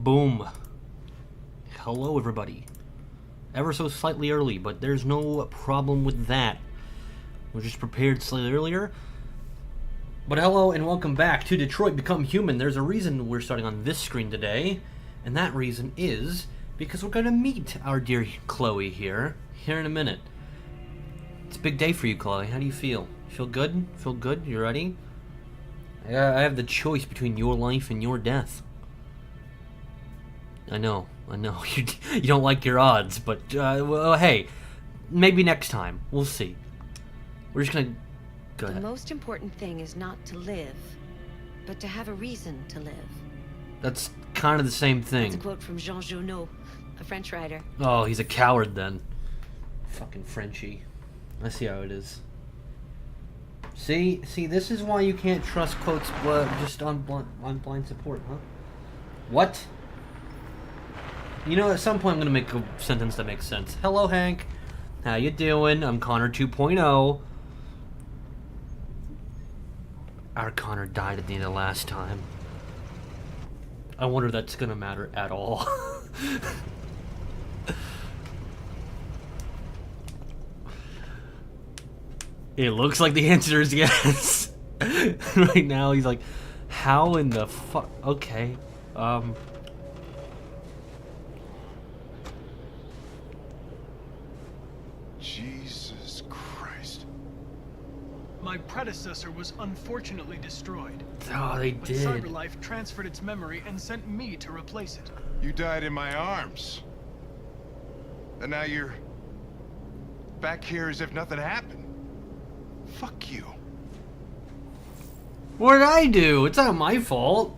Boom. Hello, everybody. Ever so slightly early, but there's no problem with that. We're just prepared slightly earlier. But hello and welcome back to Detroit Become Human. There's a reason we're starting on this screen today, and that reason is because we're going to meet our dear Chloe here in a minute. It's a big day for you, Chloe. How do you feel? Feel good? Feel good? You ready? I have the choice between your life and your death. I know. You don't like your odds, but, well, hey, maybe next time. We'll see. We're just gonna... Go ahead. The most important thing is not to live, but to have a reason to live. That's kind of the same thing. That's a quote from Jean Genot, a French writer. Oh, he's a coward then. Fucking Frenchie. I see how it is. See, this is why you can't trust quotes just on blind support, huh? What? You know, at some point I'm gonna make a sentence that makes sense. Hello, Hank. How you doing? I'm Connor 2.0. Our Connor died at the end of last time. I wonder if that's gonna matter at all. It looks like the answer is yes. Right now he's like, how in the fuck? Okay. Jesus Christ. My predecessor was unfortunately destroyed. Oh, they But did. CyberLife transferred its memory and sent me to replace it. You died in my arms. And now you're back here as if nothing happened. Fuck you. What did I do? It's not my fault.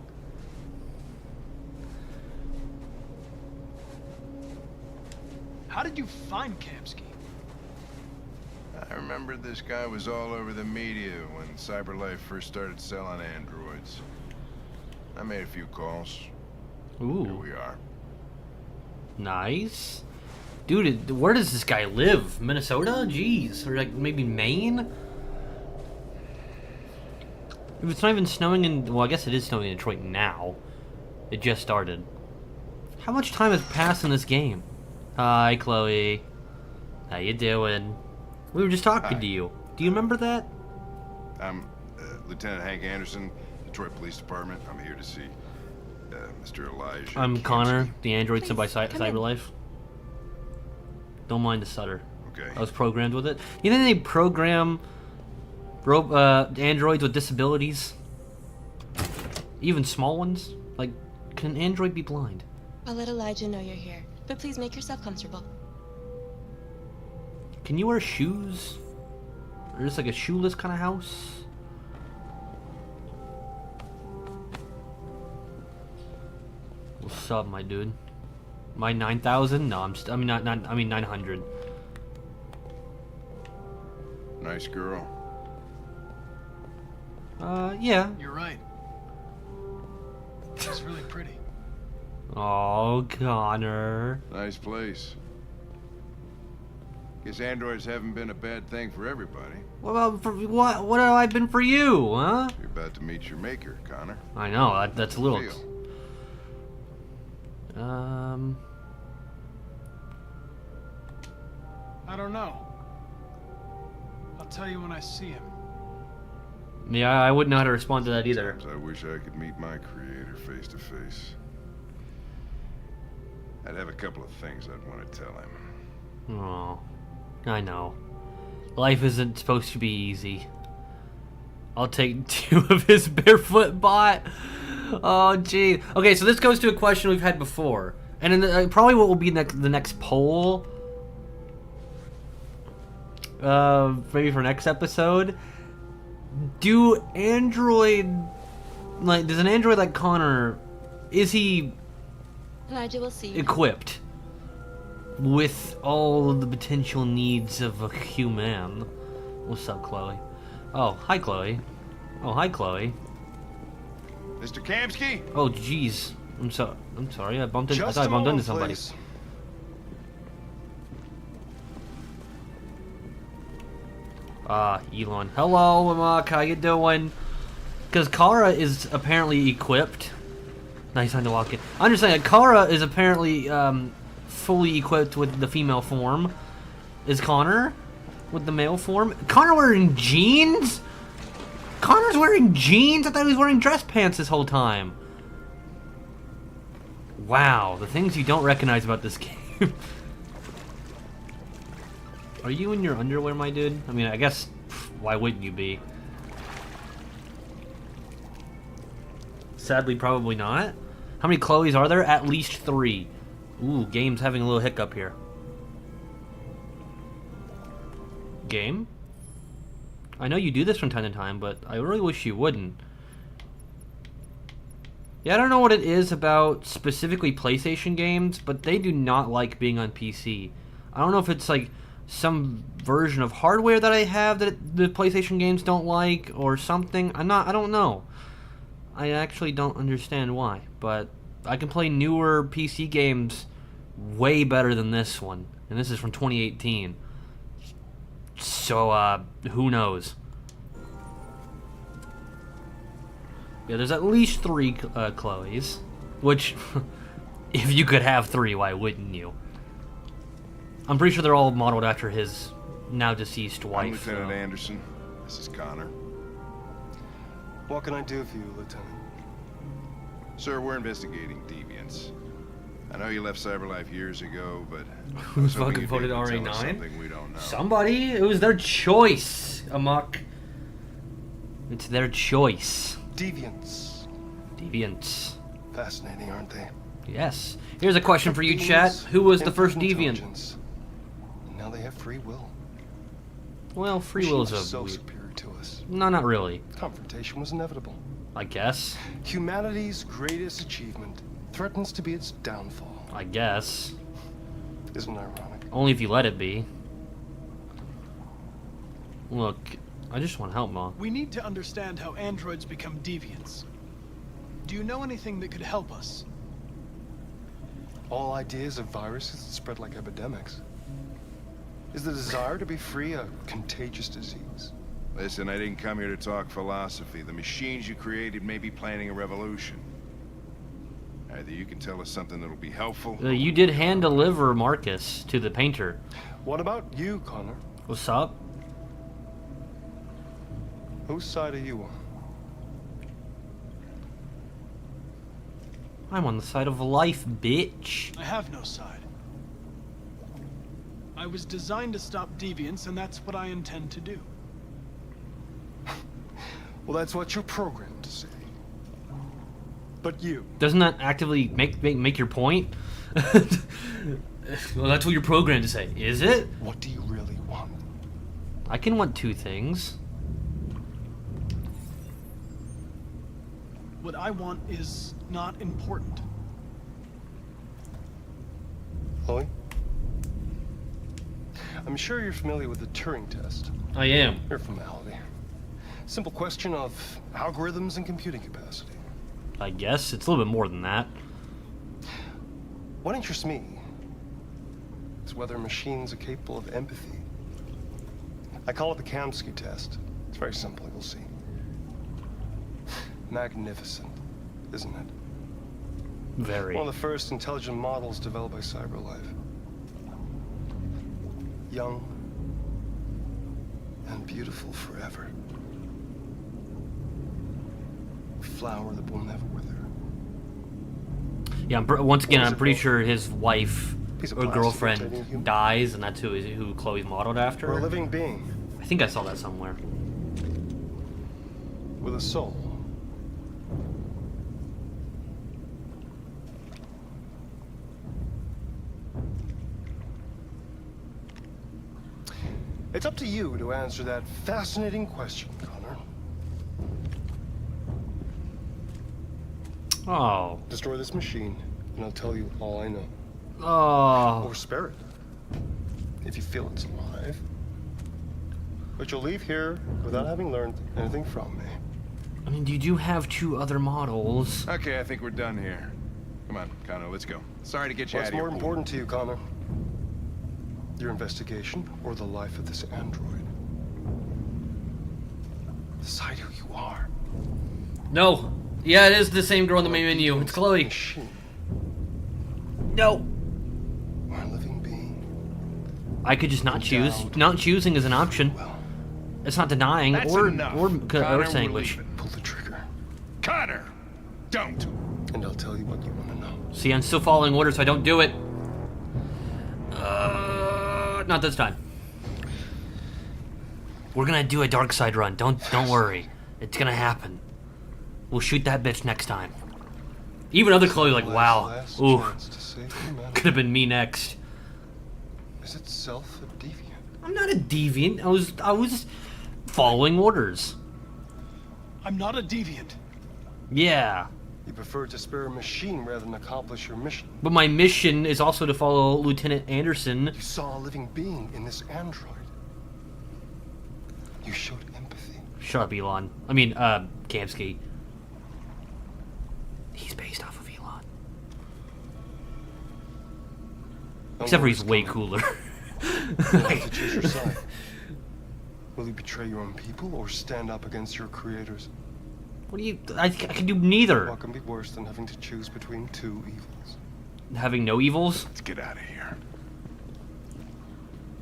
How did you find Kamsky? I remember this guy was all over the media when CyberLife first started selling androids. I made a few calls. Ooh. Here we are. Nice. Dude, where does this guy live? Minnesota? Jeez. Or like maybe Maine? If it's not even snowing in... Well, I guess it is snowing in Detroit now. It just started. How much time has passed in this game? Hi, Chloe. How you doing? We were just talking to you. Do you remember that? I'm Lieutenant Hank Anderson, Detroit Police Department. I'm here to see Mr. Elijah I'm Kamsky. Connor, the android sent by Come in. CyberLife. Don't mind the stutter. Okay. I was programmed with it. You think they program androids with disabilities? Even small ones? Like, can an android be blind? I'll let Elijah know you're here, but please make yourself comfortable. Can you wear shoes? Or just like a shoeless kind of house? What's up, my dude? My 9,000? No, I mean 900. Nice girl. Yeah. You're right. She's really pretty. Oh, Connor. Nice place. Guess androids haven't been a bad thing for everybody. What have I been for you, huh? You're about to meet your maker, Connor. I know, that's a little... Deal. I don't know. I'll tell you when I see him. Yeah, I wouldn't know how to respond to that either. Sometimes I wish I could meet my creator face to face. I'd have a couple of things I'd want to tell him. Oh, I know. Life isn't supposed to be easy. I'll take 2 of his barefoot bot. Oh, gee. Okay, so this goes to a question we've had before. And in probably what will be the next poll, maybe for next episode. Does an android like Connor, is he Elijah will see you. equipped with all of the potential needs of a human? What's up, Chloe? Oh, hi, Chloe. Oh, hi, Chloe. Mr. Kamsky? Oh, jeez. I'm sorry. I bumped into. I Just thought I a bumped into moment, somebody. please. Elon. Hello, Mark. How you doing? Because Kara is apparently equipped. Nice time to walk in. I understand. Kara is apparently fully equipped with the female form. Is Connor with the male form? Connor wearing jeans? Connor's wearing jeans? I thought he was wearing dress pants this whole time. Wow, the things you don't recognize about this game. Are you in your underwear, my dude? I mean, I guess, why wouldn't you be? Sadly, probably not. How many Chloes are there? At least 3. Ooh, game's having a little hiccup here. Game? I know you do this from time to time, but I really wish you wouldn't. Yeah, I don't know what it is about specifically PlayStation games, but they do not like being on PC. I don't know if it's like some version of hardware that I have that the PlayStation games don't like or something. I don't know. I actually don't understand why, but I can play newer PC games way better than this one, and this is from 2018. So, who knows? Yeah, there's at least 3 Chloes, which, if you could have 3, why wouldn't you? I'm pretty sure they're all modeled after his now deceased wife. I'm Lieutenant Anderson. This is Connor. What can I do for you, Lieutenant? Sir, we're investigating deviants. I know you left CyberLife years ago, but Who fucking voted RA9? Something we don't know. Somebody? It was their choice, Amok. It's their choice. Deviants. Deviants. Fascinating, aren't they? Yes. Here's a question for you, Beings, chat. Who was the infinite first deviant? intelligence. And now they have free will. Well, free will is Machines are a so weird... superior to us. No, not really. Confrontation was inevitable. I guess. Humanity's greatest achievement threatens to be its downfall. I guess. Isn't ironic? Only if you let it be. Look, I just want help, Mom. We need to understand how androids become deviants. Do you know anything that could help us? All ideas of viruses that spread like epidemics. Is the desire to be free a contagious disease? Listen, I didn't come here to talk philosophy. The machines you created may be planning a revolution. Either you can tell us something that'll be helpful. You did hand deliver Marcus to the painter. What about you, Connor? What's up? Whose side are you on? I'm on the side of life, bitch. I have no side. I was designed to stop deviants, and that's what I intend to do. Well, that's what you're programmed to say. But you... Doesn't that actively make your point? Well, that's what you're programmed to say. Is it? What do you really want? I can want 2 things. What I want is not important. Chloe? I'm sure you're familiar with the Turing test. I am. Mere formality. Simple question of algorithms and computing capacity. I guess. It's a little bit more than that. What interests me is whether machines are capable of empathy. I call it the Kamsky test. It's very simple, you'll see. Magnificent, isn't it? Very. One of the first intelligent models developed by CyberLife. Young and beautiful forever. A flower that will never wither. Yeah, once again, I'm pretty sure his wife Piece of or plastic girlfriend rotating human. dies, and that's who Chloe's modeled after. Or a living being I think I saw that somewhere. with a soul. It's up to you to answer that fascinating question, Connor. Oh. Destroy this machine, and I'll tell you all I know. Oh. Or spare it, if you feel it's alive. But you'll leave here without having learned anything from me. I mean, you do have 2 other models. Okay, I think we're done here. Come on, Connor, let's go. Sorry to get you What's out of here. more important to you, Connor? Your investigation or the life of this android? Decide who you are. No. Yeah, it is the same girl in the main menu. It's Chloe. Machine. No. Or a living being. I could just not choose. Not choosing is an option. Well, It's not denying That's or enough. or Connor, saying we're which. leaving. pull the trigger. Connor, don't. And I'll tell you what you want to know. See, I'm still following orders, so I don't do it. Not this time. We're gonna do a dark side run. Don't worry. It's gonna happen. We'll shoot that bitch next time. Even other Chloe like, wow, Last ooh, chance to save humanity. could have been me next. Is itself a deviant? I'm not a deviant. I was following orders. I'm not a deviant. Yeah, You prefer to spare a machine rather than accomplish your mission. but my mission is also to follow Lieutenant Anderson. You saw a living being in this android. You showed empathy. Shut up, Elon. I mean, Kamsky. He's based off of Elon. No Except for worries he's way coming. cooler. You'll have to choose your side. Will you betray your own people or stand up against your creators? What do you... I can do neither. What can be worse than having to choose between two evils? Having no evils? Let's get out of here.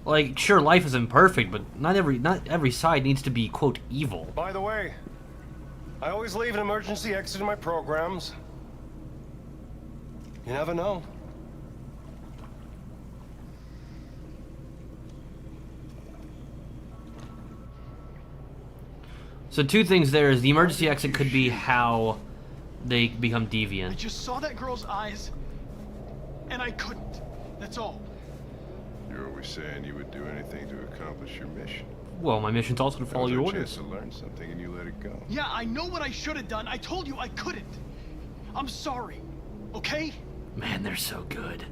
Like, sure, life is imperfect, but not every side needs to be, quote, evil. By the way, I always leave an emergency exit in my programs. You never know. So two things there is the emergency exit could be how they become I deviant. just saw that girl's eyes, and I couldn't. That's all. You're always saying you would do anything to accomplish your mission. Well, my mission's also to That follow was your our orders. chance to learn something, and you let it go. Yeah, I know what I should have done. I told you I couldn't. I'm sorry. Okay? Man, they're so good.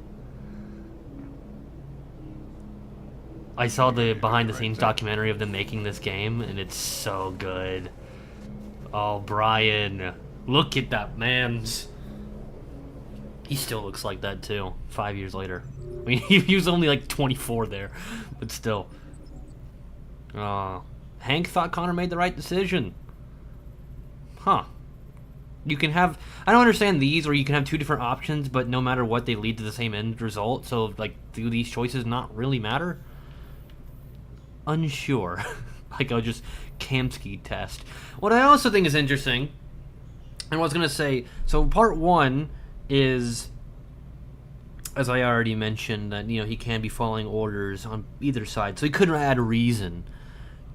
I saw the behind-the-scenes documentary of them making this game, and it's so good. Oh, Brian. Look at that man's... He still looks like that, too, 5 years later. I mean, he was only like 24 there, but still. Hank thought Connor made the right decision. Huh. You can have... I don't understand these, where you can have two different options, but no matter what, they lead to the same end result. So, like, do these choices not really matter? Unsure. Like, I'll just Kamsky test. What I also think is interesting, and what I was going to say... So, part one is... As I already mentioned, that, you know, he can be following orders on either side. So he couldn't add a reason.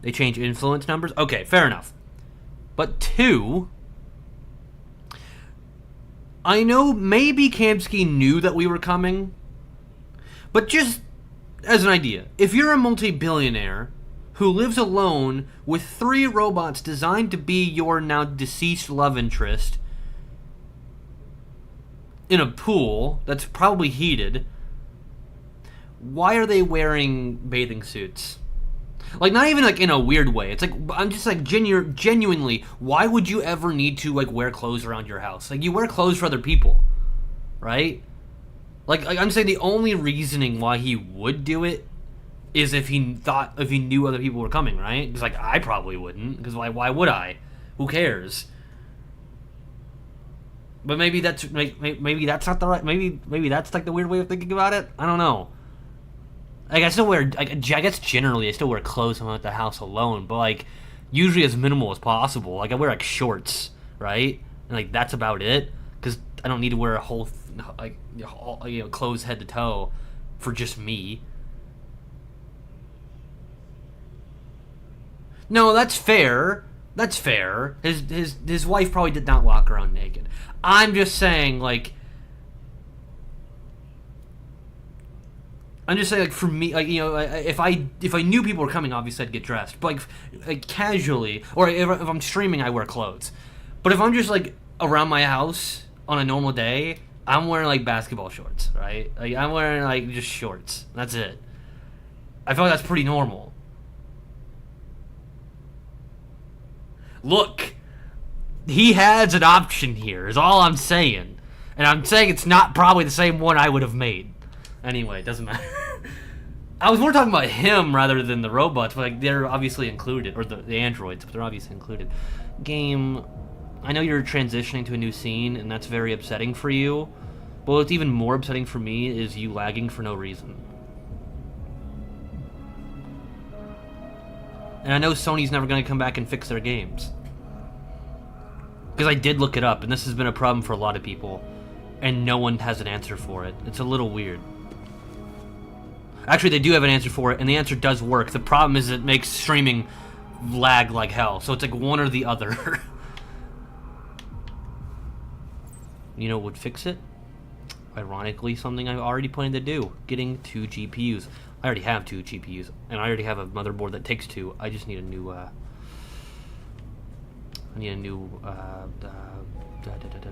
They change influence numbers? Okay, fair enough. But two... I know maybe Kamsky knew that we were coming, but just as an idea, if you're a multi-billionaire who lives alone with 3 robots designed to be your now deceased love interest in a pool that's probably heated, why are they wearing bathing suits? Like, not even, like, in a weird way. It's like, I'm just, like, genuinely, why would you ever need to, like, wear clothes around your house? Like, you wear clothes for other people, right? Like I'm saying the only reasoning why he would do it is if he knew other people were coming, right? Because, like, I probably wouldn't, because why would I? Who cares? But maybe that's, maybe that's not the right, maybe that's, like, the weird way of thinking about it? I don't know. Like, I still wear, I guess generally I still wear clothes when I'm at the house alone, but, like, usually as minimal as possible. Like, I wear, like, shorts, right? And, like, that's about it, because I don't need to wear a whole, like, you know, clothes head to toe for just me. No, that's fair. That's fair. His wife probably did not walk around naked. I'm just saying, like, like, for me, like, you know, if I knew people were coming, obviously I'd get dressed. But, like casually, or if I'm streaming, I wear clothes. But if I'm just, like, around my house on a normal day, I'm wearing, like, basketball shorts, right? Like, I'm wearing, like, just shorts. That's it. I feel like that's pretty normal. Look, he has an option here, is all I'm saying. And I'm saying it's not probably the same one I would have made. Anyway, it doesn't matter. I was more talking about him rather than the robots, but, like, they're obviously included, or the androids, but they're obviously included. Game. I know you're transitioning to a new scene, and that's very upsetting for you. But what's even more upsetting for me is you lagging for no reason. And I know Sony's never going to come back and fix their games. Because I did look it up, and this has been a problem for a lot of people. And no one has an answer for it. It's a little weird. Actually, they do have an answer for it, and the answer does work. The problem is it makes streaming lag like hell. So it's like one or the other. You know what would fix it? Ironically, something I've already planned to do. Getting 2 GPUs. I already have 2 GPUs, and I already have a motherboard that takes 2. I just need a new,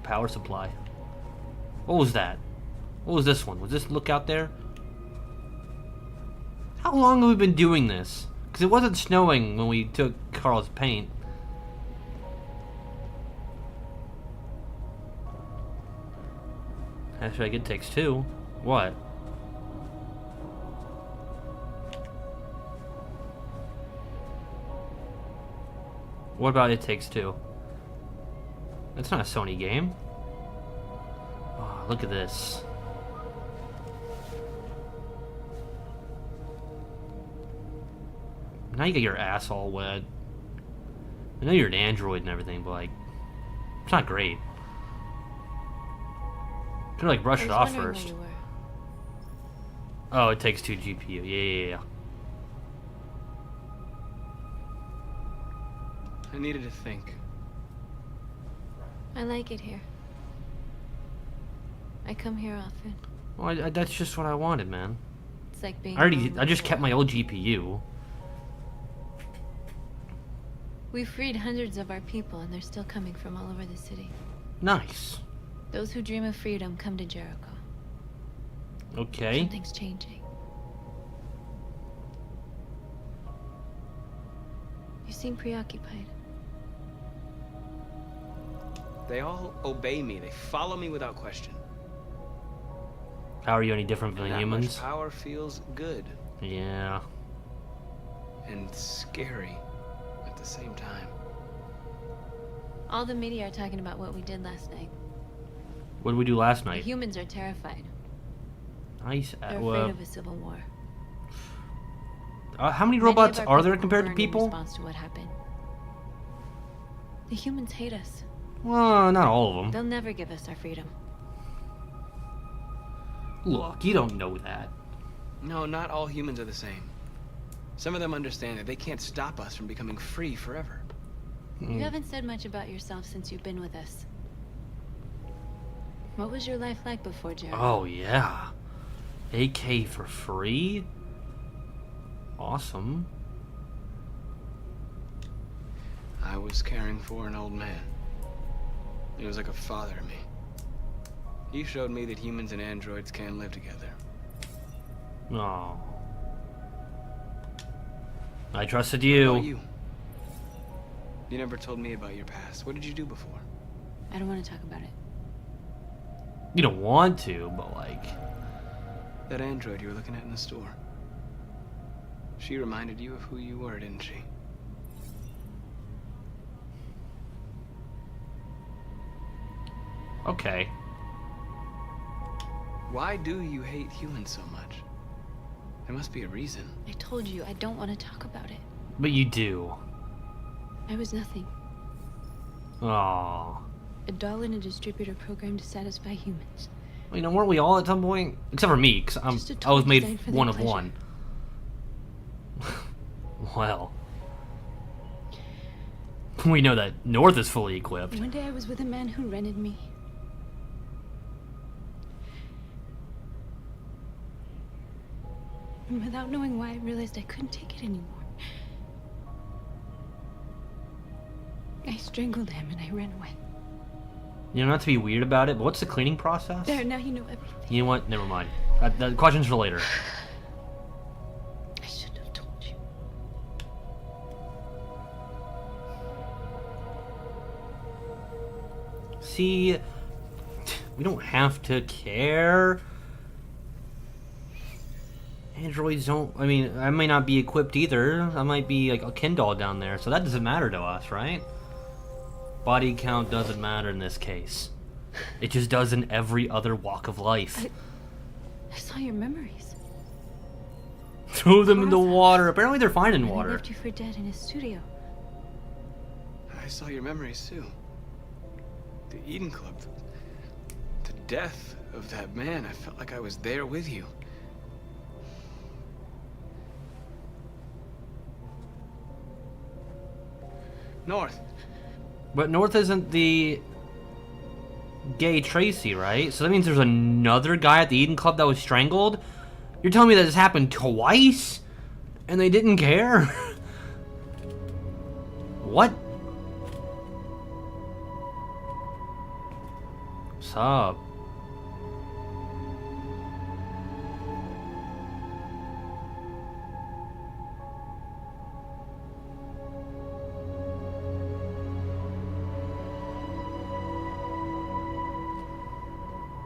power supply. What was that? What was this one? Was this look out there? How long have we been doing this? Because it wasn't snowing when we took Carl's paint. Hashtag it takes 2. What? What about It Takes Two? That's not a Sony game. Oh, look at this. Now you get your ass all wet. I know you're an Android and everything, but like, it's not great. Could like brush it off first. Oh, It Takes Two GPU. Yeah. I needed to think. I like it here. I come here often. Well, that's just what I wanted, man. It's like being. I just kept my old GPU. We freed hundreds of our people, and they're still coming from all over the city. Nice. Those who dream of freedom come to Jericho. Okay. Something's changing. You seem preoccupied. They all obey me. They follow me without question. How are you any different from That humans? much power feels good Yeah. and scary at the same time. All the media are talking about what we did last night. What did we do last The night? humans are terrified. Nice. They're afraid of a civil war. How many Many robots of our are there people compared to burned in people? response to what happened. The humans hate us. Well, not all of them. They'll never give us our freedom. Look, you don't know that. No, not all humans are the same. Some of them understand that they can't stop us from becoming free forever. You haven't said much about yourself since you've been with us. What was your life like before Jericho? Oh, yeah. AK for free? Awesome. I was caring for an old man. He was like a father to me. He showed me that humans and androids can live together. Oh. I trusted What you. about you? You never told me about your past. What did you do before? I don't want to talk about it. You don't want to, but like... That android you were looking at in the store. She reminded you of who you were, didn't she? Okay. Why do you hate humans so much? There must be a reason. I told you, I don't want to talk about it. But you do. I was nothing. Aww. A doll in a distributor program to satisfy humans. Well, you know, weren't we all at some point? Except for me, because Just a I toy was made designed for their one of pleasure. one. Well. We know that North is fully equipped. One day I was with a man who rented me. And without knowing why, I realized I couldn't take it anymore. I strangled him and I ran away. You know, not to be weird about it, but what's the cleaning process? There, now you know everything. You know what? Never mind. The question's for later. I shouldn't have told you. See, we don't have to care. Androids don't, I mean, I may not be equipped either. I might be like a Ken doll down there, so that doesn't matter to us, right? Body count doesn't matter in this case. It just does in every other walk of life. I saw your memories. Throw them in the water. Apparently they're fine in And he water. left you for dead in his studio. I saw your memories too. The Eden Club. The death of that man. I felt like I was there with you. North. But North isn't the gay Tracy, right? So that means there's another guy at the Eden Club that was strangled? You're telling me that this happened twice? And they didn't care? What? What's up?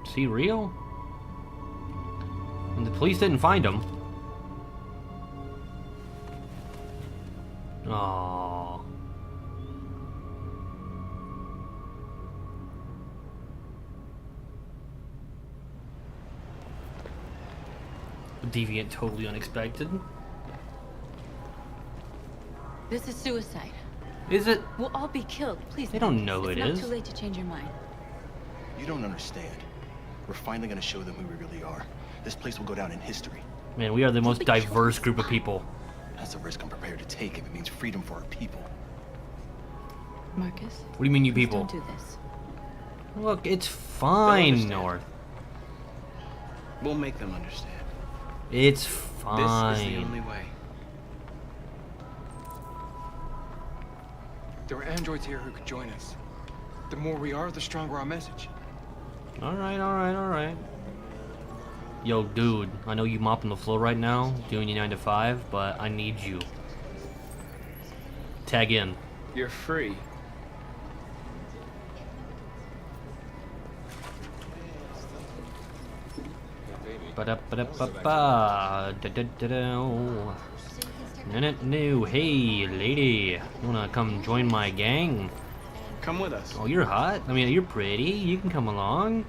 Is he real? And the police didn't find him. Aww. Deviant, totally unexpected. This is suicide. Is it? We'll all be killed. Please. They don't know it's it not is. too late to change your mind. You don't understand. We're finally gonna show them who we really are. This place will go down in history. Man, we are the most diverse group of people. That's a risk I'm prepared to take if it means freedom for our people. Marcus. What do you mean, you please people? Don't do this. Look, it's fine, understand. North. We'll make them understand. It's This fine. is the only way. There are androids here who could join us. The more we are, the stronger our message. Alright, alright, alright. Yo, dude, I know you mopping the floor right now, doing your 9 to 5, but I need you. Tag in. You're free. Ba-da-ba-da-ba-ba. Da-da-da-da. No, hey, lady. Wanna come join my gang? Come with us. Oh, you're hot. I mean, you're pretty. You can come along.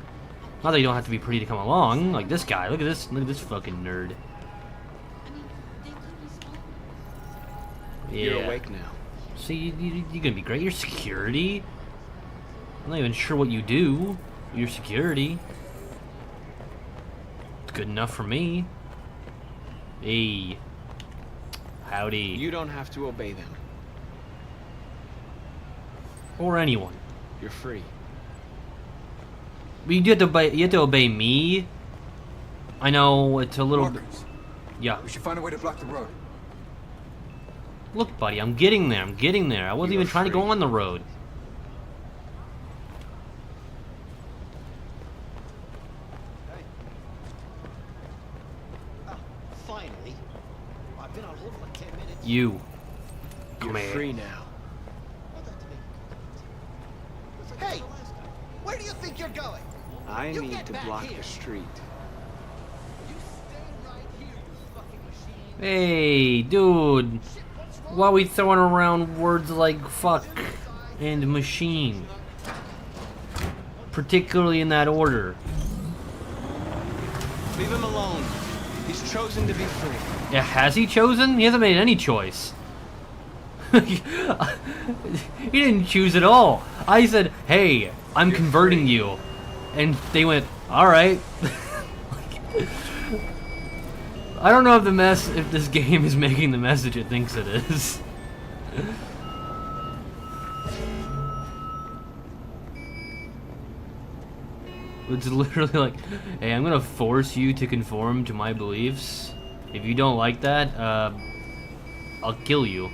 Not that you don't have to be pretty to come along. Like this guy. Look at this. Look at this fucking nerd. Yeah. You're awake now. See, you're gonna be great. You're security. I'm not even sure what you do. You're security. It's good enough for me. Hey. Howdy. You don't have to obey them. Or anyone. You're free. But you have to obey me. I know it's a little. Marcus, Yeah. we should find a way to block the road. Look, buddy, I'm getting there. I'm getting there. I wasn't You're even trying to go free. on the road. Finally. I've been on hold for like 10 minutes. You. You're Come here. free now. Hey! Where do you think you're going? I You need get to back block here. the street. You stay right here, you fucking machine. Hey, dude. Why are we throwing around words like fuck and machine? Particularly in that order. Leave him alone. He's chosen to be free. Yeah, has he chosen? He hasn't made any choice. He didn't choose at all. I said, hey, I'm converting you. And they went, alright. I don't know if this game is making the message it thinks it is. It's literally like, hey, I'm gonna force you to conform to my beliefs. If you don't like that, I'll kill you.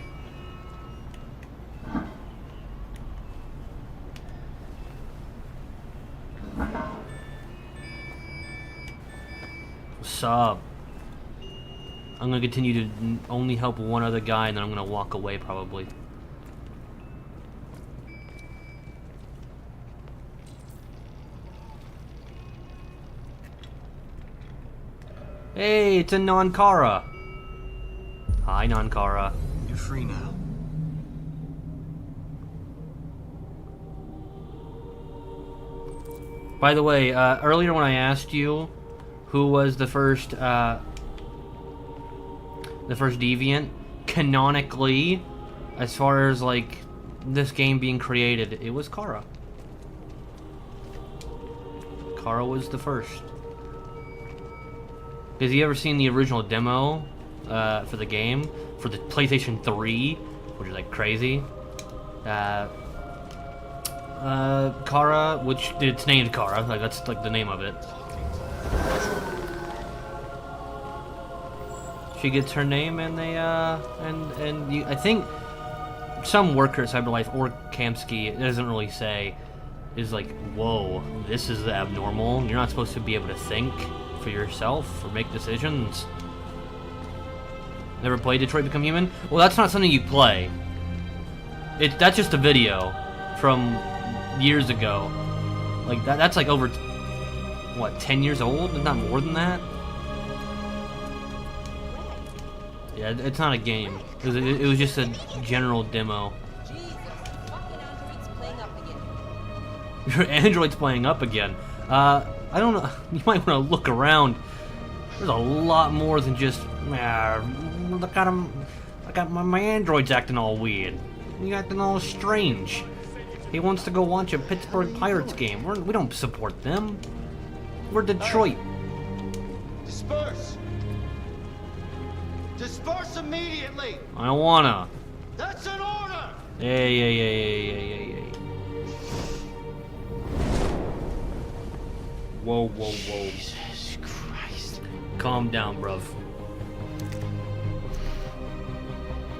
What's up? I'm gonna continue to only help one other guy, and then I'm gonna walk away probably. Hey, it's a non-Kara. Hi, non-Kara. You're free now. By the way, earlier when I asked you who was the first deviant, canonically, as far as like this game being created, it was Kara. Kara was the first. Has you ever seen the original demo for the game for the PlayStation 3, which is like crazy? Kara, which it's named Kara, like that's like the name of it. She gets her name, and they I think some worker at CyberLife or Kamsky, it doesn't really say, is like, whoa, this is abnormal. You're not supposed to be able to think for yourself or make decisions. Never played Detroit Become Human? Well, that's not something you play. That's just a video from years ago. Like that's like over what, 10 years old? If not more than that. Yeah, it's not a game. It was just a general demo. Your Android's playing up again. I don't know. You might want to look around. There's a lot more than just. Look at him. Look at my Android's acting all weird. He's acting all strange. He wants to go watch a Pittsburgh Pirates game. We don't support them. We're Detroit. Disperse! Disperse immediately! I don't wanna. That's an order! Hey. Whoa. Jesus Christ. Calm down, bruv.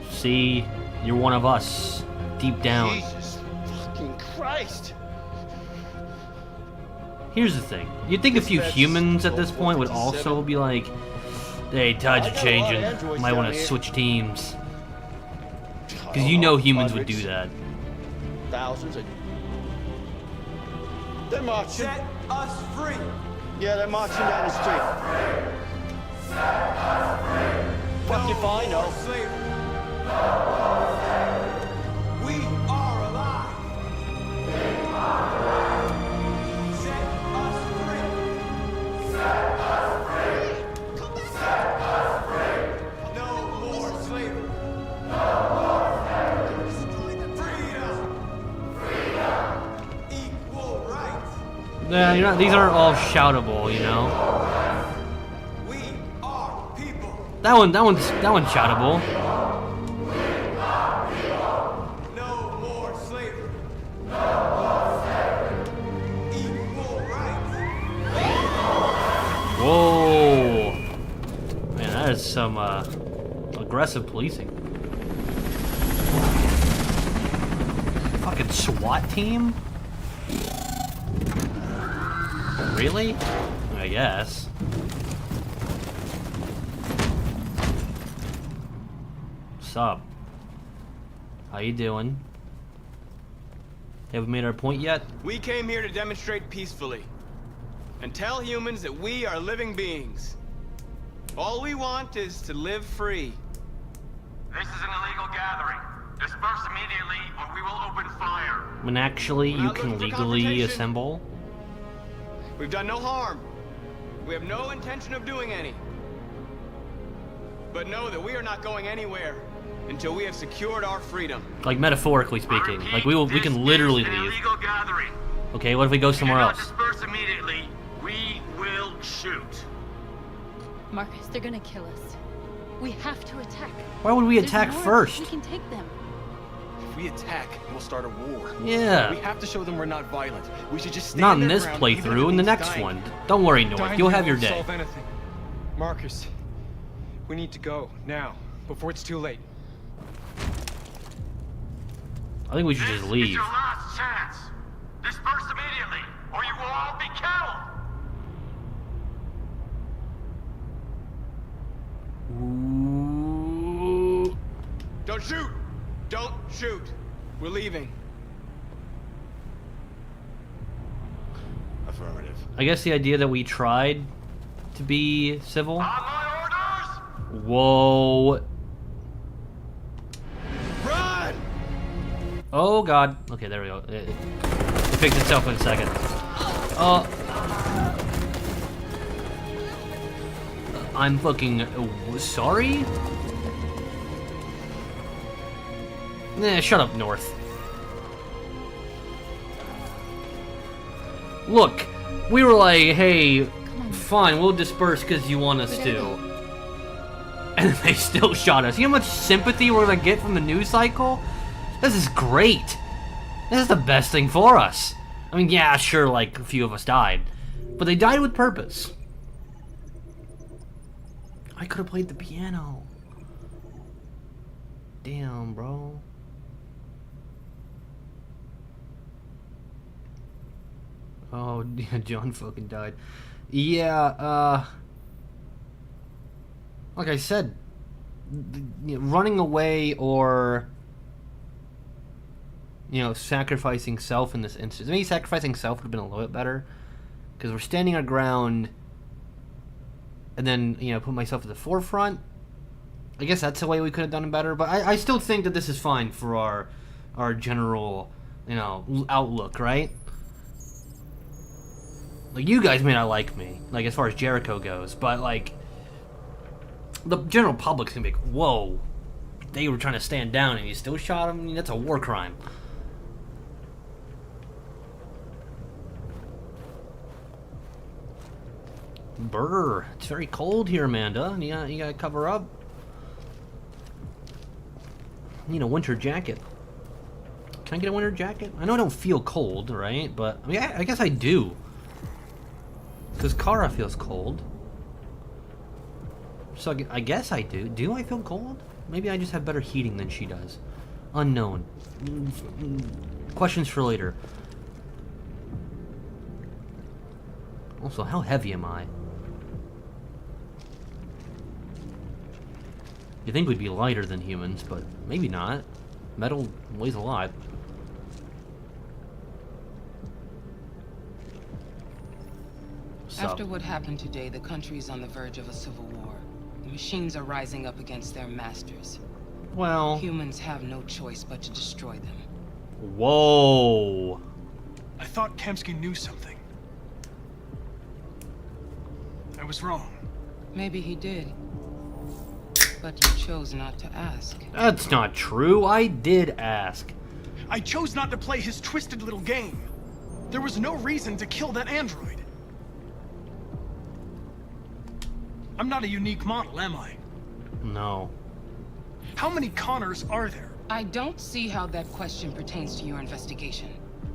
See, you're one of us. Deep down. Jesus fucking Christ! Here's the thing. You'd think a few humans at this point would also be like, hey, tides are changing. Might want to switch teams. Because you know humans would do that. Thousands of... They're marching. Set us free. Yeah, they're marching down the street. Fuck if I know. Slavery. We are alive. Set us free. No more slavery. Freedom. Equal rights. Yeah, these aren't all shoutable, you know. We are people. That one's shoutable. No more slavery. Equal rights. Whoa. Man, that is some aggressive policing. Fucking SWAT team? Really? I guess. Sup? How you doing? Have we made our point yet? We came here to demonstrate peacefully and tell humans that we are living beings. All we want is to live free. This is an illegal gathering. Disperse immediately or we will open fire. When actually We're you not can looking for legally confrontation. assemble? We've done no harm. We have no intention of doing any. But know that we are not going anywhere until we have secured our freedom. Like metaphorically speaking. Repeat, Like we can this literally is an leave. illegal gathering. Okay, what if we go somewhere If you else? do not disperse immediately, we will shoot. Marcus, they're gonna kill us. We have to attack. Why would we There's attack more. first? We can take them. If we attack, we'll start a war. Yeah. We have to show them we're not violent. We should just stand Not in their this ground, even if playthrough, it in the means next dying. one. Don't worry, North. Dying You'll here have your won't day. solve anything. Marcus, we need to go now, before it's too late. I think we should This just is leave. your last chance. Disperse immediately or you will all be killed. Ooh. Don't shoot! Don't shoot! We're leaving. Affirmative. I guess the idea that we tried to be civil. On my orders! Whoa. Run! Oh god. Okay, there we go. It fixed itself in a second. Oh. I'm fucking sorry? Nah, shut up, North. Look, we were like, hey, fine, we'll disperse because you want us to. And they still shot us. You know how much sympathy we're gonna get from the news cycle? This is great. This is the best thing for us. I mean, yeah, sure, like, a few of us died. But they died with purpose. I could have played the piano. Damn, bro. Oh, yeah, John fucking died. Yeah, like I said, running away or, you know, sacrificing self in this instance. Maybe sacrificing self would have been a little bit better. Because we're standing our ground, and then, you know, put myself at the forefront. I guess that's the way we could have done it better. But I still think that this is fine for our general, you know, outlook, right? Like, you guys may not like me, like, as far as Jericho goes, but, like, the general public's gonna be like, whoa, they were trying to stand down and you still shot him? I mean, that's a war crime. Brr, it's very cold here, Amanda. You gotta cover up. I need a winter jacket. Can I get a winter jacket? I know I don't feel cold, right? But, I mean, I guess I do. Because Kara feels cold. So I guess I do. Do I feel cold? Maybe I just have better heating than she does. Unknown. Questions for later. Also, how heavy am I? You think we'd be lighter than humans, but maybe not. Metal weighs a lot. After what happened today, the country's on the verge of a civil war. The machines are rising up against their masters. Well... humans have no choice but to destroy them. Whoa! I thought Kamsky knew something. I was wrong. Maybe he did. But you chose not to ask. That's not true. I did ask. I chose not to play his twisted little game. There was no reason to kill that android. I'm not a unique model, am I? No. How many Connors are there? I don't see how that question pertains to your investigation.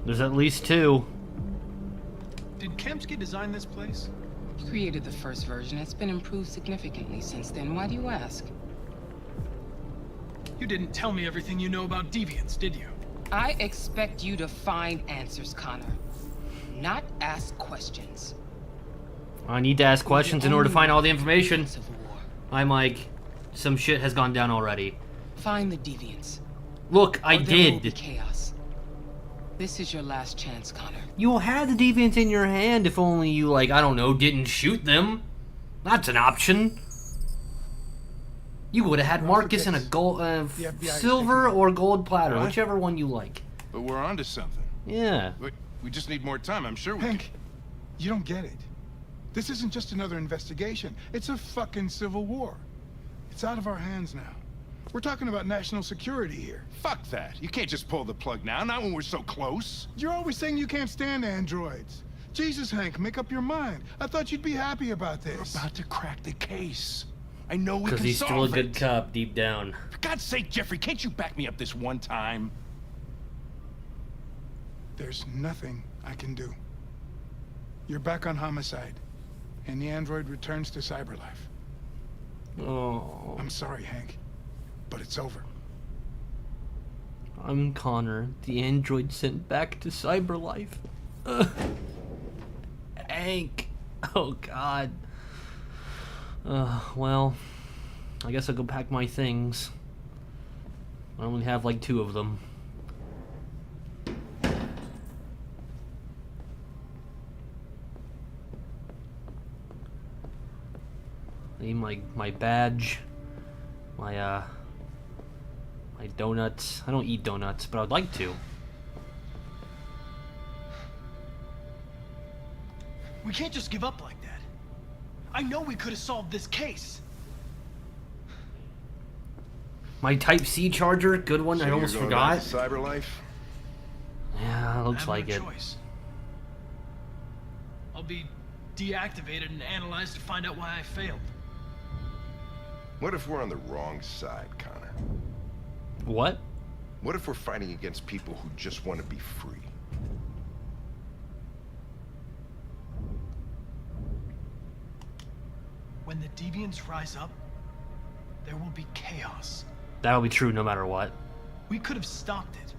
There's at least 2. Did Kamsky design this place? He created the first version. It's been improved significantly since then. Why do you ask? You didn't tell me everything you know about deviants, did you? I expect you to find answers, Connor. Not ask questions. I need to ask questions in order to find all the information. Hi, Mike. Some shit has gone down already. Find the deviants. Look, I Or there will be did. chaos. This is your last chance, Connor. You'll have the deviants in your hand if only you, like, I don't know, didn't shoot them. That's an option. You would have had Marcus in a gold, silver or gold platter, whichever one you like. But we're onto something. Yeah. We just need more time. I'm sure we Hank, you don't get it. This isn't just another investigation. It's a fucking civil war. It's out of our hands now. We're talking about national security here. Fuck that. You can't just pull the plug now, not when we're so close. You're always saying you can't stand androids. Jesus, Hank, make up your mind. I thought you'd be happy about this. We're about to crack the case. I know we can solve it. Because he's still a good cop deep down. For God's sake, Jeffrey, can't you back me up this one time? There's nothing I can do. You're back on homicide, and the android returns to cyberlife. Oh. I'm sorry, Hank, but it's over. I'm Connor, the android sent back to cyberlife. Hank. Oh, God. Well, I guess I'll go pack my things. I only have like 2 of them. I need my badge, my donuts. I don't eat donuts, but I'd like to. We can't just give up like that. I know we could have solved this case. My Type-C charger, good one. So I almost you're going forgot. back to Cyberlife? Yeah, looks like I it. have no choice. I'll be deactivated and analyzed to find out why I failed. What if we're on the wrong side, Connor? What? What if we're fighting against people who just want to be free? When the deviants rise up, there will be chaos. That'll be true no matter what. We could have stopped it.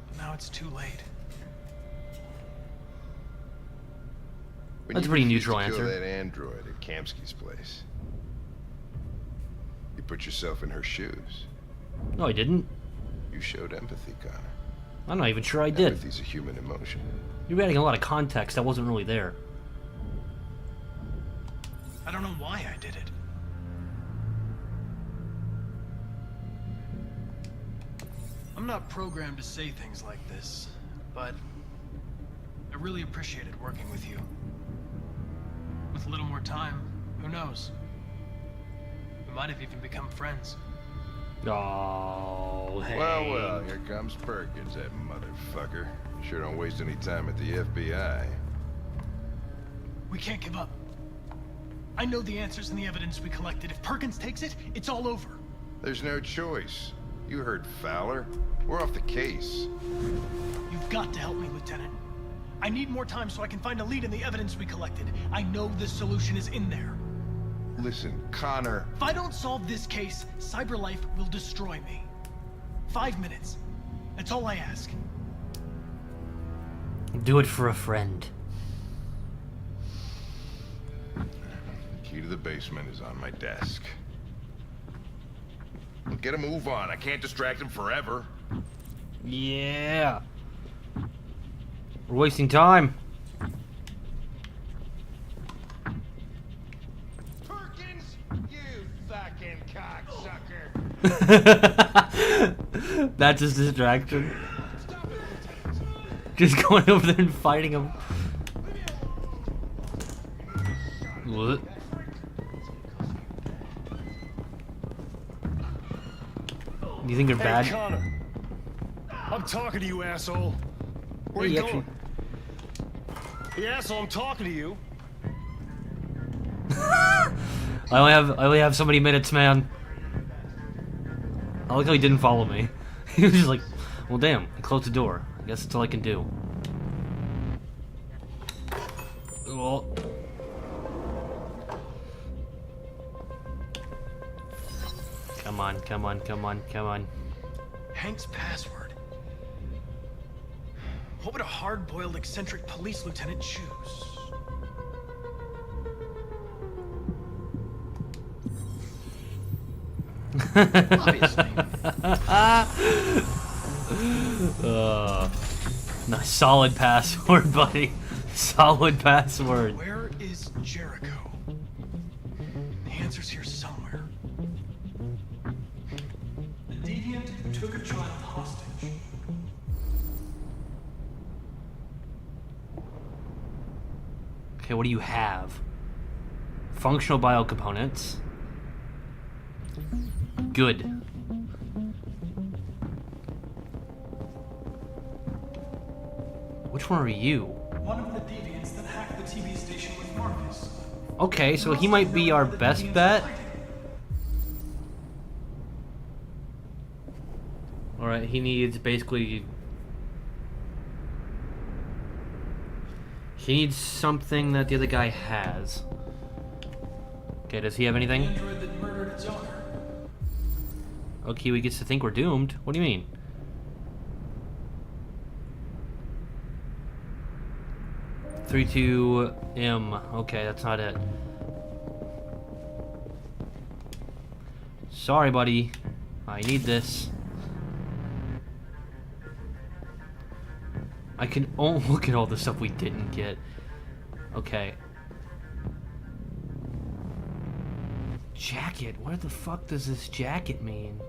But now it's too late. When That's a you pretty refused neutral to kill answer. that android at Kamsky's place, you put yourself in her shoes. No, I didn't. You showed empathy, Connor. I'm not even sure I did. Empathy's a human emotion. You're adding a lot of context that wasn't really there. I don't know why I did it. I'm not programmed to say things like this, but I really appreciated working with you. With a little more time, who knows? We might have even become friends. Oh, hey. Well, here comes Perkins, that motherfucker. Sure don't waste any time at the FBI. We can't give up. I know the answers and the evidence we collected. If Perkins takes it, it's all over. There's no choice. You heard Fowler. We're off the case. You've got to help me, Lieutenant. I need more time so I can find a lead in the evidence we collected. I know the solution is in there. Listen, Connor. If I don't solve this case, Cyberlife will destroy me. 5 minutes. That's all I ask. Do it for a friend. Key to the basement is on my desk. Get a move on. I can't distract him forever. Yeah. We're wasting time. Perkins, you fucking cocksucker. That's his distraction. Just going over there and fighting him. What? Do you think they're bad? Hey, Connor. I'm talking to you, asshole. Where Hey, you actually- going? Hey, asshole, I'm talking to you. I only have so many minutes, man. I like how he didn't follow me. He was just like, well, damn, he closed the door. I guess that's all I can do. Well. Come on, come on, come on, come on. Hank's password. What would a hard-boiled, eccentric police lieutenant choose? Obviously. Nice, solid password, buddy. Solid password. Where is Jericho? The answer's here somewhere. The deviant took a child hostage. Okay, what do you have? Functional biocomponents. Good. Which one are you? One of the deviants that hacked the TV station with Marcus. Okay, so he might be our best bet. Alright, he needs basically... He needs something that the other guy has. Okay, does he have anything? The android that murdered its owner. Okay, we gets to think we're doomed. What do you mean? Three, 2M. Okay, that's not it. Sorry, buddy. I need this. I can look at all the stuff we didn't get. Okay. Jacket? What the fuck does this jacket mean?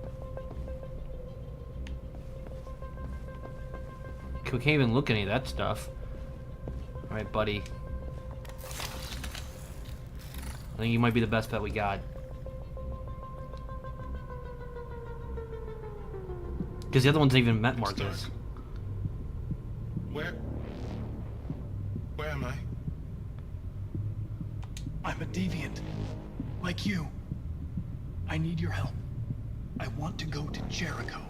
We can't even look at any of that stuff. Alright, buddy. I think you might be the best bet we got. Because the other one's even met Marcus. Where am I? I'm a deviant. Like you. I need your help. I want to go to Jericho.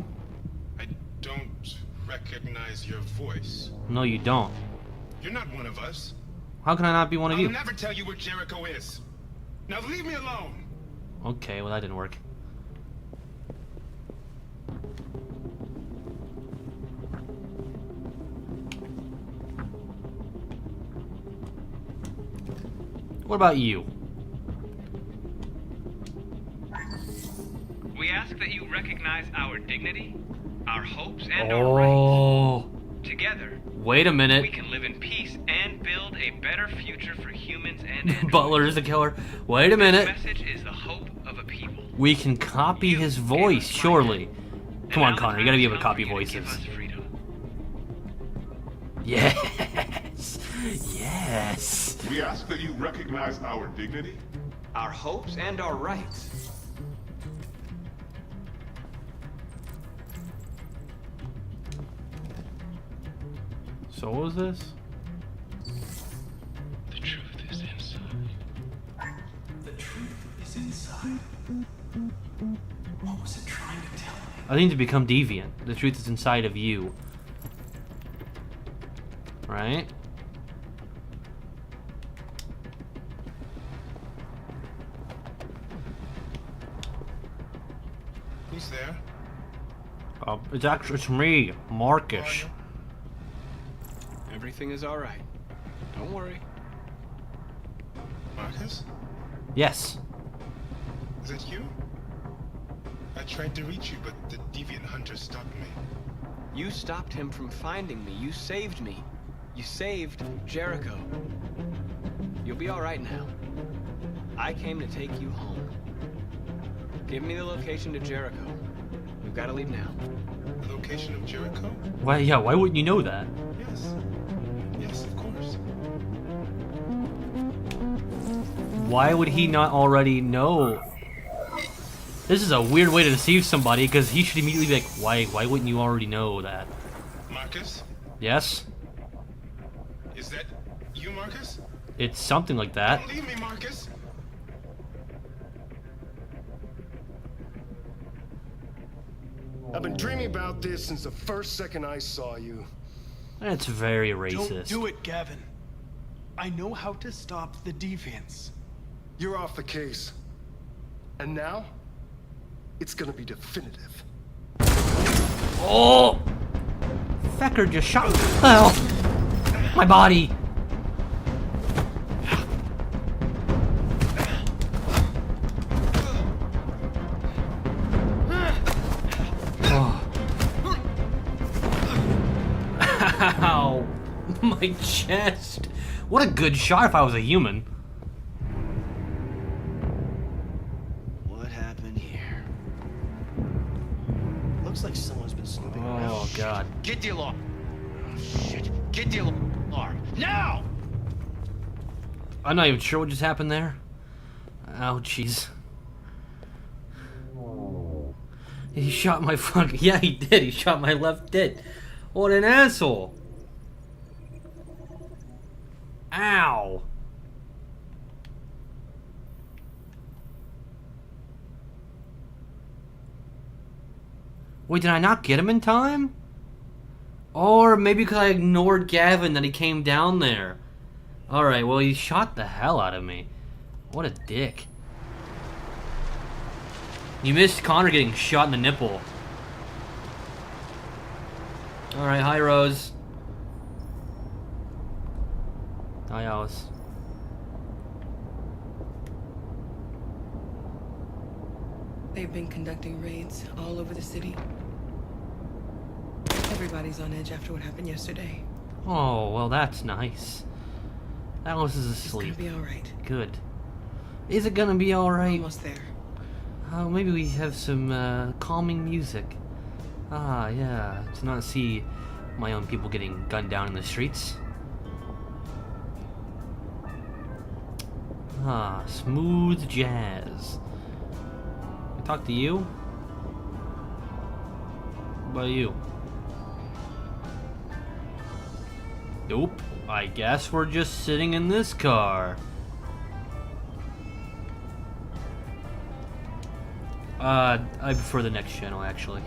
I don't recognize your voice. No, you don't. You're not one of us. How can I not be one of you? I'll never tell you where Jericho is. Now leave me alone. Okay, well that didn't work. What about you? We ask that you recognize our dignity, our hopes, and our rights. Together, wait a minute. We can live in peace and build a better future for humans and androids. Butler is the killer. Wait a minute. This message is the hope of a people. We can copy his voice, surely. Come on, Connor, you gotta be able to copy voices. Yes! Yes! We ask that you recognize our dignity, our hopes, and our rights. So what was this? The truth is inside. The truth is inside. What was it trying to tell me? I need to become deviant. The truth is inside of you. Right? Who's there? It's me, Marcus. Everything is all right. Don't worry. Marcus? Yes. Is that you? I tried to reach you, but the deviant hunter stopped me. You stopped him from finding me. You saved me. You saved Jericho. You'll be all right now. I came to take you home. Give me the location to Jericho. We've got to leave now. The location of Jericho? Why? Yeah. Why wouldn't you know that? Yes. Yes, of course. Why would he not already know? This is a weird way to deceive somebody, because he should immediately be like, why wouldn't you already know that? Marcus? Yes? Is that you, Marcus? It's something like that. Don't leave me, Marcus! I've been dreaming about this since the first second I saw you. That's very racist. Don't do it, Gavin. I know how to stop the deviants. You're off the case. And now, it's gonna be definitive. Oh! Fecker just shot. Oh! My body! Ow! My chest! What a good shot if I was a human. What happened here? Looks like someone's been snooping around. Oh god. Get the alarm! Oh shit! Get the alarm! Now! I'm not even sure what just happened there. Oh jeez. He shot my fucking... Yeah, he did. He shot my left tit. What an asshole. Ow. Wait, did I not get him in time? Or maybe because I ignored Gavin that he came down there. Alright, well he shot the hell out of me. What a dick. You missed Connor getting shot in the nipple. Alright, hi Rose. Hi Alice. They've been conducting raids all over the city. Everybody's on edge after what happened yesterday. Oh, well that's nice. Alice is asleep. It's gonna be alright. Good. Is it gonna be alright? Almost there. Oh, maybe we have some calming music. Ah, yeah, to not see my own people getting gunned down in the streets. Ah, smooth jazz. Can I talk to you? What about you? Nope. I guess we're just sitting in this car. I prefer the next channel, actually.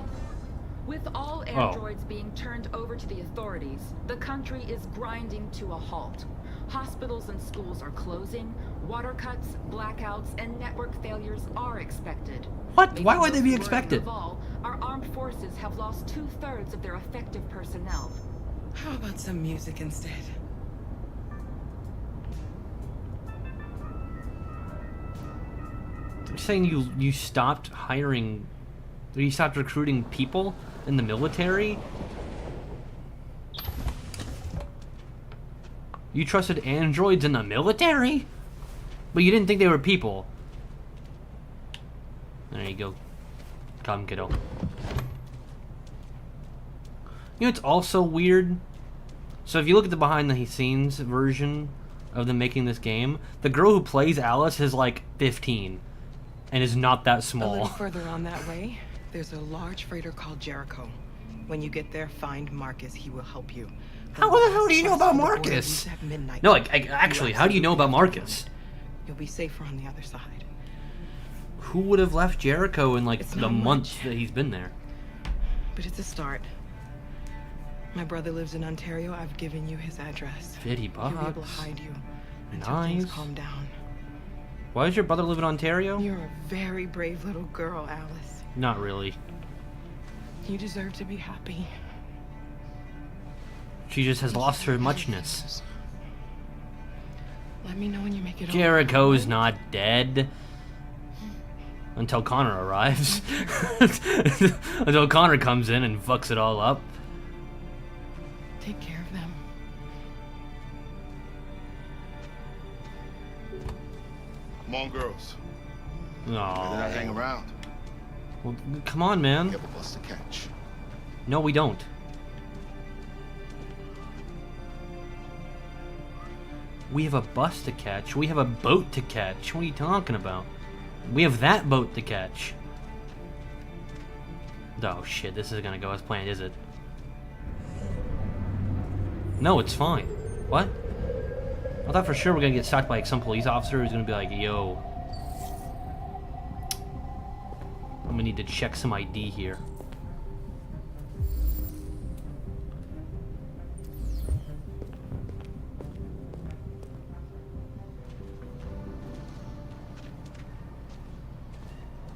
With all androids being turned over to the authorities, the country is grinding to a halt. Hospitals and schools are closing, water cuts, blackouts, and network failures are expected. What? Why would they be expected? Of all, our armed forces have lost 2/3 of their effective personnel. How about some music instead? You're saying you stopped hiring, you stopped recruiting people in the military? You trusted androids in the military? But you didn't think they were people. There you go. Come, kiddo. You know, it's also weird. So if you look at the behind the scenes version of them making this game, the girl who plays Alice is like 15 and is not that A small. little further on that way, there's a large freighter called Jericho. When you get there, find Marcus. He will help you. How the hell do you know about Marcus? No, actually, how do you know about Marcus? You'll be safer on the other side. Who would have left Jericho in like the month that he's been there? But it's a start. My brother lives in Ontario. I've given you his address. $50. He'll be able to hide you until Nice. things calm down. Why does your brother live in Ontario? You're a very brave little girl, Alice. Not really. You deserve to be happy. She just has lost her muchness. Let me know when you make it Jericho's not dead. Until Connor arrives. Until Connor comes in and fucks it all up. Take care of them. Come on, girls. No. Better not hang around. Well, come on, man. We have a bus to catch. No, we don't. We have a bus to catch. We have a boat to catch. What are you talking about? We have that boat to catch. Oh shit, this isn't gonna go as planned, is it? No, it's fine. What? I thought for sure we're gonna get stopped by like, some police officer who's gonna be like, yo, I'm gonna need to check some ID here.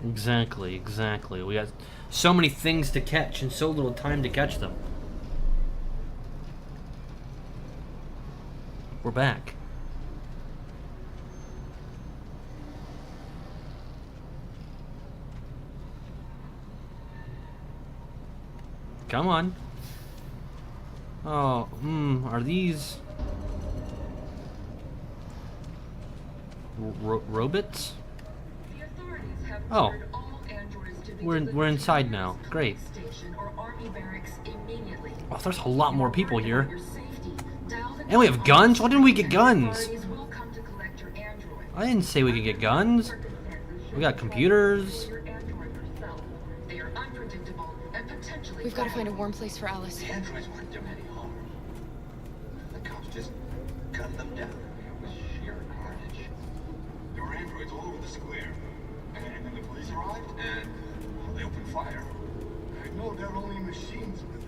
Exactly. We got so many things to catch and so little time to catch them. We're back. Come on. Oh, are these robots? Oh, we're inside now. Great. Oh, there's a lot more people here. And we have guns? Why didn't we get guns? I didn't say we could get guns. We got computers. We've got to find a warm place for Alice. The androids weren't doing any harm. The cops just gunned them down. It was sheer carnage. There were androids all over the square. And then the police arrived, and they opened fire. I know they're only machines, but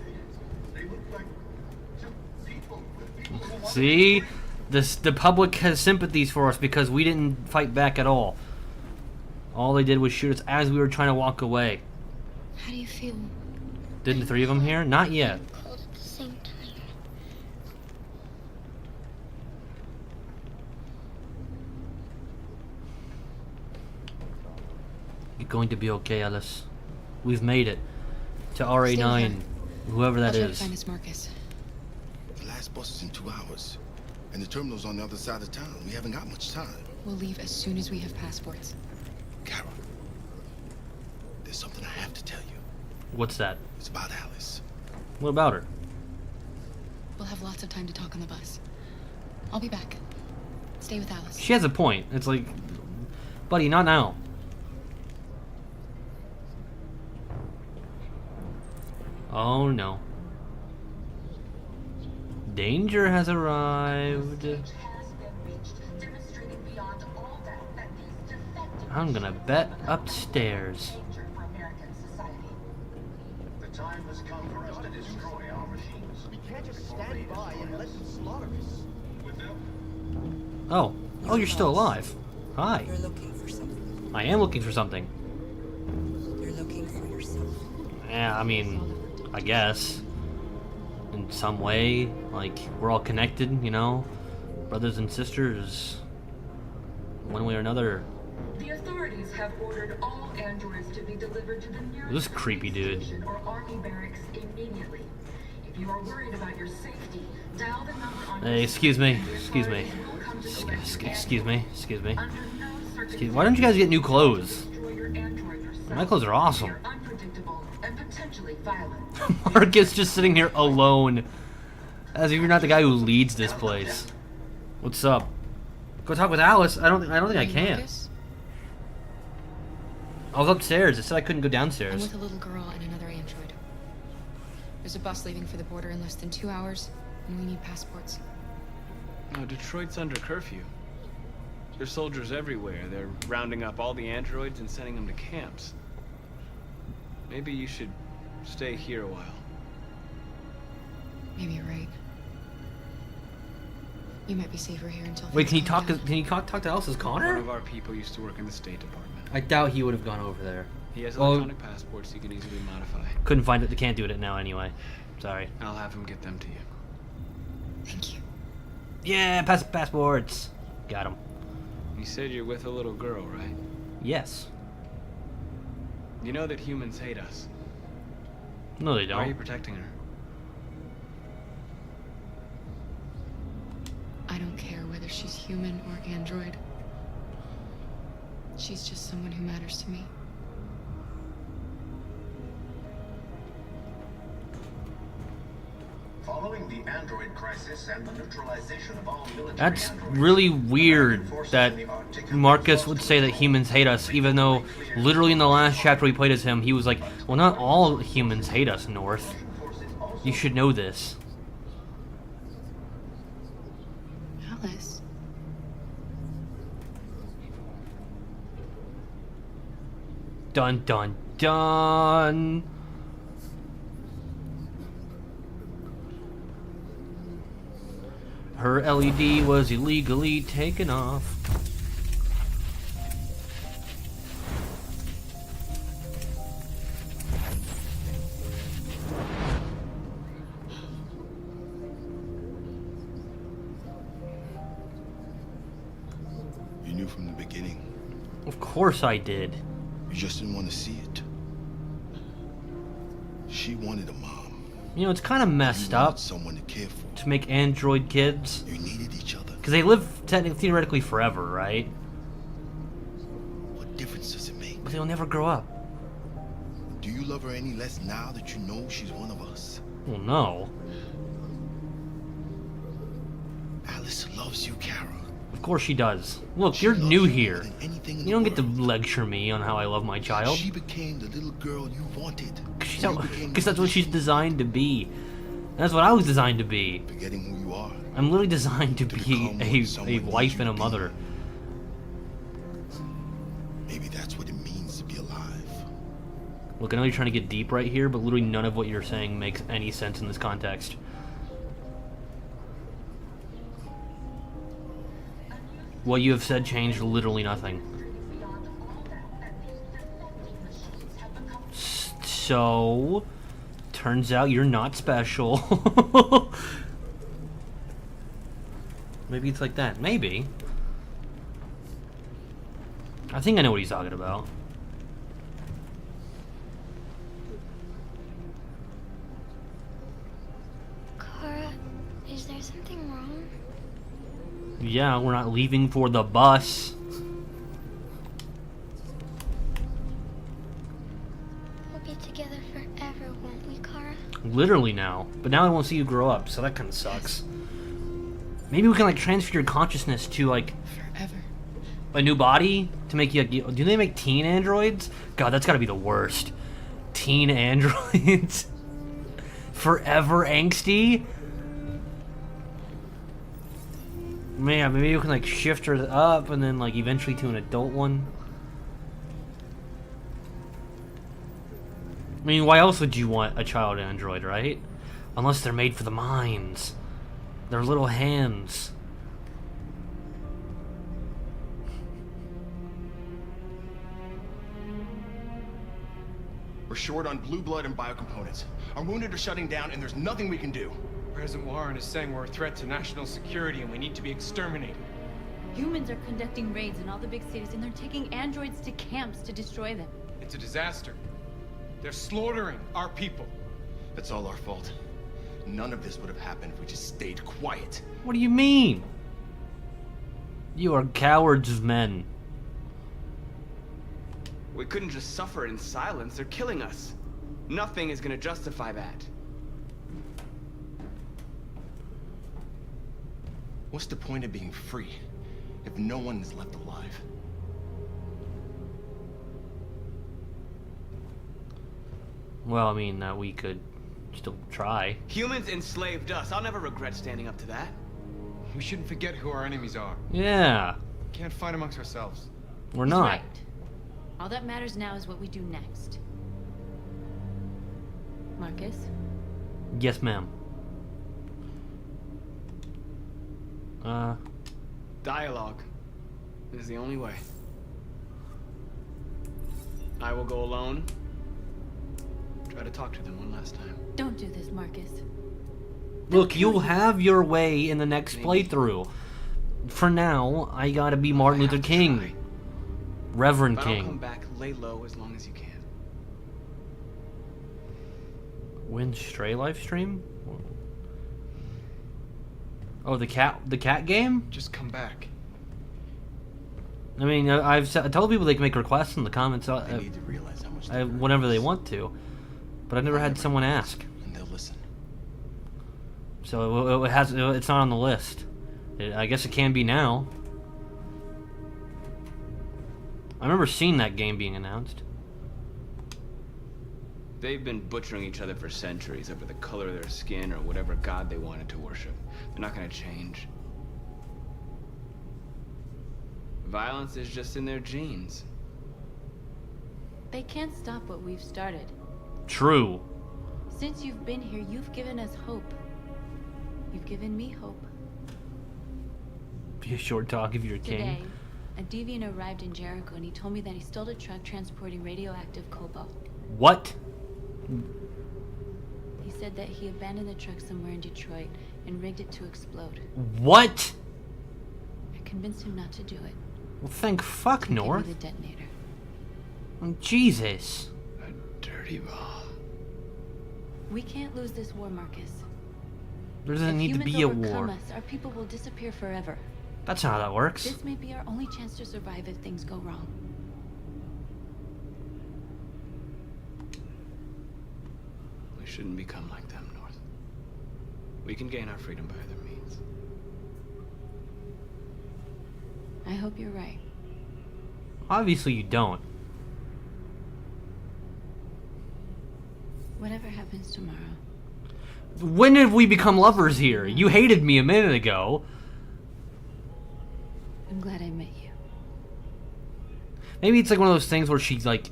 they look like just people. See? The public has sympathies for us because we didn't fight back at all. All they did was shoot us as we were trying to walk away. How do you feel? Didn't the three of them here? Not yet. Cold at the same time. You're going to be okay, Alice. We've made it to RA9, whoever that I'll try to is. find us Marcus. The last bus is in 2 hours. And the terminal's on the other side of town. We haven't got much time. We'll leave as soon as we have passports. Carol, there's something I have to tell you. What's that? It's about Alice. What about her? We'll have lots of time to talk on the bus. I'll be back. Stay with Alice. She has a point. It's like, buddy, not now. Oh no. Danger has arrived. I'm gonna bet upstairs. The time has come for us to destroy our machines. We can't just stand by and let them slaughter us. Oh. Oh, you're still alive. Hi. You're looking for something. I am looking for something. You're looking for yourself. Yeah, I mean, I guess. In some way. Like, we're all connected, you know? Brothers and sisters. One way or another. The authorities have ordered all androids to be delivered to the nearest This creepy dude. station or army barracks immediately. If you are worried about your safety, dial the number on Hey, excuse me. Excuse me. Excuse me. Excuse me. Why don't you guys get new clothes? My clothes are awesome. Marcus just sitting here alone. As if you're not the guy who leads this place. What's up? Go talk with Alice. I don't think I can. I was upstairs. It said I couldn't go I'm downstairs. with a little girl and another android. There's a bus leaving for the border in less than 2 hours, and we need passports. No, Detroit's under curfew. There's soldiers everywhere. They're rounding up all the androids and sending them to camps. Maybe you should stay here a while. Maybe you're right. You might be safer here until. Wait, can things you calm talk down. to Alice's Connor? One of our people used to work in the State Department. I doubt he would have gone over there. He has Well, electronic passports he can easily modify. couldn't find it. They can't do it now anyway. Sorry. I'll have him get them to you. Thank you. Yeah, passports. Got him. You said you're with a little girl, right? Yes. You know that humans hate us. No, they Why are you don't. protecting her? I don't care whether she's human or android. She's just someone who matters to me. Following the android crisis and the neutralization of all military That's androids, really weird that Marcus would say that humans hate us, even though literally in the last chapter we played as him, he was like, well, not all humans hate us, North. You should know this. Alice. Dun dun dun. Her LED was illegally taken off. You knew from the beginning. Of course I did. You just didn't want to see it. She wanted a mom. You know, it's kind of messed up Someone to care for. to make android kids. You needed each other. Because they live theoretically forever, right? What difference does it make? But they'll never grow up. Do you love her any less now that you know she's one of us? Well, no. Alice loves you, Kara. Of course she does. Look, you're new here. You don't get to lecture me on how I love my child. She became the little girl you wanted. Because that's what she's designed to be. That's what I was designed to be. Forgetting who you are. I'm literally designed to be a wife and a mother. Maybe that's what it means to be alive. Look, I know you're trying to get deep right here, but literally none of what you're saying makes any sense in this context. What you have said changed literally nothing. So, turns out you're not special. Maybe it's like that. Maybe. I think I know what he's talking about. Kara, is there something wrong? Yeah, we're not leaving for the bus. We'll be together forever, won't we, Kara? Literally now. But now I won't see you grow up, so that kind of sucks. Maybe we can like transfer your consciousness to like Forever. a new body to make you like, do they make teen androids? God, that's gotta be the worst. Teen androids. Forever angsty. Man, maybe you can like shift her up and then like eventually to an adult one. I mean, why else would you want a child android, right? Unless they're made for the mines. Their little hands. We're short on blue blood and biocomponents. Our wounded are shutting down, and there's nothing we can do. President Warren is saying we're a threat to national security and we need to be exterminated. Humans are conducting raids in all the big cities, and they're taking androids to camps to destroy them. It's a disaster. They're slaughtering our people. That's all our fault. None of this would have happened if we just stayed quiet. What do you mean? You are cowards of men. We couldn't just suffer in silence. They're killing us. Nothing is gonna justify that. What's the point of being free if no one is left alive? Well, I mean, we could still try. Humans enslaved us. I'll never regret standing up to that. We shouldn't forget who our enemies are. Yeah. Can't fight amongst ourselves. We're He's not. right. All that matters now is what we do next. Marcus? Yes, ma'am. Dialogue is the only way. I will go alone. Try to talk to them one last time. Don't do this, Marcus. Look, you'll have your way in the next playthrough. For now, I gotta be Martin Luther King. Reverend If I don't King. come back, lay low as long as you can. Win Stray live stream? Oh, the cat game? Just come back. I mean, I told people they can make requests in the comments. They need to realize how much whenever they want to, but I've never had someone ask. and they'll listen. So it's not on the list. I guess it can be now. I remember seeing that game being announced. They've been butchering each other for centuries over the color of their skin or whatever god they wanted to worship. They're not gonna change. Violence is just in their genes. They can't stop what we've started. True. Since you've been here, you've given us hope. You've given me hope. Be a short talk if you're a Today, king. a deviant arrived in Jericho and he told me that he stole a truck transporting radioactive cobalt. What? He said that he abandoned the truck somewhere in Detroit and rigged it to explode. What? I convinced him not to do it. Well, thank fuck, He gave me North. the detonator. Oh, Jesus. Dirty ball. We can't lose this war, Marcus. There doesn't If need to humans be a overcome war. us, our people will disappear forever. That's not how that works. This may be our only chance to survive if things go wrong. We shouldn't become like them, North. We can gain our freedom by other means. I hope you're right. Obviously you don't. Whatever happens tomorrow. When did we become lovers here? You hated me a minute ago. I'm glad I met you. Maybe it's like one of those things where she's like,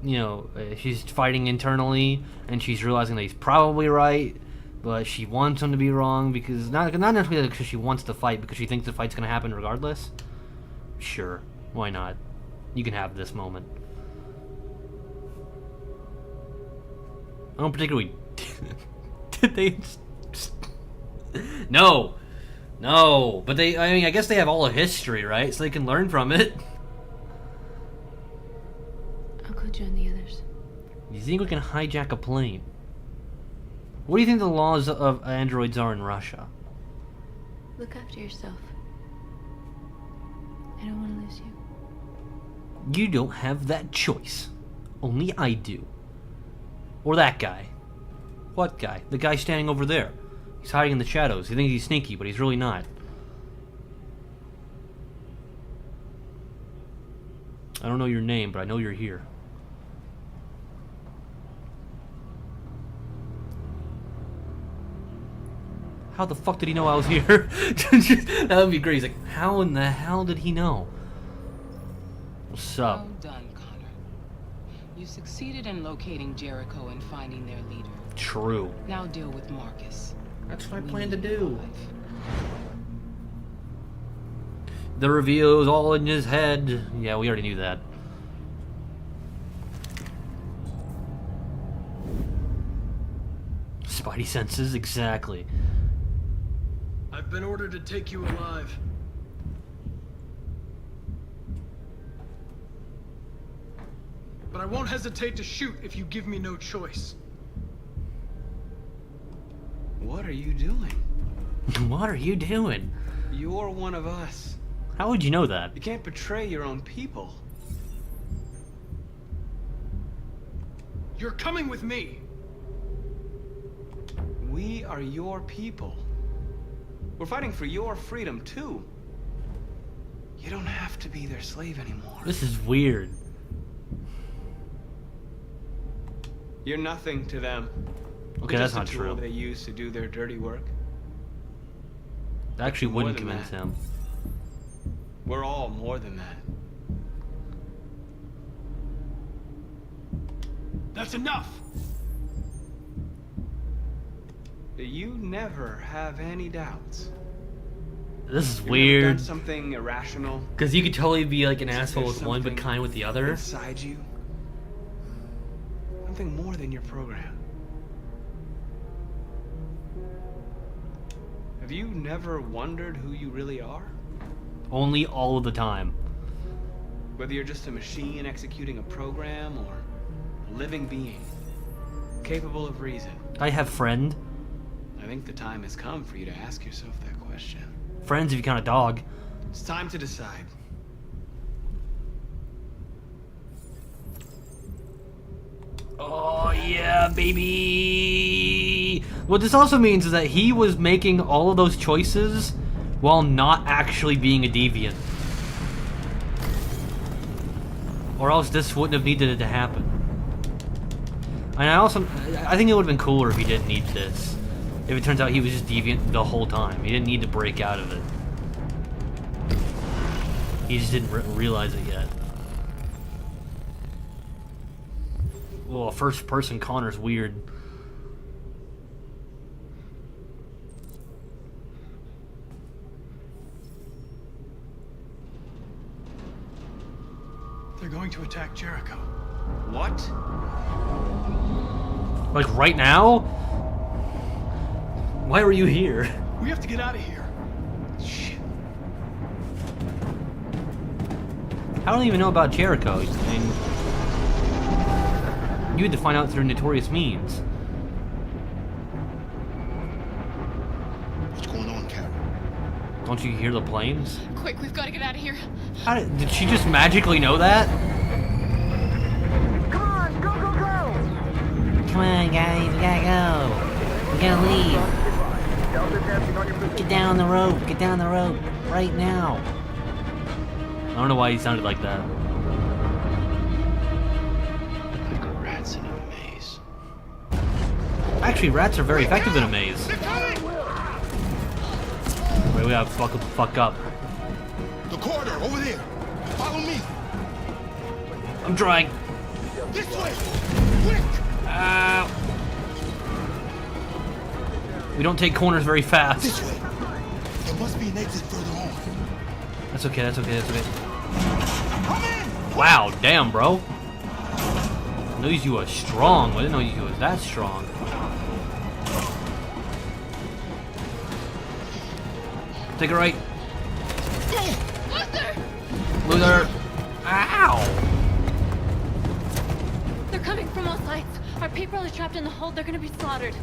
you know, she's fighting internally and she's realizing that he's probably right, but she wants him to be wrong because not necessarily because she wants to fight, because she thinks the fight's gonna happen regardless. Sure, why not? You can have this moment. I don't particularly. Did they? No, but they. I mean, I guess they have all a history, right? So they can learn from it. I'll go join the others. You think we can hijack a plane? What do you think the laws of androids are in Russia? Look after yourself. I don't want to lose you. You don't have that choice. Only I do. Or that guy. What guy? The guy standing over there. He's hiding in the shadows. He thinks he's sneaky, but he's really not. I don't know your name, but I know you're here. How the fuck did he know I was here? That would be great. He's like, how in the hell did he know? What's up? Well done, Connor. You succeeded in locating Jericho and finding their leader. True. Now deal with Marcus. That's what I plan to do. The reveal is all in his head. Yeah, we already knew that. Spidey senses, exactly. I've been ordered to take you alive. But I won't hesitate to shoot if you give me no choice. What are you doing? What are you doing? You're one of us. How would you know that? You can't betray your own people. You're coming with me. We are your people. We're fighting for your freedom, too. You don't have to be their slave anymore. This is weird. You're nothing to them. Okay, that's not true. They use to do their dirty work. That actually wouldn't convince him. We're all more than that. That's enough. You never have any doubts. This is You've weird. never done something irrational. Because you could totally be like an asshole with one, but kind with the other. Inside you, something more than your program. Have you never wondered who you really are? Only all of the time. Whether you're just a machine executing a program or a living being, capable of reason. I have friend. I think the time has come for you to ask yourself that question. Friends if you count a dog. It's time to decide. Oh yeah, baby! What this also means is that he was making all of those choices while not actually being a deviant. Or else this wouldn't have needed it to happen. And I think it would have been cooler if he didn't need this. If it turns out he was just deviant the whole time. He didn't need to break out of it. He just didn't realize it yet. Well, first person Connor's weird. They're going to attack Jericho. What? Like right now? Why were you here? We have to get out of here. Shit. I don't even know about Jericho. I mean, you had to find out through notorious means. What's going on, Kara? Don't you hear the planes? Quick, we've got to get out of here. How did she just magically know that? Come on, go, go, go! Come on, guys, we gotta go. We gotta leave. Get down the rope. Get down the rope right now. I don't know why he sounded like that. I've got rats in a maze. Actually, rats are very effective in a maze. Wait, we gotta fuck up. The corridor, over there. Follow me. I'm trying. This way. Quick. We don't take corners very fast. This way. There must be an exit further on. That's okay, that's okay, that's okay. Wow, damn, bro. I knew you were strong, but I didn't know you was that strong. Take it right. Loser! Ow! They're coming from all sides. Our people are trapped in the hold. They're gonna be slaughtered.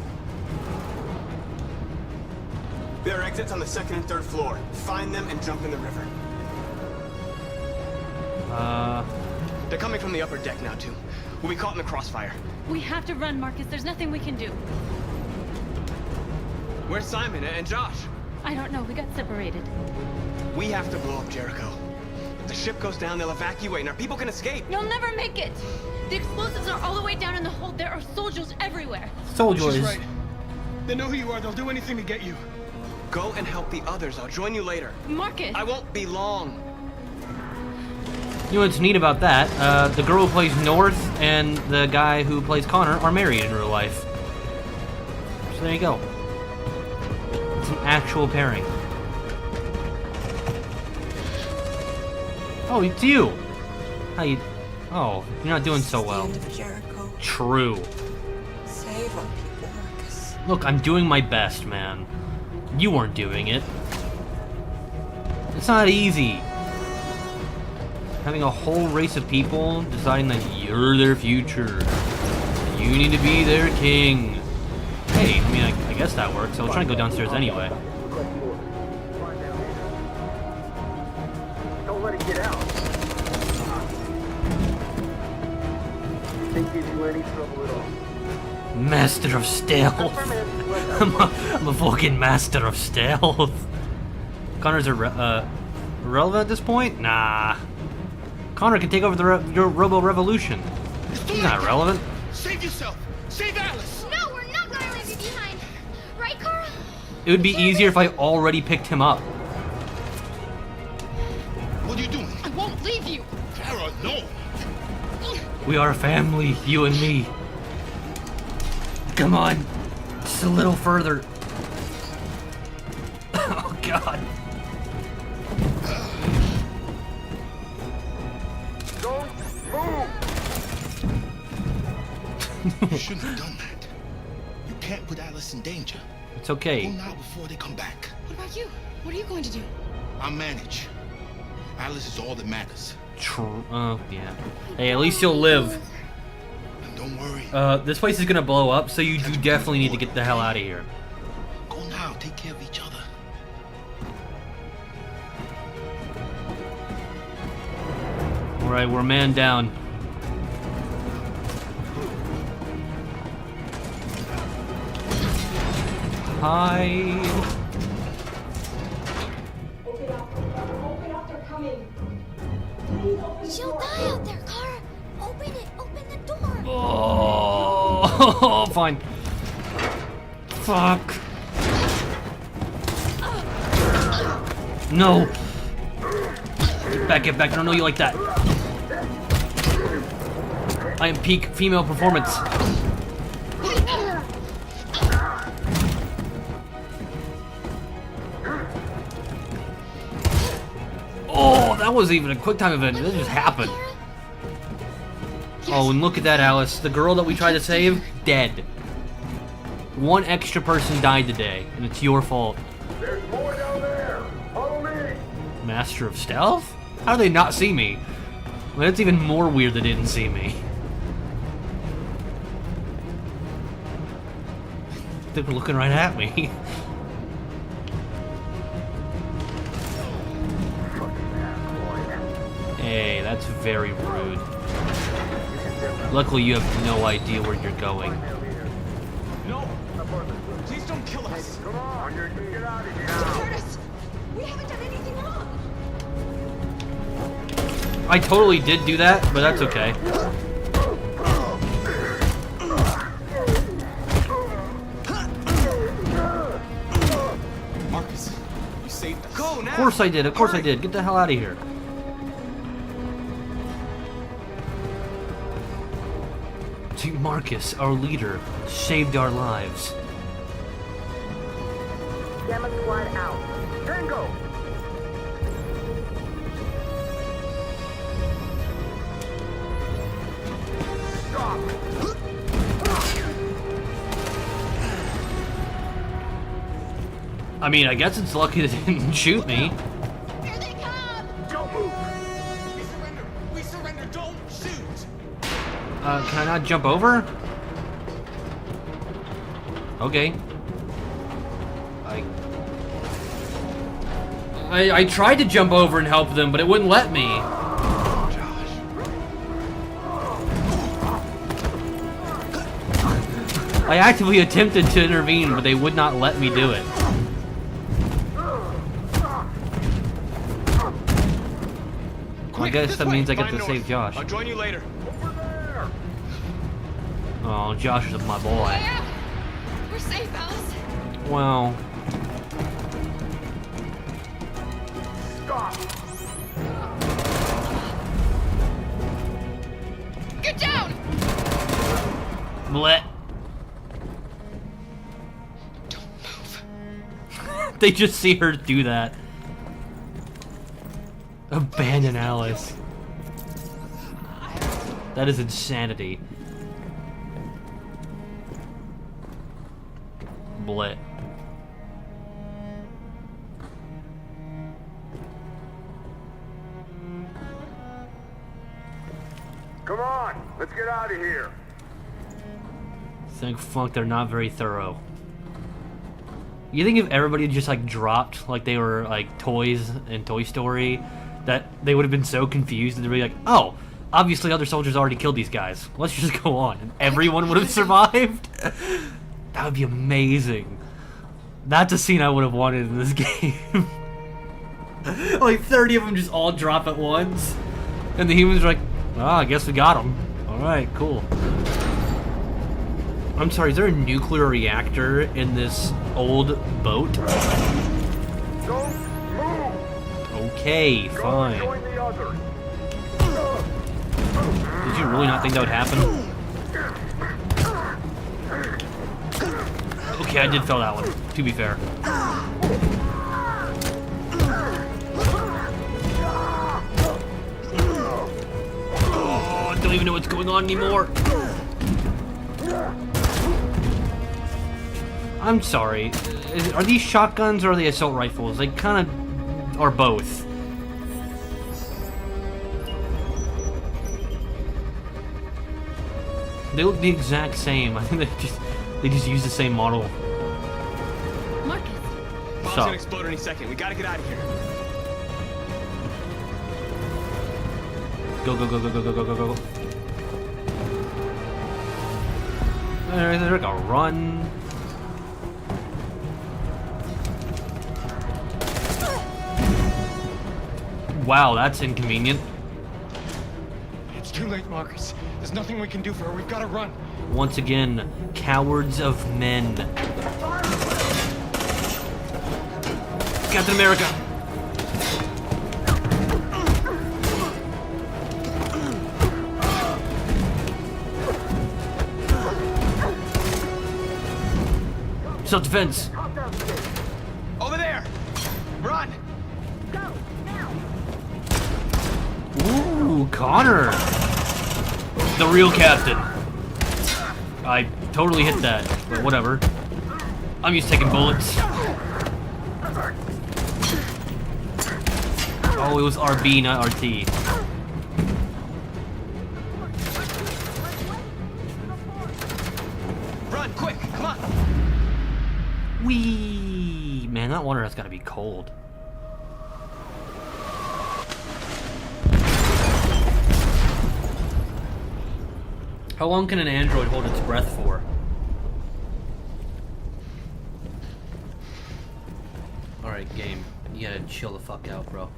There are exits on the second and third floor. Find them and jump in the river. They're coming from the upper deck now, too. We'll be caught in the crossfire. We have to run, Marcus. There's nothing we can do. Where's Simon and Josh? I don't know. We got separated. We have to blow up Jericho. If the ship goes down, they'll evacuate and our people can escape. You'll never make it. The explosives are all the way down in the hold. There are soldiers everywhere. Soldiers. She's right. They know who you are. They'll do anything to get you. Go and help the others. I'll join you later. Marcus. I won't be long. You know what's neat about that? The girl who plays North and the guy who plays Connor are married in real life. So there you go. It's an actual pairing. Oh, it's you. How you? Oh, you're not doing so well. The end of Jericho. True. Save our people, Marcus. Look, I'm doing my best, man. You weren't doing it. It's not easy. Having a whole race of people deciding that you're their future. You need to be their king. Hey, I mean, I guess that works. I was trying to go downstairs anyway. Don't let it get out. Think gives you any trouble at all. Master of stealth. I'm a fucking master of stealth. Connor's irrelevant at this point? Nah. Connor can take over your Robo Revolution. He's not relevant. Save yourself! Save Alice! No, we're not gonna leave you behind. Right, Carl? It would be easier if I already picked him up. What are you doing? I won't leave you. Kara, no! We are a family, you and me. Come on. Just a little further. Oh, God. Don't move! You shouldn't have done that. You can't put Alice in danger. It's okay. Go now before they come back. What about you? What are you going to do? I'll manage. Alice is all that matters. True. Yeah. Hey, at least you'll live. And don't worry. This place is gonna blow up, so you do definitely need to get the hell out of here. Go now. Take care of each other. Alright, we're man down. Hide. She'll die out there, Kara. Open it. Open the door. Oh, fine. Fuck. No. Get back. I don't know you like that. I am peak female performance. Oh, that wasn't even a quick time event. This just happened. Oh, and look at that, Alice. The girl that we tried to save, dead. One extra person died today, and it's your fault. There's more down there. Follow me. Master of Stealth? How do they not see me? Well, that's even more weird they didn't see me. They were looking right at me. Hey, that's very rude. Luckily, you have no idea where you're going. No! Please don't kill us! Come on, get out of here. Curtis, we haven't done anything wrong. I totally did do that, but that's okay. Marcus, you saved us. Go now! Of course I did. Of course I did. Get the hell out of here. See, Marcus, our leader, saved our lives. Gamma squad out. Tango! Stop! I mean, I guess it's lucky they didn't shoot me. Here they come. Don't move! We surrender! We surrender! Don't shoot! Can I not jump over? Okay. I tried to jump over and help them, but it wouldn't let me. I actively attempted to intervene, but they would not let me do it. I guess that means I get to save Josh. I'll join you later. Oh, Josh is my boy. Yeah, we're safe, Alice. Well. Stop! Get down! Bleh. They just see her do that. Abandon Alice. That is insanity. Bleh. Come on, let's get out of here. Thank fuck they're not very thorough. You think if everybody just like dropped like they were like toys in Toy Story, that they would have been so confused and they'd be like, oh, obviously other soldiers already killed these guys. Let's just go on. And everyone would have survived? That would be amazing. That's a scene I would have wanted in this game. Like 30 of them just all drop at once. And the humans are like, oh, I guess we got them. Alright, cool. I'm sorry, is there a nuclear reactor in this old boat? Don't move! Okay, fine. Join the others. Did you really not think that would happen? Okay, I did fail that one, to be fair. Oh, I don't even know what's going on anymore. I'm sorry. Are these shotguns or are they assault rifles? They kind of are both. They look the exact same. I think they just use the same model. Marcus. Bomb's gonna explode any second. We gotta get out of here. Go, go, go, go, go, go, go, go, go. They're gonna run. Wow, that's inconvenient. It's too late, Marcus. There's nothing we can do for her. We've got to run. Once again, cowards of men. Captain America. Self-defense. Over there. Run. Ooh, Connor. The real captain. I totally hit that, but whatever. I'm used to taking bullets. Oh, it was RB, not RT. Run, quick, come on. Whee! Man, that water has got to be cold. How long can an android hold its breath for? Alright, game. You gotta chill the fuck out, bro.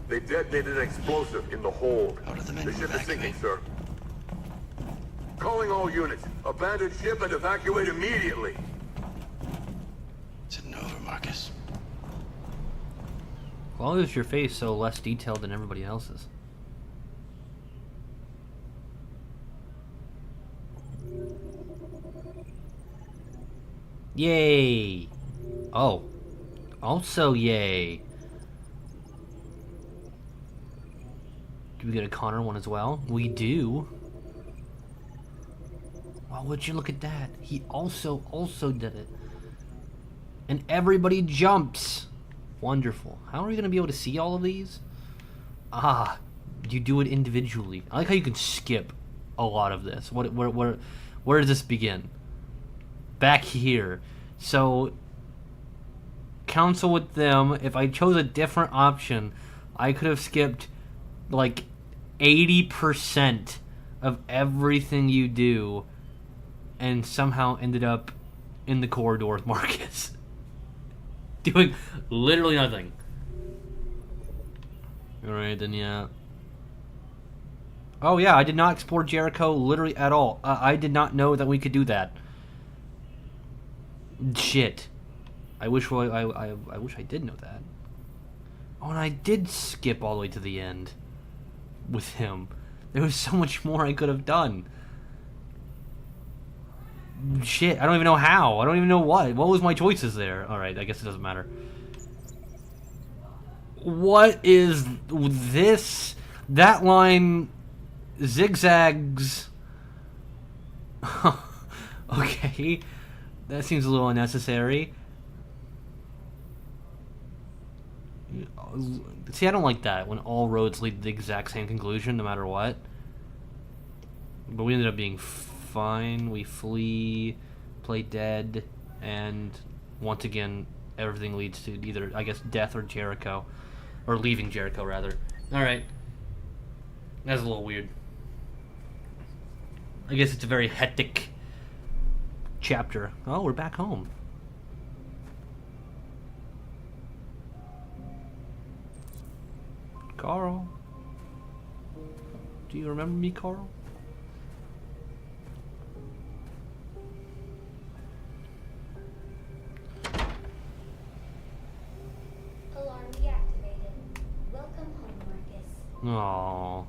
They detonated an explosive in the hold. The ship is sinking, sir. Calling all units. Abandon ship and evacuate immediately. It's over, Marcus. Why is your face so less detailed than everybody else's? Yay! Oh. Also yay. Do we get a Connor one as well? We do. Wow, would you look at that? He also did it. And everybody jumps. Wonderful. How are we going to be able to see all of these? Ah, you do it individually. I like how you can skip a lot of this. Where does this begin? Back here. So, counsel with them. If I chose a different option, I could have skipped like 80% of everything you do and somehow ended up in the corridor with Marcus. Doing literally nothing. Alright, then yeah. Oh yeah, I did not explore Jericho literally at all. I did not know that we could do that. Shit. I wish I wish I did know that. Oh, and I did skip all the way to the end with him. There was so much more I could have done. Shit, I don't even know how. I don't even know what. What was my choices there? Alright, I guess it doesn't matter. What is this? That line zigzags. Okay. That seems a little unnecessary. See, I don't like that when all roads lead to the exact same conclusion no matter what. But we ended up being fine. We flee, play dead, and once again, everything leads to either, I guess, death or Jericho. Or leaving Jericho, rather. Alright. That's a little weird. I guess it's a very hectic chapter. Oh, we're back home. Carl. Do you remember me, Carl? Alarm deactivated. Welcome home, Marcus. Aww.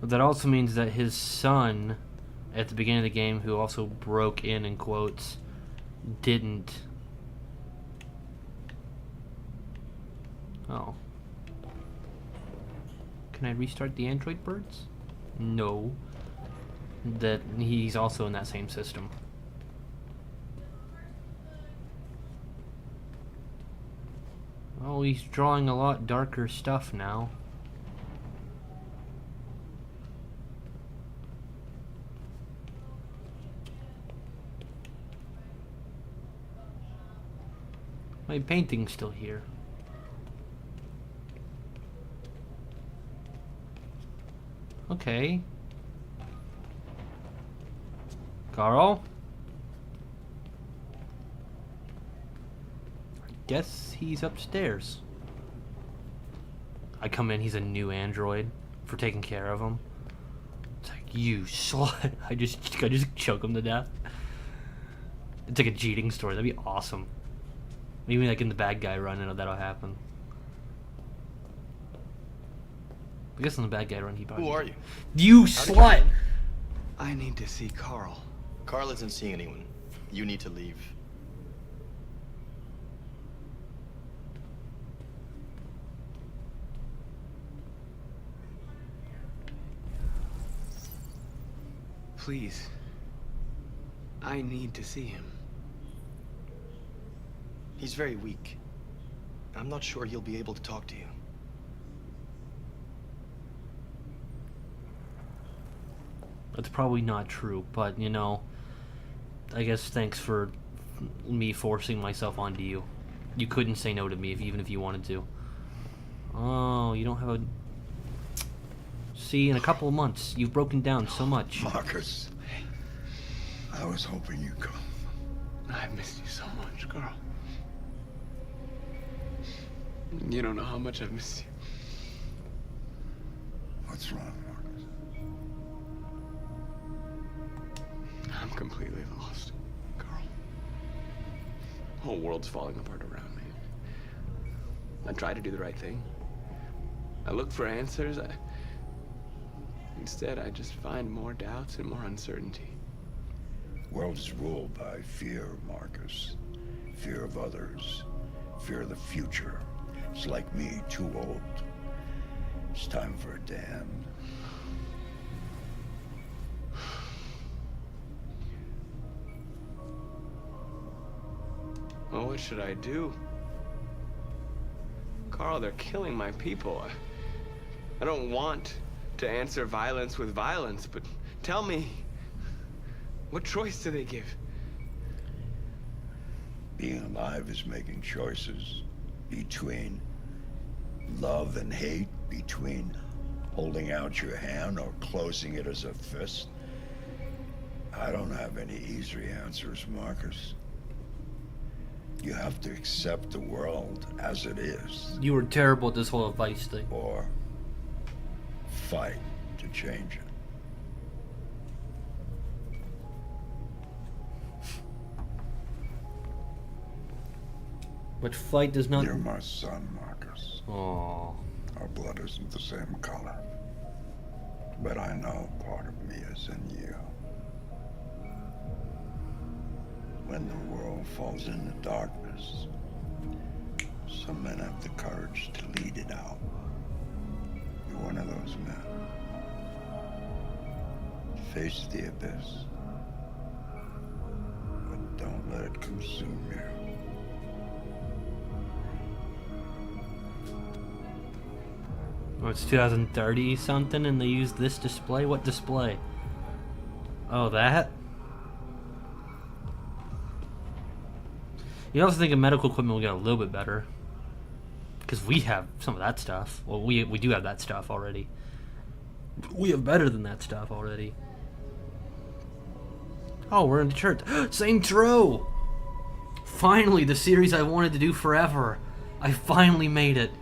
But that also means that his son, at the beginning of the game, who also broke in quotes, didn't. Oh. Can I restart the android birds? No. That he's also in that same system. Oh, he's drawing a lot darker stuff now. My painting's still here. Okay. Carl? I guess he's upstairs. I come in, he's a new android for taking care of him. It's like, you slut. I just choke him to death. It's like a cheating story. That'd be awesome. Maybe like in the bad guy run, that'll happen. I guess in the bad guy run, he probably. Who are you? You slut! I need to see Carl. Carl isn't seeing anyone. You need to leave. Please. I need to see him. He's very weak. I'm not sure he'll be able to talk to you. That's probably not true, but you know, I guess thanks for me forcing myself onto you. You couldn't say no to me even if you wanted to. Oh, you don't have a... See, in a couple of months, you've broken down so much. Marcus, I was hoping you'd come. I've missed you so much, Carl. You don't know how much I've missed you. What's wrong, Marcus? I'm completely lost, Carl. The whole world's falling apart around me. I try to do the right thing. I look for answers. Instead, I just find more doubts and more uncertainty. World is ruled by fear, Marcus. Fear of others. Fear of the future. It's like me, too old. It's time for a damn. Well, what should I do? Carl, they're killing my people. I don't want to answer violence with violence, but tell me, what choice do they give? Being alive is making choices. between love and hate, between holding out your hand or closing it as a fist. I don't have any easy answers, Marcus. You have to accept the world as it is. You were terrible at this whole advice thing. Or fight to change it. But fight does not... You're my son, Marcus. Aww. Our blood isn't the same color. But I know part of me is in you. When the world falls into darkness, some men have the courage to lead it out. You're one of those men. Face the abyss, but don't let it consume you. Oh, it's 2030 something and they use this display? What display? Oh, that? You also think of medical equipment will get a little bit better. Because we have some of that stuff. Well, we do have that stuff already. We have better than that stuff already. Oh, we're in the church. Saints Row! Finally, the series I wanted to do forever. I finally made it.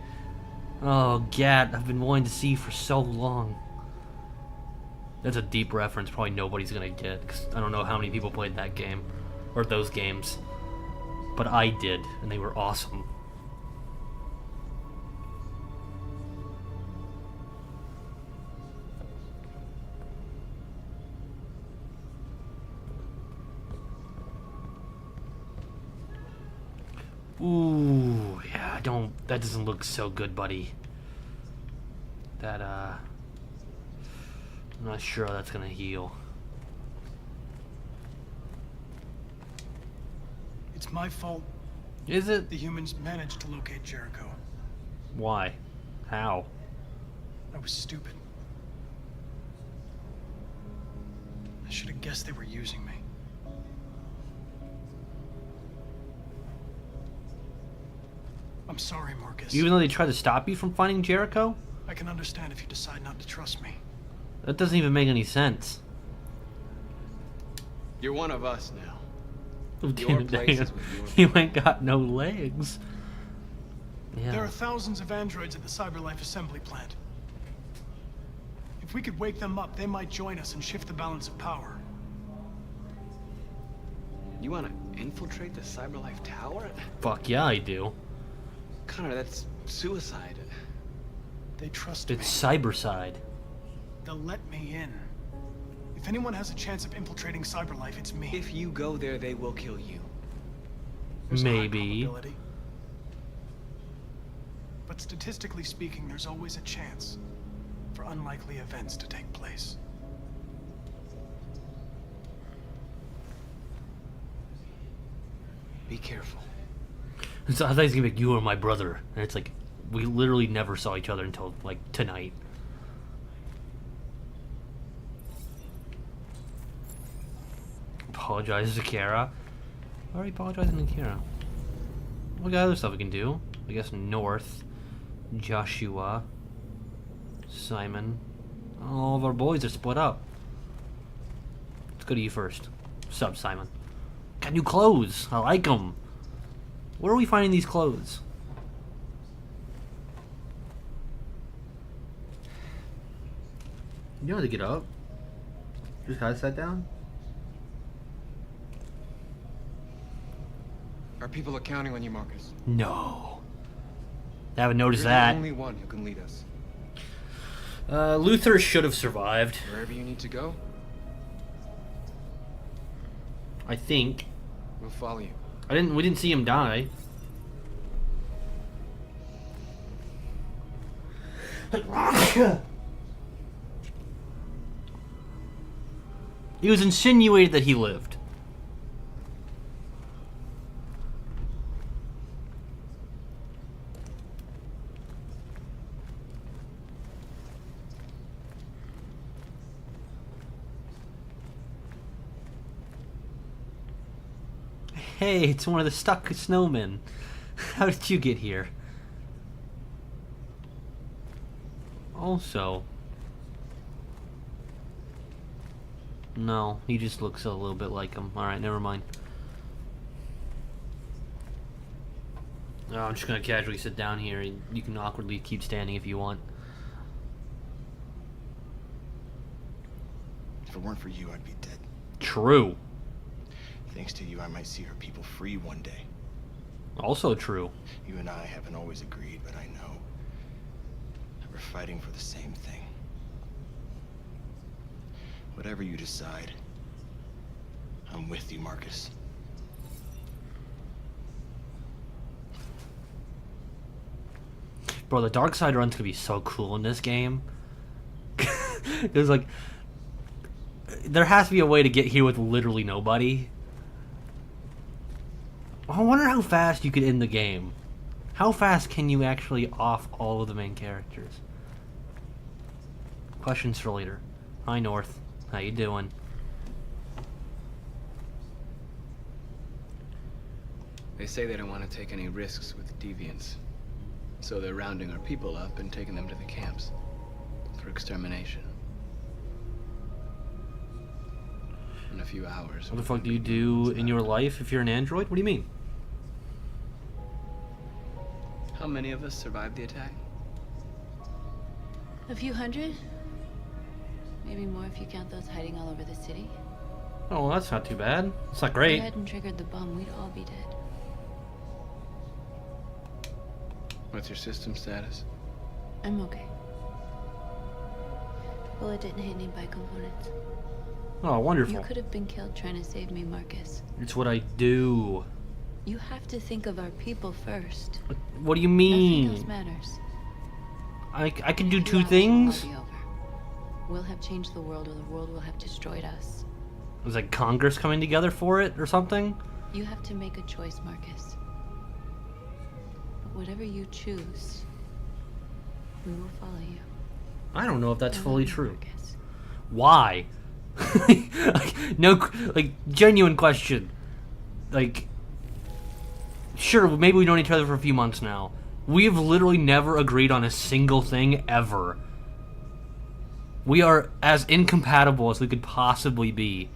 Oh, Gat, I've been wanting to see for so long. That's a deep reference probably nobody's gonna get, because I don't know how many people played that game. Or those games. But I did, and they were awesome. Ooh, yeah, that doesn't look so good, buddy. That, I'm not sure how that's gonna heal. It's my fault. Is it? The humans managed to locate Jericho. Why? How? I was stupid. I should have guessed they were using me. I'm sorry, Marcus. Even though they tried to stop you from finding Jericho? I can understand if you decide not to trust me. That doesn't even make any sense. You're one of us now. Your place is with you ain't got no legs. Yeah. There are thousands of androids at the CyberLife assembly plant. If we could wake them up, they might join us and shift the balance of power. You want to infiltrate the CyberLife tower? Fuck yeah, I do. Connor, that's suicide. They trust me. It's cyberside. They'll let me in. If anyone has a chance of infiltrating CyberLife, it's me. If you go there, they will kill you. There's Maybe. A high probability. But statistically speaking, there's always a chance for unlikely events to take place. Be careful. So I thought he was gonna be like, you are my brother. And it's like, we literally never saw each other until, like, tonight. Apologize to Kara. Already apologizing to Kara. What other stuff we can do? I guess North, Joshua, Simon. All of our boys are split up. Let's go to you first. Sup, Simon. Got new clothes. I like them. Where are we finding these clothes? You don't have to get up. Just gotta sit down. Our people are counting on you, Marcus. No. I haven't noticed You're that. the only one who can lead us. Luther should have survived. Wherever you need to go, I think. we'll follow you. We didn't see him die. It was insinuated that he lived. Hey, it's one of the stuck snowmen. How did you get here? Also... No, he just looks a little bit like him. Alright, never mind. Oh, I'm just gonna casually sit down here. You can awkwardly keep standing if you want. If it weren't for you, I'd be dead. True. Thanks to you, I might see our people free one day. Also true. You and I haven't always agreed, but I know that we're fighting for the same thing. Whatever you decide, I'm with you, Marcus. Bro, the dark side run's gonna be so cool in this game. There's like... There has to be a way to get here with literally nobody. I wonder how fast you could end the game. How fast can you actually off all of the main characters? Questions for later. Hi, North. How you doing? They say they don't want to take any risks with deviants. So they're rounding our people up and taking them to the camps for extermination. In a few hours. What the fuck do you do in your life if you're an android? What do you mean? How many of us survived the attack? A few hundred? Maybe more if you count those hiding all over the city. Oh, well, that's not too bad. It's not If great. you hadn't triggered the bomb, we'd all be dead. What's your system status? I'm okay. Bullet didn't hit any bicomponents. Oh, wonderful. You could have been killed trying to save me, Marcus. It's what I do. You have to think of our people first. What do you mean? Nothing else matters. I can do two things? It'll be over. We'll have changed the world, or the world will have destroyed us. Was like Congress coming together for it or something? You have to make a choice, Marcus. But whatever you choose, we will follow you. I don't know if that's fully true. Marcus. Why? No, like, genuine question. Like, sure, maybe we've known each other for a few months now. We have literally never agreed on a single thing ever. We are as incompatible as we could possibly be.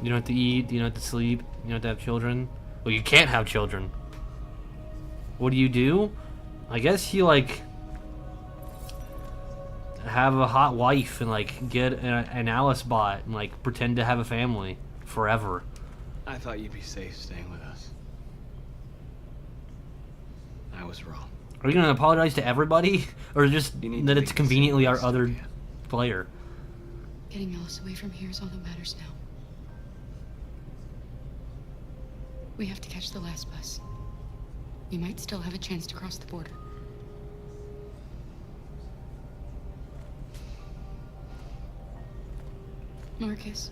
You don't have to eat, you don't have to sleep, you don't have to have children. Well, you can't have children. What do? I guess you, like, have a hot wife and, like, get an Alice bot and, like, pretend to have a family forever. I thought you'd be safe staying with us. I was wrong. Are you gonna apologize to everybody? Or just that it's conveniently our other player? Getting Alice away from here is all that matters now. We have to catch the last bus. We might still have a chance to cross the border. Marcus.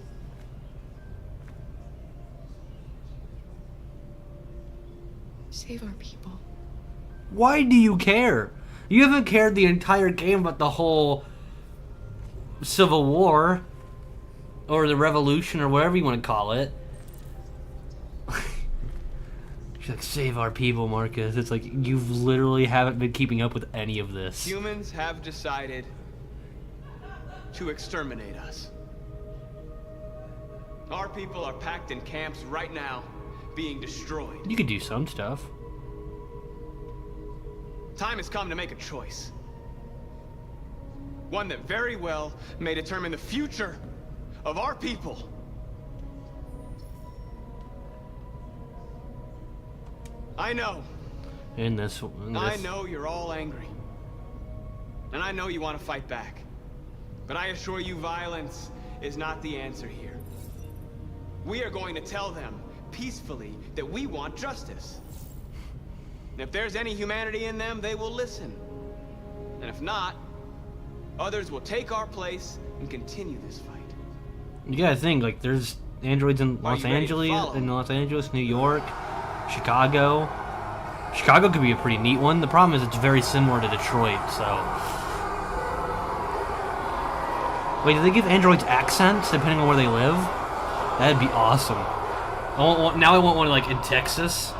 Save our people. Why do you care? You haven't cared the entire game about the whole Civil War or the Revolution or whatever you want to call it. She's like, save our people, Marcus. It's like, you literally haven't been keeping up with any of this. Humans have decided to exterminate us. Our people are packed in camps right now, being destroyed. You could do some stuff. Time has come to make a choice. One that very well may determine the future of our people. I know. I know you're all angry. And I know you want to fight back. But I assure you, violence is not the answer here. We are going to tell them peacefully that we want justice. And if there's any humanity in them, they will listen. And if not, others will take our place and continue this fight. You gotta think, like, there's androids in Los Angeles, New York, Chicago. Chicago could be a pretty neat one. The problem is it's very similar to Detroit, so... Wait, do they give androids accents depending on where they live? That'd be awesome. Now I want one, like, in Texas.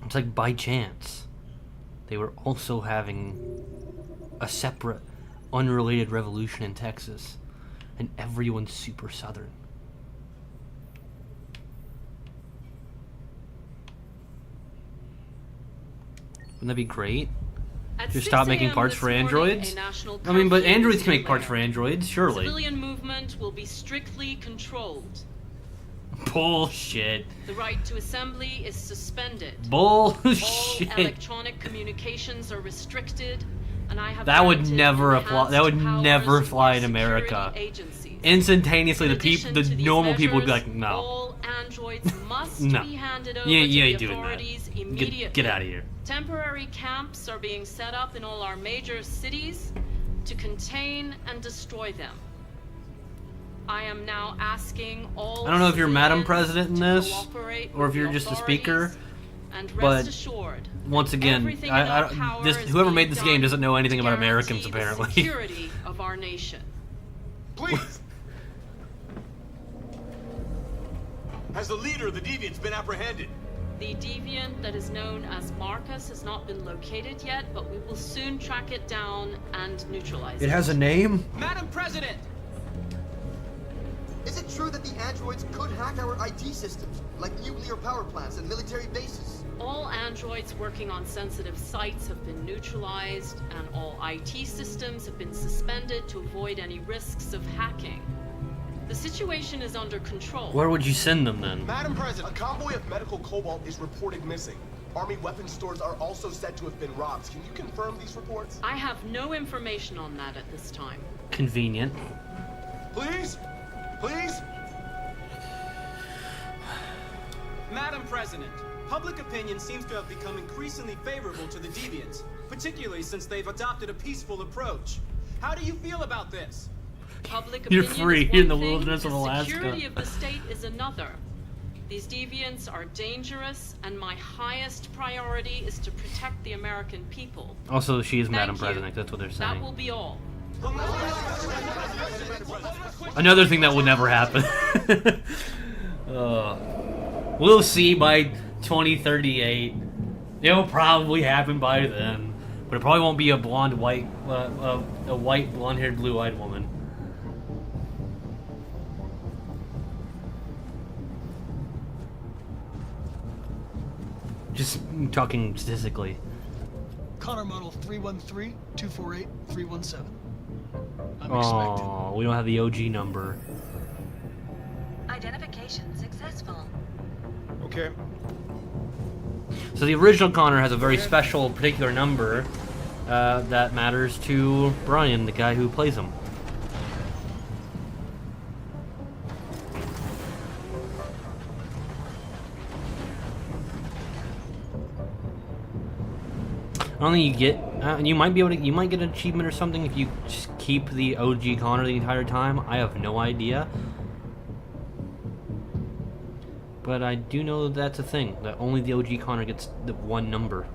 It's like by chance. They were also having a separate, unrelated revolution in Texas. And everyone's super southern. Wouldn't that be great? Just stop making parts for androids? I mean, but androids can make parts for androids, surely. Civilian movement will be strictly controlled. Bullshit. The right to assembly is suspended. Bullshit. All electronic communications are restricted, and I have that would never apply. That would never fly in America. Instantaneously, the normal people would be like, no. All androids must no. be handed over you to ain't the doing authorities that. immediately. Get out of here. Temporary camps are being set up in all our major cities to contain and destroy them. I am now asking all I don't know if you're Madam President in this, or if you're just a speaker, but once again, whoever made this game doesn't know anything about Americans, apparently. Security of our nation. Please! Has the leader of the Deviants been apprehended? The deviant that is known as Marcus has not been located yet, but we will soon track it down and neutralize it. It has a name? Madam President! Is it true that the androids could hack our IT systems, like nuclear power plants and military bases? All androids working on sensitive sites have been neutralized, and all IT systems have been suspended to avoid any risks of hacking. The situation is under control. Where would you send them then? Madam President, a convoy of medical cobalt is reported missing. Army weapons stores are also said to have been robbed. Can you confirm these reports? I have no information on that at this time. Convenient. Please? Please? Madam President, public opinion seems to have become increasingly favorable to the Deviants, particularly since they've adopted a peaceful approach. How do you feel about this? Public You're opinion free is one in the thing, wilderness of Alaska. Security of the state is another. These deviants are dangerous, and my highest priority is to protect the American people. Also, she is Madam Thank you. President, that's what they're saying. That will be all. Another thing that would never happen. We'll see by 2038. It'll probably happen by then, but it probably won't be a blonde, white, a white, blonde-haired, blue-eyed woman. Just talking statistically. Connor model 313-248-317. Oh, we don't have the OG number. Identification successful. Okay. So the original Connor has a very special, particular number that matters to Brian, the guy who plays him. I don't think you get. You might be able to. You might get an achievement or something if you just keep the OG Connor the entire time. I have no idea. But I do know that that's a thing. That only the OG Connor gets the one number.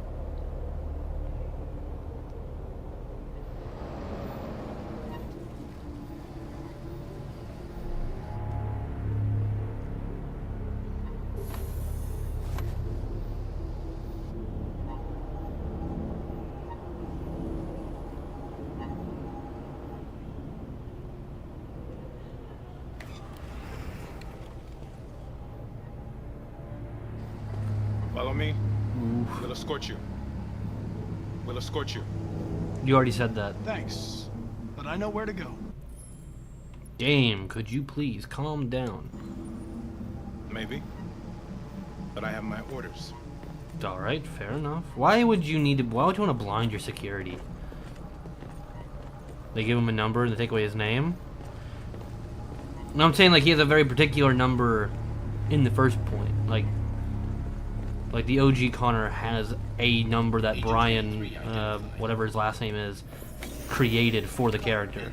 Follow me. We'll escort you. We'll escort you. You already said that. Thanks, but I know where to go. Damn, could you please calm down? Maybe. But I have my orders. Alright, fair enough. Why would you need to... Why would you want to blind your security? They give him a number and they take away his name? No, I'm saying like he has a very particular number in the first point. Like the OG Connor has a number that Brian, whatever his last name is, created for the character.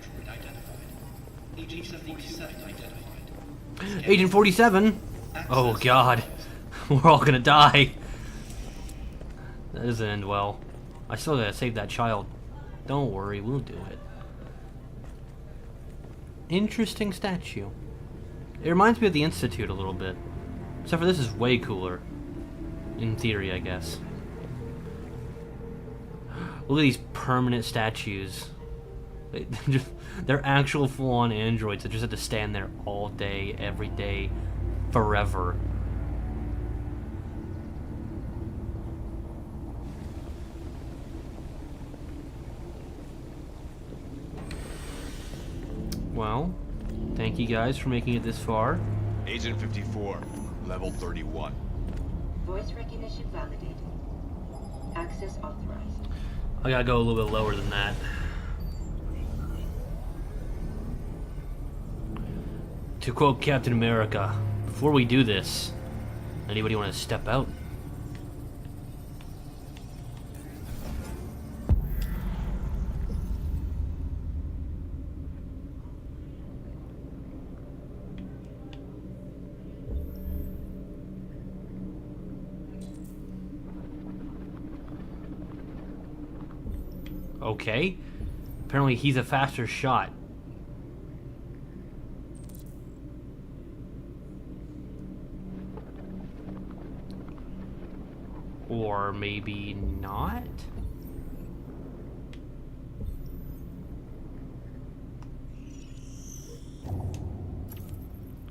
Agent 47? Oh god. We're all gonna die. That doesn't end well. I still gotta save that child. Don't worry, we'll do it. Interesting statue. It reminds me of the Institute a little bit. Except for this is way cooler. In theory, I guess. Look at these permanent statues. They're actual full-on androids that just have to stand there all day, every day, forever. Well, thank you guys for making it this far. Agent 54, level 31. Voice recognition validated. Access authorized. I gotta go a little bit lower than that. To quote Captain America, before we do this, anybody want to step out? Okay. Apparently he's a faster shot. Or maybe not?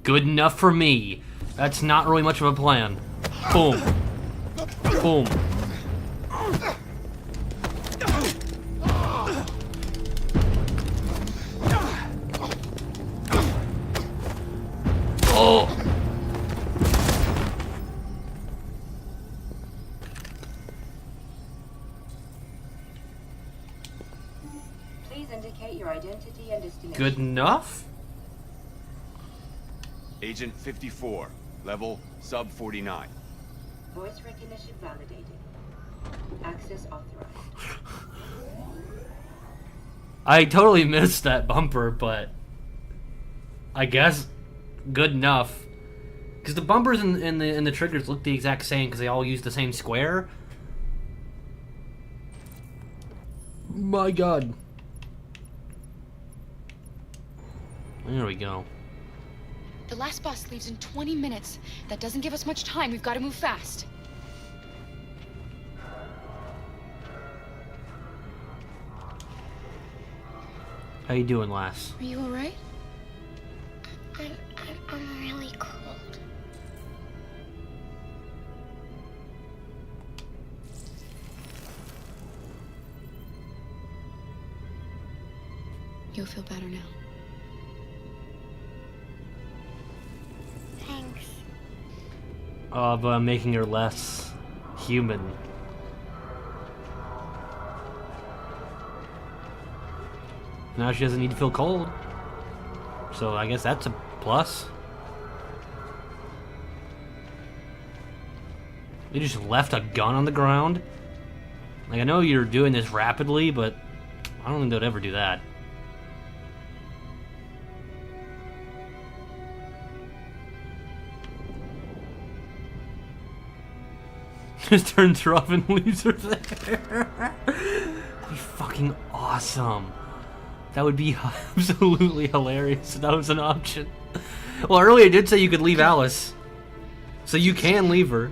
Good enough for me. That's not really much of a plan. Boom. Boom. Oh! Please indicate your identity and destination. Good enough? Agent 54, level sub 49. Voice recognition validated. Access authorized. I totally missed that bumper, but I guess good enough. Because the bumpers and the triggers look the exact same because they all use the same square. My God. There we go. The last bus leaves in 20 minutes. That doesn't give us much time. We've got to move fast. How you doing, lass? Are you alright? I'm really cold. You'll feel better now. Thanks. But I'm making her less human. Now she doesn't need to feel cold. So I guess that's a plus. They just left a gun on the ground. Like, I know you're doing this rapidly, but I don't think they'd ever do that. Just turns her off and leaves her there. That'd be fucking awesome. That would be absolutely hilarious if that was an option. Well, earlier it did say you could leave Alice. So you can leave her.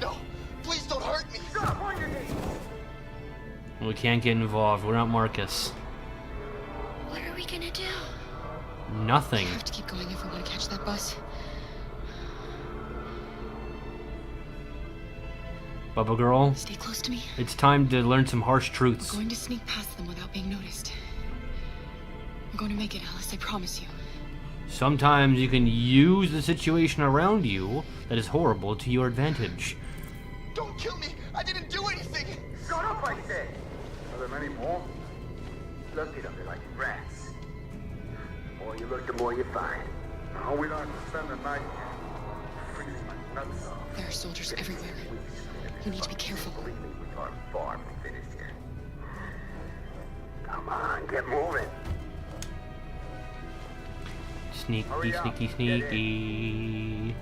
No, please don't hurt me. Stop on your knees. We can't get involved. We're not Marcus. What are we gonna do? Nothing. We have to keep going if we want to catch that bus. Bubba girl, Stay close to me. it's time to learn some harsh truths. We're going to sneak past them without being noticed. We're going to make it, Alice. I promise you. Sometimes you can use the situation around you that is horrible to your advantage. Don't kill me. I didn't do anything. Shut up, I said! Are there many more? Look at them, they're like rats. The more you look, the more you find. No, we don't spend the night freezing my nuts off. There are soldiers everywhere. You need to be careful. Believe me, we aren't far from finished yet. Come on, get moving. Sneaky, Hurry up. sneaky, sneaky.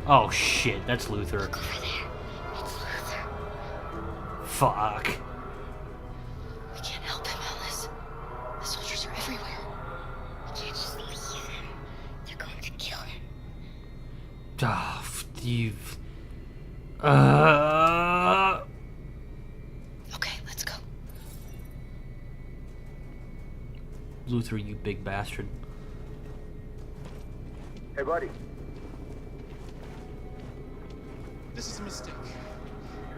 Oh shit, that's Luther. Look over there. It's Luther. Fuck. We can't help him. Ah, you. Okay, let's go. Luther, you big bastard. Hey, buddy. This is a mistake.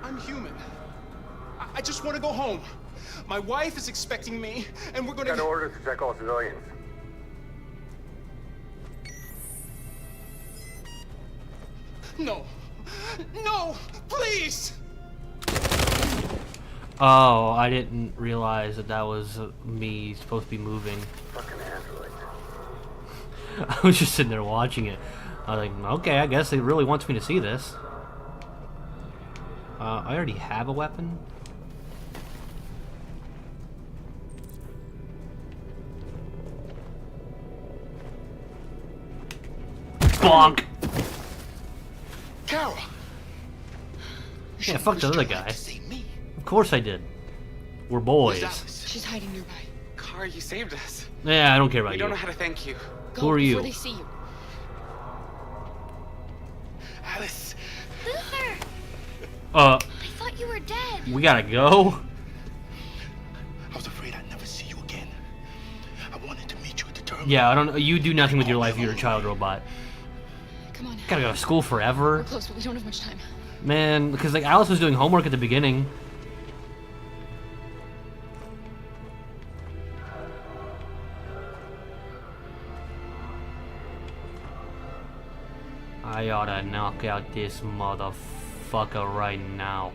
I'm human. I just want to go home. My wife is expecting me, and we're gonna... Got orders to check all civilians. No. No! Please! Oh, I didn't realize that that was me supposed to be moving. Fucking androids. I was just sitting there watching it. I was like, okay, I guess it really wants me to see this. I already have a weapon. Bonk! Kara! Yeah, fuck the other guy. Of course I did. We're boys. She's hiding nearby. Kara, you saved us. Yeah, I don't care about We you. don't know how to thank you. Who are you? Before they see you. Alice. Luther! I thought you were dead. We gotta go. I was afraid I'd never see you again. I wanted to meet you at the terminal. Yeah, I don't. You do nothing with your life. You're a child robot. Come on. Gotta go to school forever. We're close, but we don't have much time. Man, because like Alice was doing homework at the beginning. I oughta knock out this motherfucker right now.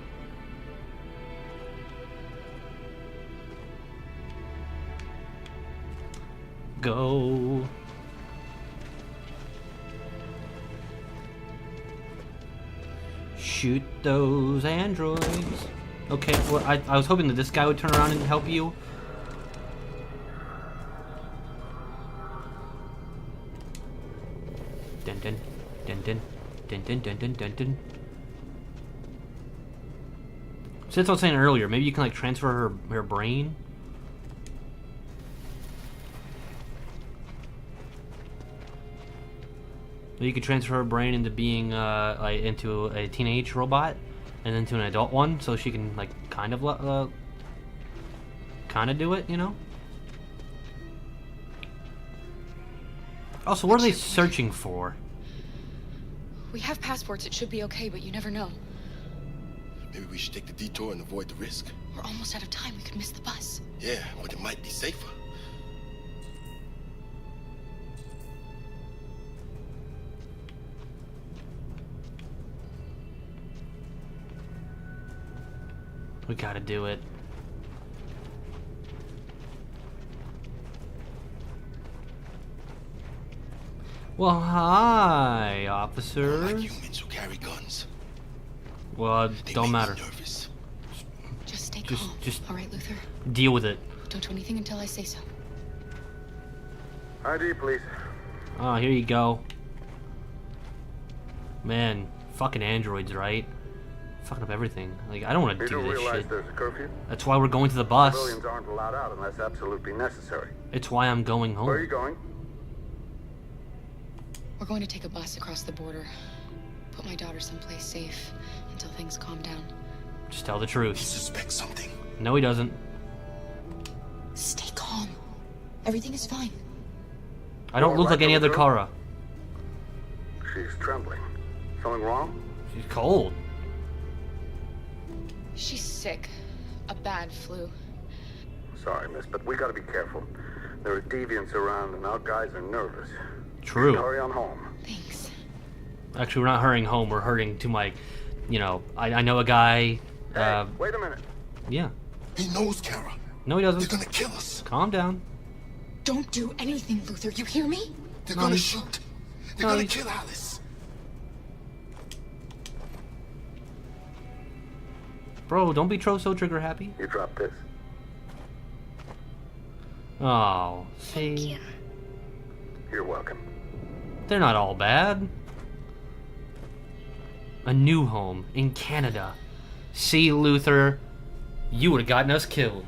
Go. Shoot those androids. Okay, well, I was hoping that this guy would turn around and help you. Dun dun dun dun dun dun dun dun dun dun. So that's what I was saying earlier. Maybe you can like transfer her brain. You could transfer her brain into being like into a teenage robot, and then to an adult one, so she can like kind of do it, you know. Also, what are they searching for? We have passports, it should be okay, but you never know. Maybe we should take the detour and avoid the risk. We're almost out of time, we could miss the bus. Yeah, but it might be safer. We gotta do it. Well, hi, officers. Like humans who carry guns. Well, it don't matter. Nervous. Just stay calm. Just all right, Luther. deal with it. Don't do anything until I say so. ID, please. Oh, here you go. Man, fucking androids, right? Fucking up everything. Like, I don't want to You do do this realize shit. there's a curfew? That's why we're going to the bus. Civilians aren't allowed out unless absolutely necessary. It's why I'm going home. Where are you going? We're going to take a bus across the border. Put my daughter someplace safe until things calm down. Just tell the truth. He suspects something. No, he doesn't. Stay calm. Everything is fine. I don't look like any other Kara. She's trembling. Something wrong? She's cold. She's sick. A bad flu. Sorry, miss, but we gotta be careful. There are deviants around and our guys are nervous. True. Hurry on home. Thanks. Actually, we're not hurrying home. We're hurrying to my, you know, I know a guy. Hey, wait a minute. Yeah. He knows Kara. No, he doesn't. They're gonna kill us. Calm down. Don't do anything, Luther. You hear me? They're gonna shoot. They're gonna kill Alice. Bro, don't be so trigger happy. You drop this. Oh, see. You're welcome. They're not all bad. A new home in Canada. See, Luther, you would have gotten us killed.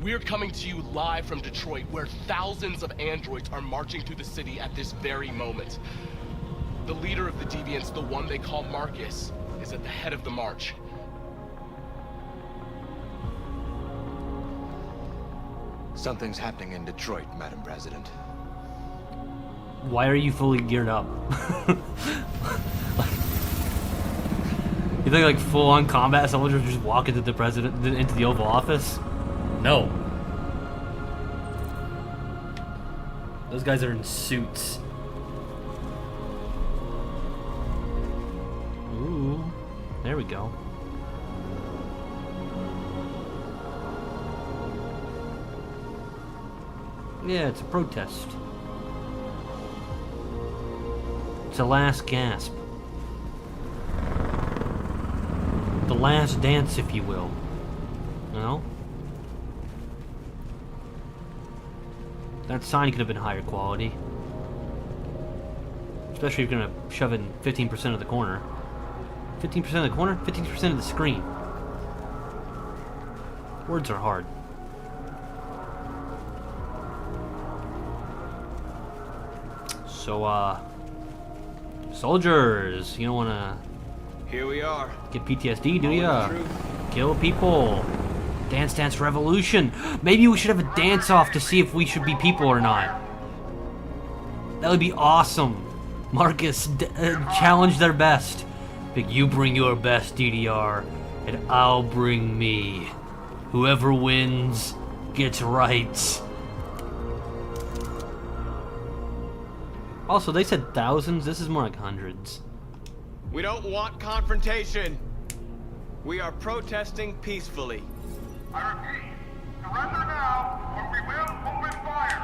We're coming to you live from Detroit, where thousands of androids are marching through the city at this very moment. The leader of the Deviants, the one they call Marcus, is at the head of the march. Something's happening in Detroit, Madam President. Why are you fully geared up? You think like full-on combat soldiers just walk into the president, into the Oval Office? No. Those guys are in suits. Ooh, there we go. Yeah, it's a protest. It's a last gasp. The last dance, if you will. You know? That sign could have been higher quality. Especially if you're gonna shove in 15% of the corner. 15% of the corner? 15% of the screen. Words are hard. So, soldiers, you don't wanna... Here we are. Get PTSD, do ya? Kill people. Dance Dance Revolution. Maybe we should have a dance-off to see if we should be people or not. That would be awesome. Marcus, challenge their best. But you bring your best, DDR, and I'll bring me. Whoever wins gets rights. Also, they said thousands. This is more like hundreds. We don't want confrontation. We are protesting peacefully. I repeat, surrender now, or we will open fire.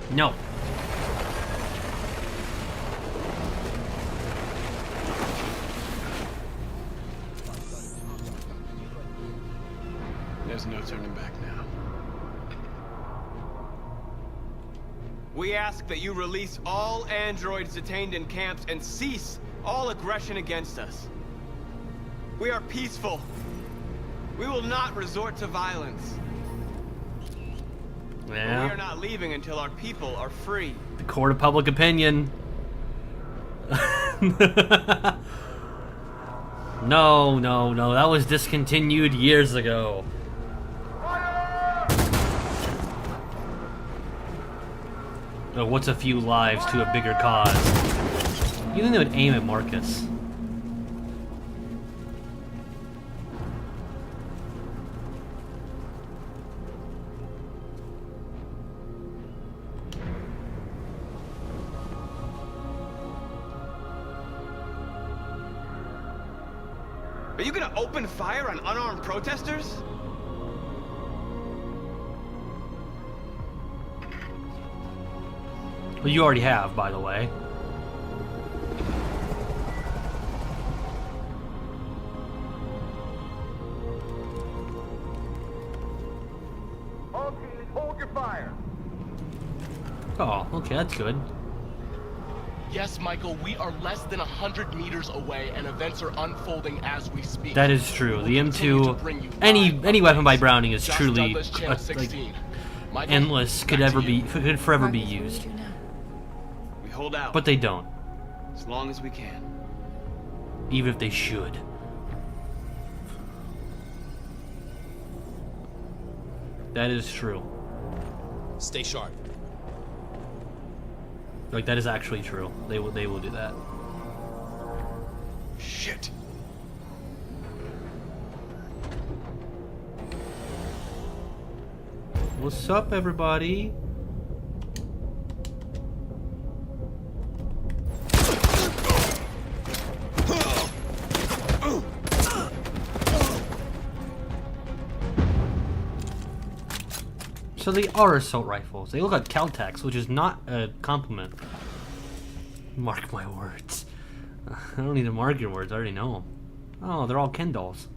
No. There's no turning back now. We ask that you release all androids detained in camps and cease all aggression against us. We are peaceful. We will not resort to violence. Yeah. We are not leaving until our people are free. The court of public opinion. No, no, no. That was discontinued years ago. Oh, what's a few lives to a bigger cause? You think they would aim at Marcus? Are you gonna open fire on unarmed protesters? Well, you already have, by the way. All teams, hold your fire. Oh, okay, that's good. Yes, Michael, we are less than 100 meters away, and events are unfolding as we speak. That is true. The M2, any weapon by Browning is truly like, endless. Could forever be used. We hold out. But they don't. As long as we can. Even if they should. That is true. Stay sharp. Like, that is actually true. They will do that. Shit. What's up, everybody? So they are assault rifles. They look like Caltex, which is not a compliment. Mark my words. I don't need to mark your words, I already know them. Oh, they're all Ken dolls.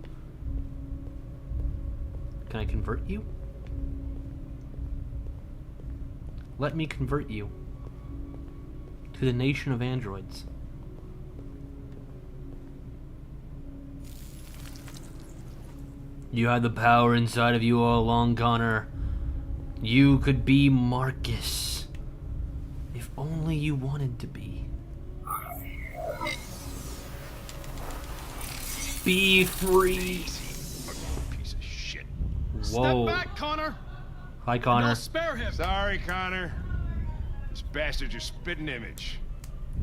Can I convert you? Let me convert you to the nation of androids. You had the power inside of you all along, Connor. You could be Marcus. If only you wanted to be. Be free. Piece of shit. Whoa. Step back, Connor. Hi, Connor. No, spare him. Sorry, Connor. This bastard's your spitting image.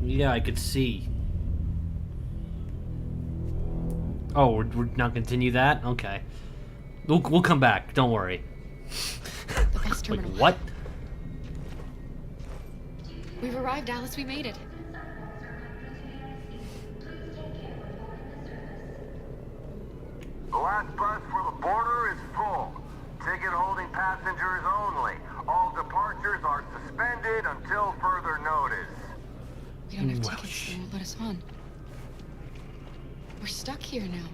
Yeah, I could see. Oh, we're not gonna continue that? Okay. We'll come back. Don't worry. The bus terminal. Like, what? We've arrived, Alice. We made it. The last bus for the border is full. Ticket holding passengers only. All departures are suspended until further notice. We don't have tickets. They won't let us on. We're stuck here now.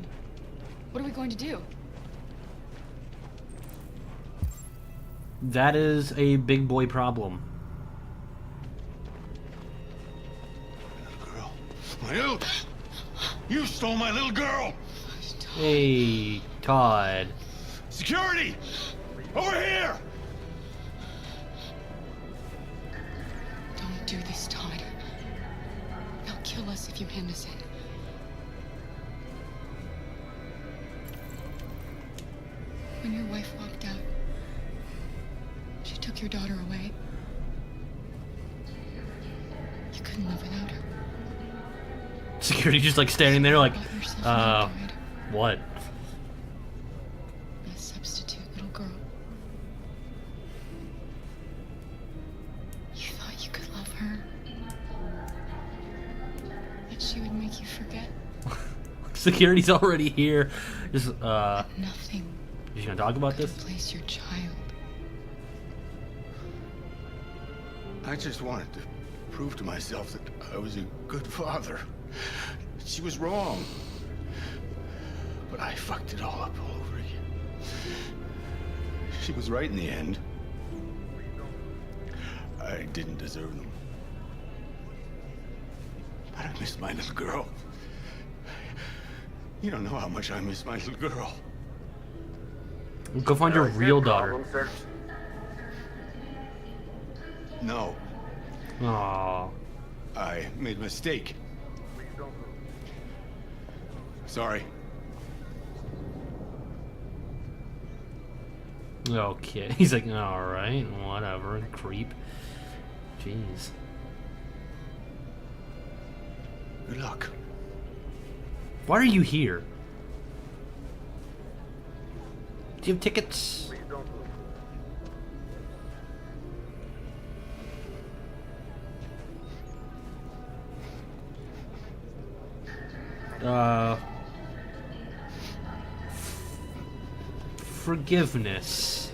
What are we going to do? That is a big boy problem. My little... You stole my little girl! Hey, Todd. Security! Over here! Don't do this, Todd. They'll kill us if you hand us in. When your wife walked out, she took your daughter away. You couldn't live without her. Security just like standing there like, what? A substitute little girl. You thought you could love her. That she would make you forget. Security's already here. Just, Nothing. You gonna talk about this? Replace your child. I just wanted to prove to myself that I was a good father. She was wrong. But I fucked it all up all over again. She was right in the end. I didn't deserve them. But I miss my little girl. You don't know how much I miss my little girl. Go find your real daughter. No. Aww. I made a mistake. Sorry. Okay. He's like, alright, whatever, creep. Jeez. Good luck. Why are you here? Do you have tickets? Forgiveness.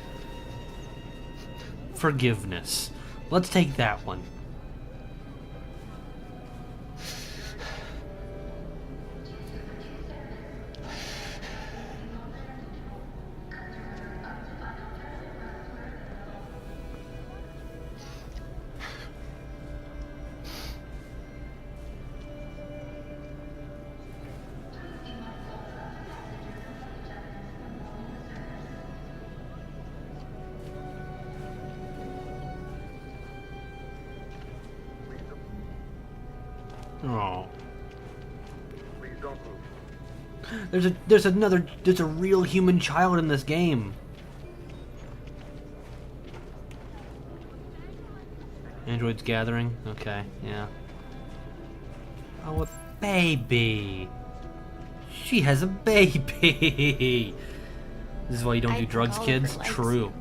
Forgiveness. Let's take that one. Oh. There's a real human child in this game. Androids gathering. Okay, yeah. Oh, a baby. She has a baby. This is why you don't do drugs, kids. True.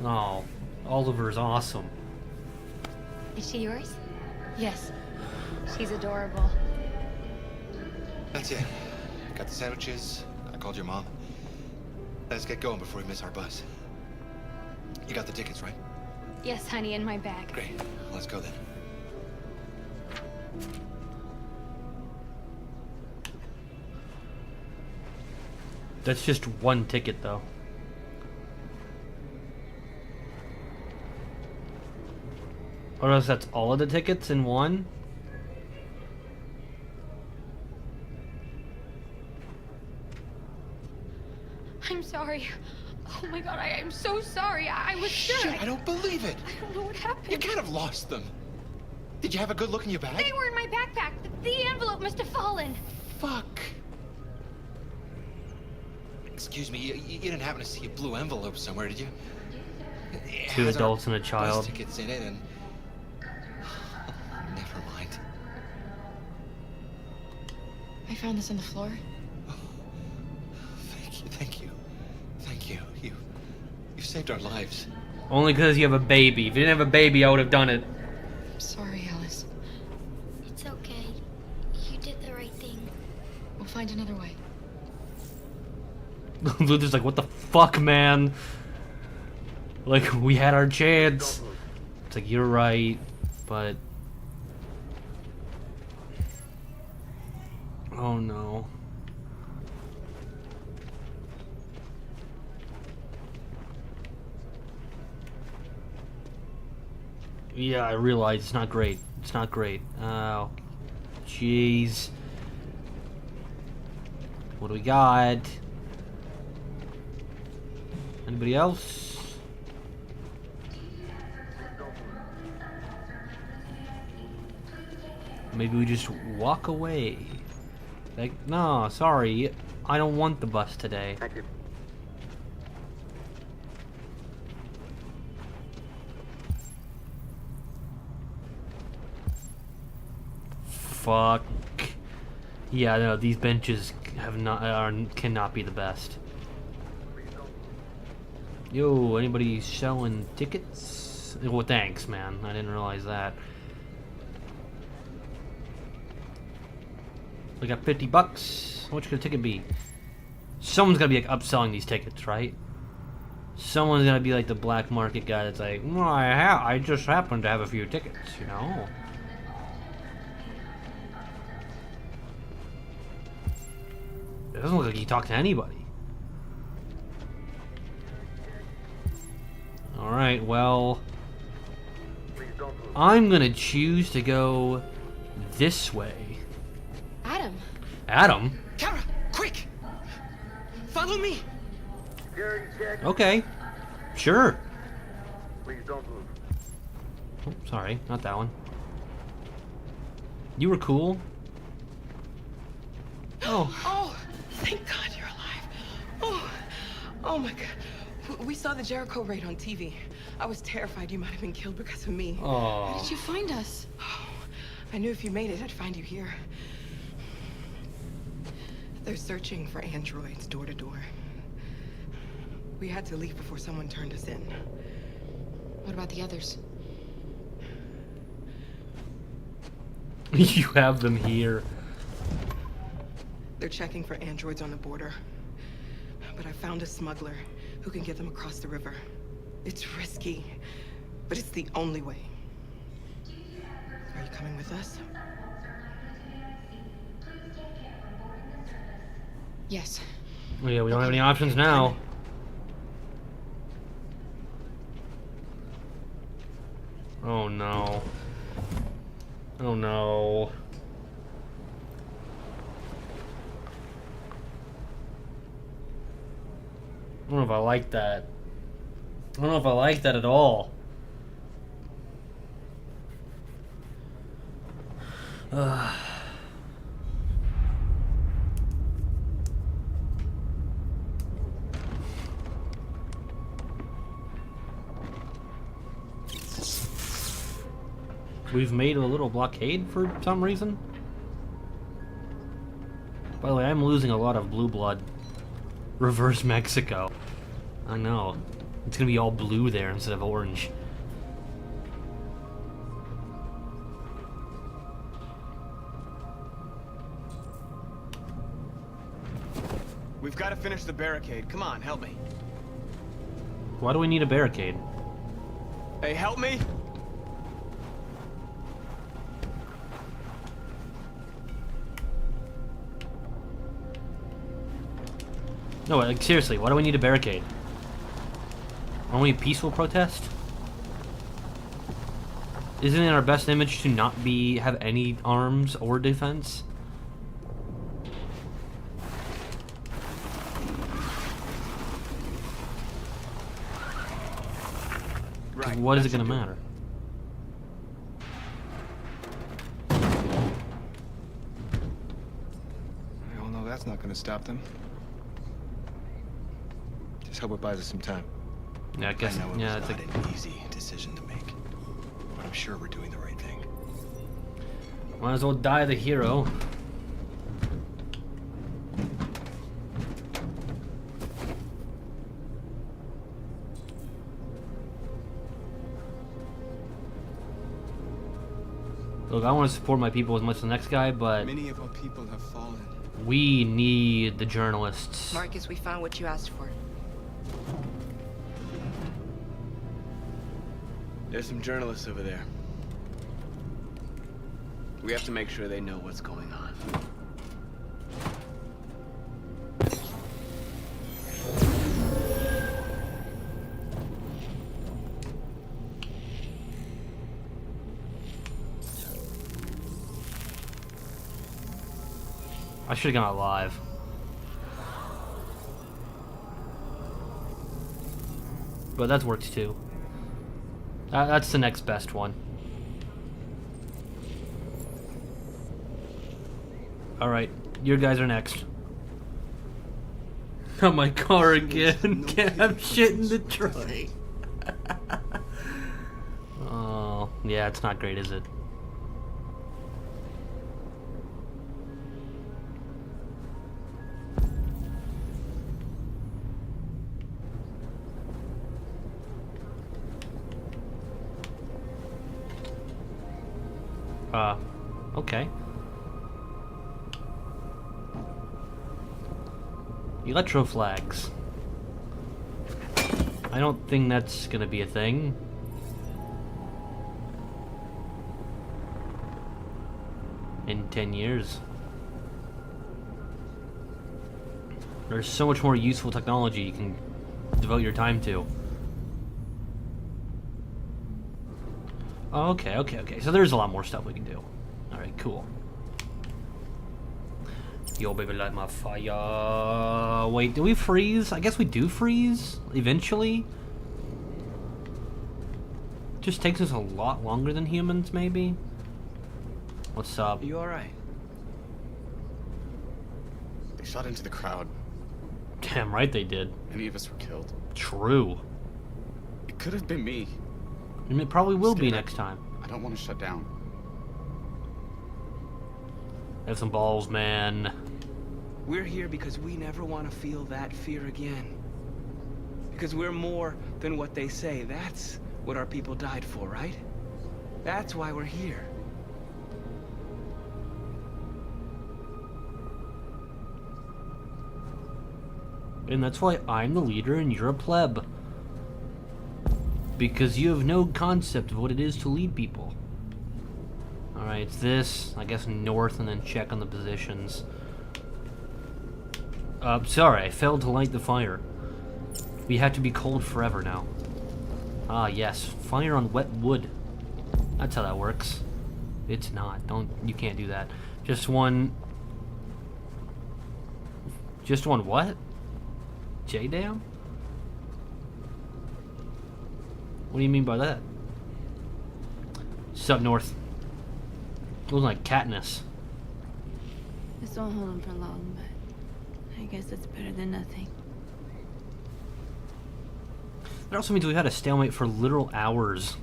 Oh, Oliver's awesome. Is she yours? Yes. She's adorable. That's it. Got the sandwiches. I called your mom. Let's get going before we miss our bus. You got the tickets, right? Yes, honey, in my bag. Great. Let's go then. That's just one ticket, though. Or else that's all of the tickets in one? I'm sorry. Oh my god, I am so sorry. I was sure. Shit, I don't believe it. I don't know what happened. You kind of lost them. Did you have a good look in your bag? They were in my backpack. The envelope must have fallen. Fuck. Excuse me, you didn't happen to see a blue envelope somewhere, did you? It 2 has our adults and a bus child. tickets in it, and never mind. I found this on the floor. Thank you. You saved our lives. Only because you have a baby. If you didn't have a baby, I would have done it. I'm sorry, Alice. It's okay. You did the right thing. We'll find another way. Luther's like, what the fuck, man? Like, we had our chance. It's like, you're right, but... Oh no. Yeah, I realize it's not great. It's not great. Oh. Jeez. What do we got? Anybody else? Maybe we just walk away. Like, no, sorry. I don't want the bus today. Thank you. Fuck. Yeah, no, these benches cannot be the best. Yo, anybody selling tickets? Well, thanks, man. I didn't realize that. We got 50 bucks. How much could a ticket be? Someone's gonna be like upselling these tickets, right? Someone's gonna be like the black market guy that's like, well, I just happen to have a few tickets, you know? It doesn't look like he talked to anybody. Alright, well... I'm gonna choose to go this way. Adam. Adam? Kara, quick! Follow me! Okay. Sure. Please don't move. Oh, sorry, not that one. You were cool. Oh. Oh, thank God you're alive. Oh my God. We saw the Jericho raid on TV. I was terrified you might have been killed because of me. Oh. How did you find us? Oh, I knew if you made it, I'd find you here. They're searching for androids door to door. We had to leave before someone turned us in. What about the others? You have them here. They're checking for androids on the border. But I found a smuggler who can get them across the river. It's risky, but it's the only way. Are you coming with us? Yes. Oh, yeah, we don't have any options now. Oh no. Oh no. I don't know if I like that. I don't know if I like that at all. We've made a little blockade for some reason. By the way, I'm losing a lot of blue blood. Reverse Mexico. I know. It's gonna be all blue there instead of orange. We've got to finish the barricade. Come on, help me. Why do we need a barricade? Hey, help me! No, like seriously, why do we need a barricade? Aren't we a peaceful protest? Isn't it our best image to not have any arms or defense? Right. What is it that's gonna a good matter? We all know that's not gonna stop them. Just hope it buys us some time. Yeah, I guess. I know it Yeah, was it's not like. an easy decision to make, but I'm sure we're doing the right thing. Might as well die the hero. Look, I want to support my people as much as the next guy, but Many of our people have fallen. we need the journalists. Marcus, we found what you asked for. There's some journalists over there. We have to make sure they know what's going on. I should have gone out live. But that works too. That's the next best one. Alright, your guys are next. Not my car again. Can't have shit in Detroit. Oh, yeah, it's not great, is it? Okay. Electro flags. I don't think that's gonna be a thing. In 10 years. There's so much more useful technology you can devote your time to. Oh, okay. So there's a lot more stuff we can do. Alright, cool. Yo, baby, light my fire. Wait, do we freeze? I guess we do freeze, eventually. Just takes us a lot longer than humans, maybe? What's up? You alright? They shot into the crowd. Damn right they did. Many of us were killed. True. It could have been me. And it probably will be Scared. next time. I don't want to shut down. Have some balls, man. We're here because we never want to feel that fear again. Because we're more than what they say. That's what our people died for, right? That's why we're here. And that's why I'm the leader and you're a pleb. Because you have no concept of what it is to lead people. Alright, it's this. I guess north and then check on the positions. Sorry, I failed to light the fire. We have to be cold forever now. Ah, yes. Fire on wet wood. That's how that works. It's not. You can't do that. Just one what? J-Dam? What do you mean by that? Just up north. Looks like Katniss. This won't hold him for long, but I guess it's better than nothing. That also means we had a stalemate for literal hours.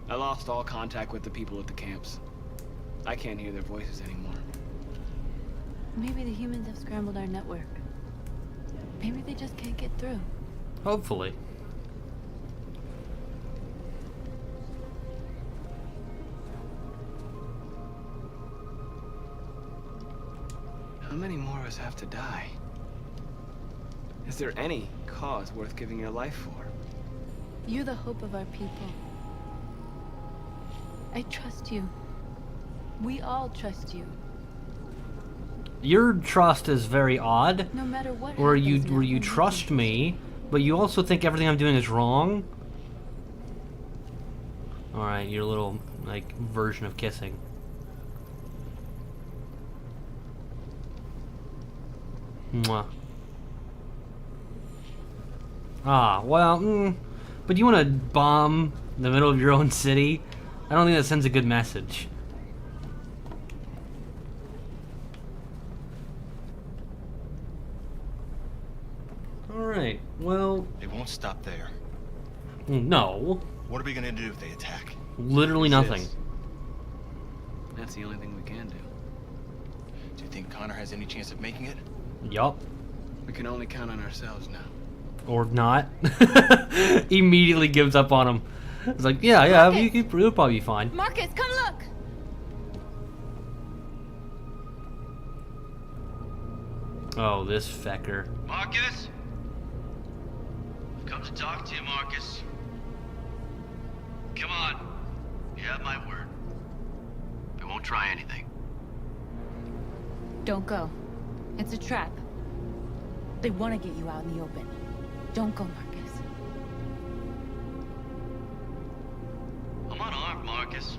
I lost all contact with the people at the camps. I can't hear their voices anymore. Maybe the humans have scrambled our network. Maybe they just can't get through. Hopefully. How many more of us have to die? Is there any cause worth giving your life for? You're the hope of our people. I trust you. We all trust you. Your trust is very odd. No matter what Where happens, you trust me, but you also think everything I'm doing is wrong. Alright, your little, like, version of kissing. Mwah. Ah, well, but you want to bomb the middle of your own city? I don't think that sends a good message. Alright, well... They won't stop there. No. What are we gonna do if they attack? Literally nothing. That's the only thing we can do. Do you think Connor has any chance of making it? Yup. We can only count on ourselves now. Or not. Immediately gives up on him. It's like, yeah, you'll probably be fine. Marcus, come look! Oh, this fecker. Marcus? I've come to talk to you, Marcus. Come on. You have my word. We won't try anything. Don't go. It's a trap. They want to get you out in the open. Don't go, Marcus. I'm unarmed, Marcus.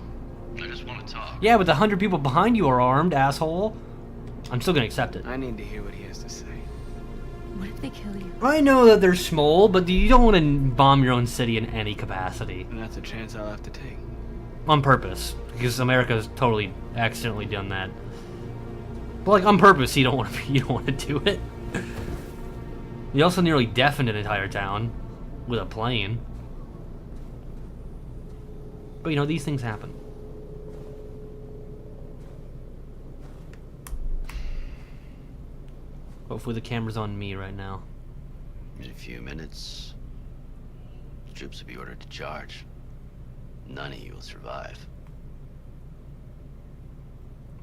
I just want to talk. Yeah, but the 100 people behind you are armed, asshole. I'm still gonna accept it. I need to hear what he has to say. What if they kill you? I know that they're small, but you don't want to bomb your own city in any capacity. And that's a chance I'll have to take. On purpose. Because America's totally accidentally done that. But like on purpose, you don't want to do it. You also nearly deafened an entire town with a plane. But you know, these things happen. Hopefully the camera's on me right now. In a few minutes, the troops will be ordered to charge. None of you will survive.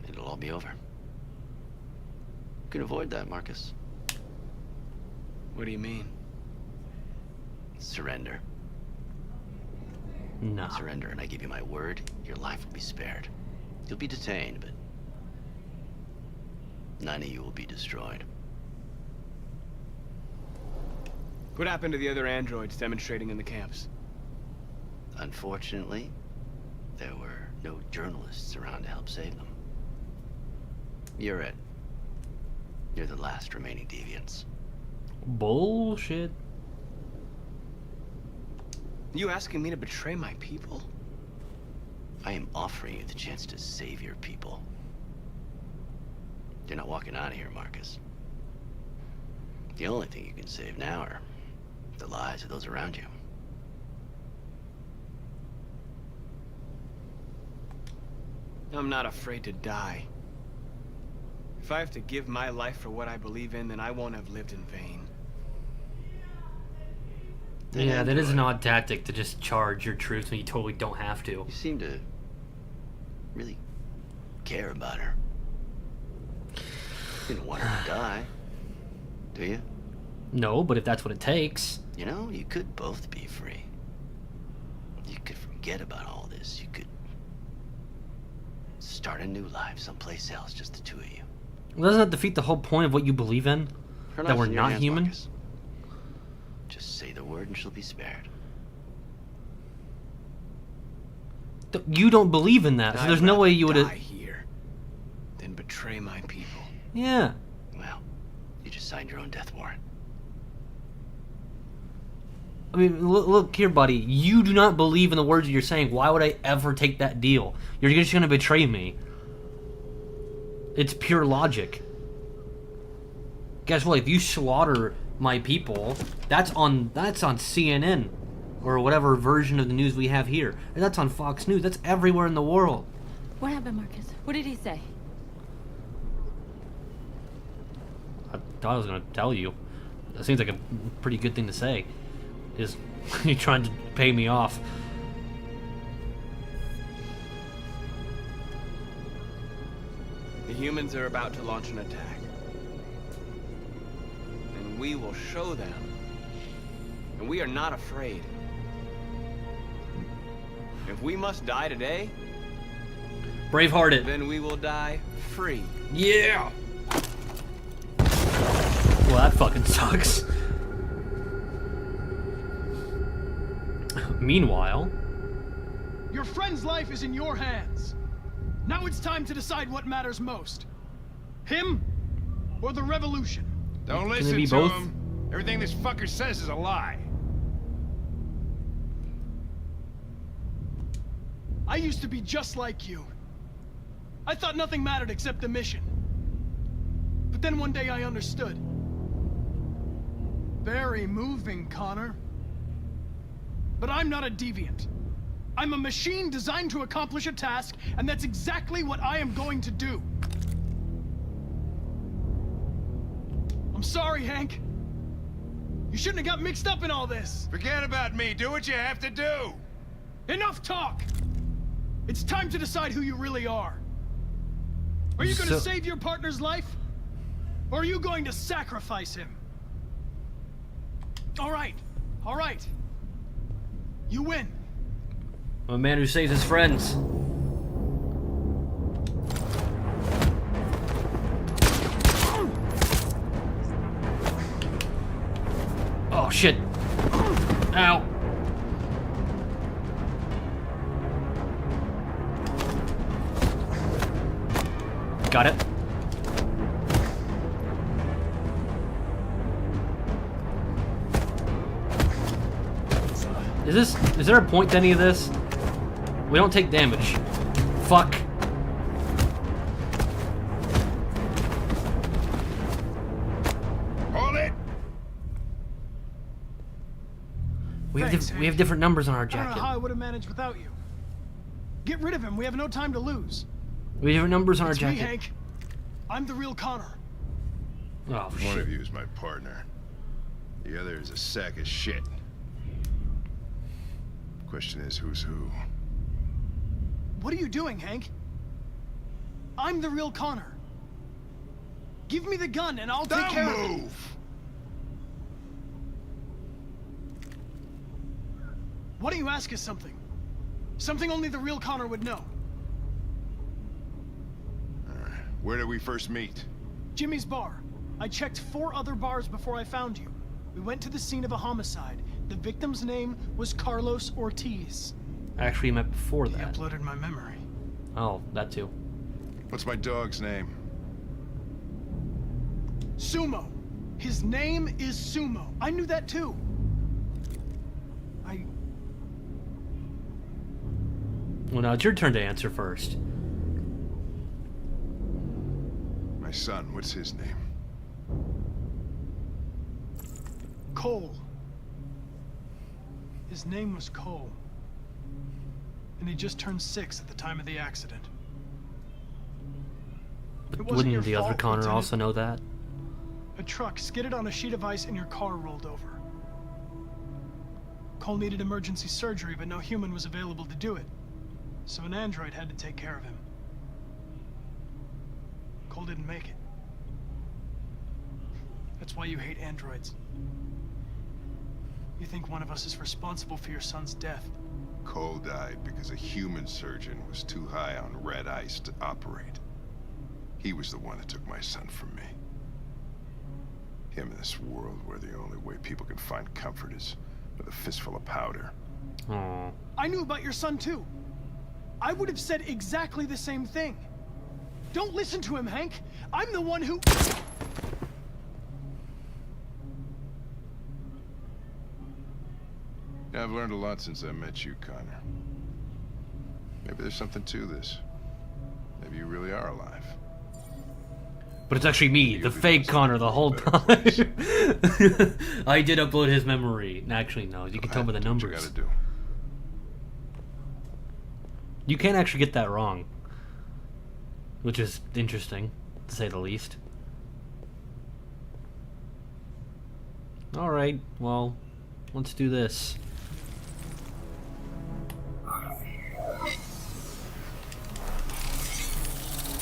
It'll all be over. You can avoid that, Marcus. What do you mean? Surrender. No. Surrender, and I give you my word, your life will be spared. You'll be detained, but none of you will be destroyed. What happened to the other androids demonstrating in the camps? Unfortunately, there were no journalists around to help save them. You're it. You're the last remaining deviants. Bullshit. You asking me to betray my people? I am offering you the chance to save your people. You're not walking out of here, Marcus. The only thing you can save now are the lives of those around you. I'm not afraid to die. If I have to give my life for what I believe in, then I won't have lived in vain. Yeah, that is an odd tactic to just charge your troops when you totally don't have to. You seem to really care about her. You don't want her to die, do you? No, but if that's what it takes. You know, you could both be free. You could forget about all this. You could start a new life someplace else, just the two of you. Well, doesn't that defeat the whole point of what you believe in? That we're not human? Marcus. Just say the word and she'll be spared. You don't believe in that, so there's no way you would have... here than betray my people. Yeah. Well, you just signed your own death warrant. I mean, look here, buddy. You do not believe in the words that you're saying. Why would I ever take that deal? You're just going to betray me. It's pure logic. Guess what? If you slaughter my people, that's on CNN or whatever version of the news we have here. And that's on Fox News. That's everywhere in the world. What happened, Marcus? What did he say? I thought I was going to tell you. That seems like a pretty good thing to say. Is you trying to pay me off? The humans are about to launch an attack. And we will show them. And we are not afraid. If we must die today, Bravehearted. Then we will die free. Yeah. Well, that fucking sucks. Meanwhile, your friend's life is in your hands. Now it's time to decide what matters most. Him or the revolution? Don't Can it listen be to both? him. Everything this fucker says is a lie. I used to be just like you. I thought nothing mattered except the mission. But then one day I understood. Very moving, Connor. But I'm not a deviant. I'm a machine designed to accomplish a task, and that's exactly what I am going to do. I'm sorry, Hank. You shouldn't have got mixed up in all this. Forget about me. Do what you have to do. Enough talk! It's time to decide who you really are. Are you going to save your partner's life? Or are you going to sacrifice him? All right. You win. I'm a man who saves his friends. Oh shit. Ow. Got it. Is there a point to any of this? We don't take damage. Fuck. Hold it. We have different numbers on our I don't jacket. know how I would have managed without you. Get rid of him. We have no time to lose. We have different numbers on our It's jacket. me, Hank. I'm the real Connor. Oh, shit. One of you is my partner. The other is a sack of shit. Question is, who's who? What are you doing, Hank? I'm the real Connor. Give me the gun and I'll take care of it. Move! Why don't you ask us something? Something only the real Connor would know. Where did we first meet? Jimmy's bar. I checked 4 other bars before I found you. We went to the scene of a homicide. The victim's name was Carlos Ortiz. I actually met before He that. uploaded my memory. Oh, that too. What's my dog's name? Sumo. His name is Sumo. I knew that too. Well, now it's your turn to answer first. My son, what's his name? Cole. His name was Cole. And he just turned 6 at the time of the accident. But It wasn't wouldn't your the other fault, Connor Lieutenant. also know that? A truck skidded on a sheet of ice and your car rolled over. Cole needed emergency surgery, but no human was available to do it. So an android had to take care of him. Cole didn't make it. That's why you hate androids. You think one of us is responsible for your son's death. Cole died because a human surgeon was too high on red ice to operate. He was the one that took my son from me. Him in this world where the only way people can find comfort is with a fistful of powder. Oh. I knew about your son too. I would have said exactly the same thing. Don't listen to him, Hank. I'm the one who... Yeah, I've learned a lot since I met you, Connor. Maybe there's something to this. Maybe you really are alive. But it's actually me, the fake Connor, the whole time. I did upload his memory. Actually, no. You can tell by the numbers. You gotta do. You can actually get that wrong. Which is interesting, to say the least. Alright, well, let's do this.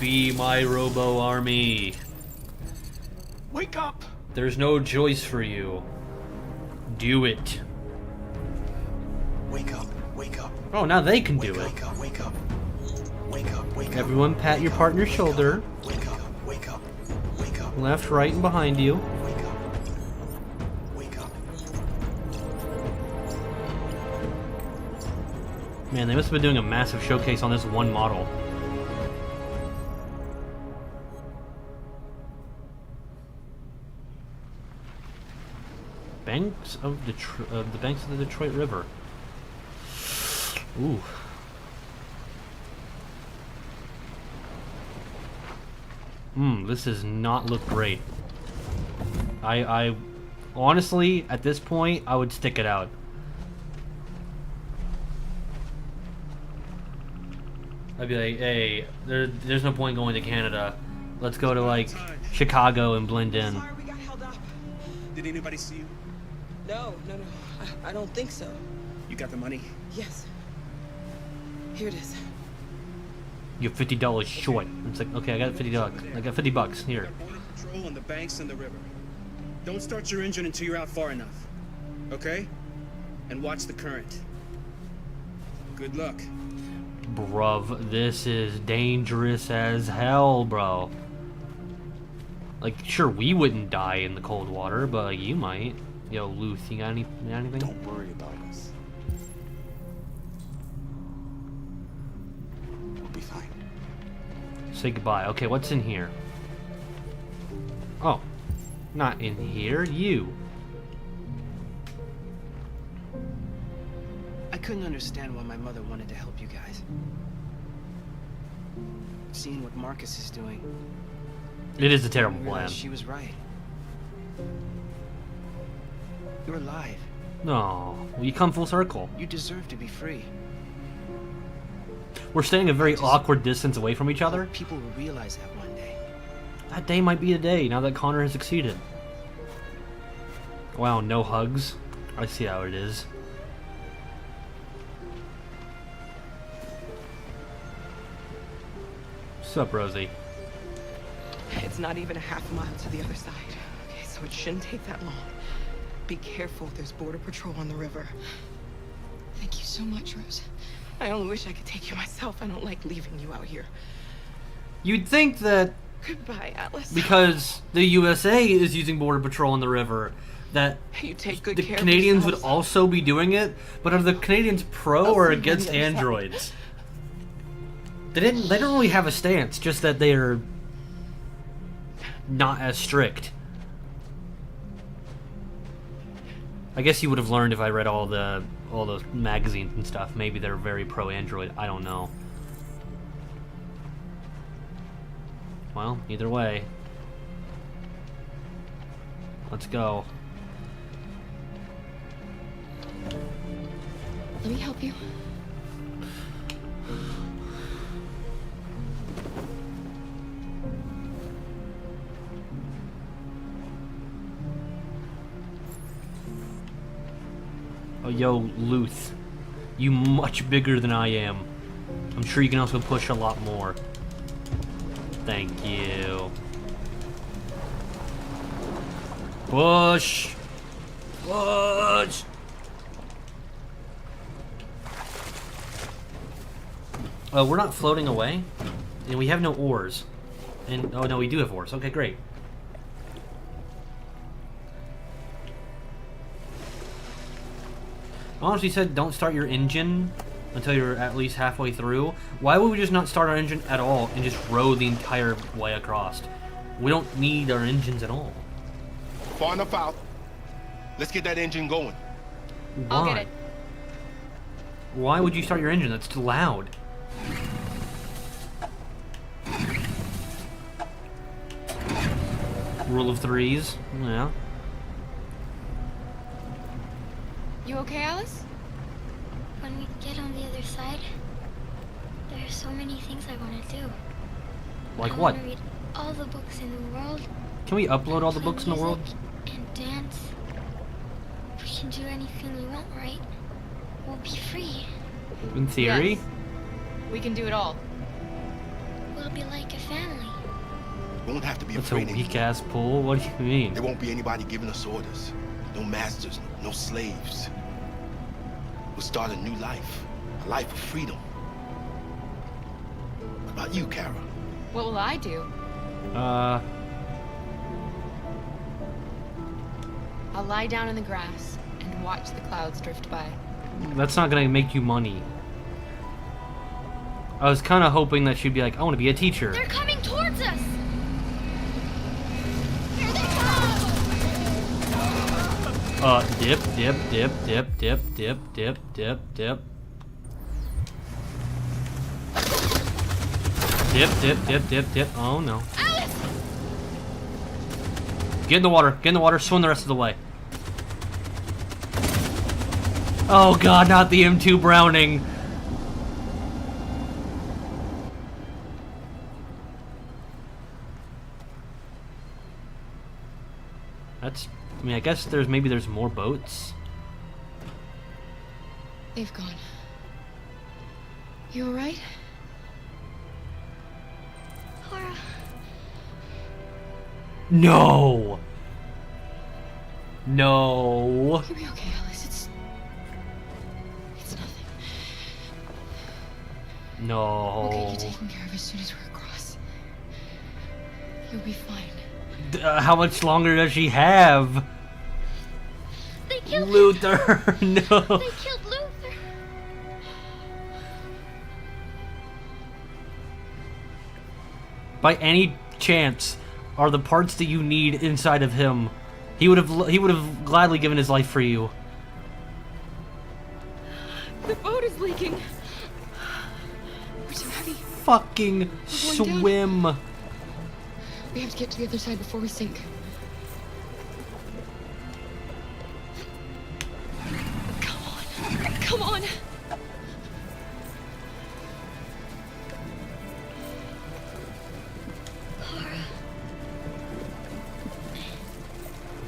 Be my robo army. Wake up! There's no choice for you. Do it. Wake up, wake up. Oh, now they can do it. Wake up, wake up. Wake up, wake up. Everyone pat your partner's shoulder. Wake up, wake up. Wake up. Left, right, and behind you. Wake up. Wake up. Man, they must have been doing a massive showcase on this one model. Banks of the banks of the Detroit River. Ooh. This does not look great. I honestly, at this point, I would stick it out. I'd be like, hey, there's no point going to Canada. Let's go to, like, Chicago and blend in. Sorry we got held up. Did anybody see you? No. I don't think so. You got the money? Yes. Here it is. You're $50 short. It's like, okay, I got $50. I got $50 here. Border patrol on the banks and the river. Don't start your engine until you're out far enough. Okay? And watch the current. Good luck. Bruv, this is dangerous as hell, bro. Like, sure, we wouldn't die in the cold water, but like, you might. Yo, Luth, you got anything? Don't worry about us. We'll be fine. Say goodbye. Okay, what's in here? Oh, not in here. You. I couldn't understand why my mother wanted to help you guys. Seeing what Marcus is doing. It is a terrible I plan. realized she was right. You're alive. No, well, you come full circle. You deserve to be free. We're staying a very awkward distance away from each other. People will realize that one day. That day might be the day, now that Connor has succeeded. Wow, no hugs. I see how it is. What's up, Rosie? It's not even a half mile to the other side. Okay, so it shouldn't take that long. Be careful, there's border patrol on the river. Thank you so much, Rose. I only wish I could take you myself. I don't like leaving you out here. You'd think that Goodbye, Alice. because the USA is using border patrol on the river, that you take good the care Canadians of would also be doing it. But are the Canadians pro or against the other side. androids? They don't really have a stance, just that they're not as strict. I guess you would have learned if I read all those magazines and stuff. Maybe they're very pro android. I don't know. Well, either way. Let's go. Let me help you. Oh, yo, Luth. You much bigger than I am. I'm sure you can also push a lot more. Thank you. Push! Push! Oh, we're not floating away? And we have no oars. And, oh no, we do have oars. Okay, great. Honestly said, don't start your engine until you're at least halfway through. Why would we just not start our engine at all and just row the entire way across? We don't need our engines at all. Far enough out. Let's get that engine going. Why? I'll get it. Why would you start your engine? That's too loud. Rule of threes. Yeah. You okay, Alice? When we get on the other side, there are so many things I want to do. Like I what? want to read all the books in the world. Can we upload all the play books in the world? music and dance. We can do anything we want, right? We'll be free. In theory? Yes. We can do it all. We'll be like a family. We won't have to be That's a afraid anymore. weak-ass pull? What do you mean? There won't be anybody giving us orders. No masters, no slaves. We'll start a new life. A life of freedom. What about you, Kara? What will I do? I'll lie down in the grass and watch the clouds drift by. That's not gonna make you money. I was kind of hoping that she'd be like, I want to be a teacher. They're coming towards us! Dip, dip, dip, dip, dip, dip, dip, dip, dip. Dip, dip, dip, dip, dip. Oh no. Alice! Get in the water. Get in the water. Swim the rest of the way. Oh god, not the M2 Browning. That's... I mean, I guess maybe there's more boats. They've gone. You alright? Clara. No! No! You'll be okay, Alice. It's nothing. No. We'll get you taken care of as soon as we're across. You'll be fine. How much longer does she have? They killed Luther! No! They killed Luther! By any chance, are the parts that you need inside of him? He would have gladly given his life for you. The boat is leaking. We're too heavy. Fucking swim. Down. We have to get to the other side before we sink. Come on. Come on. Clara.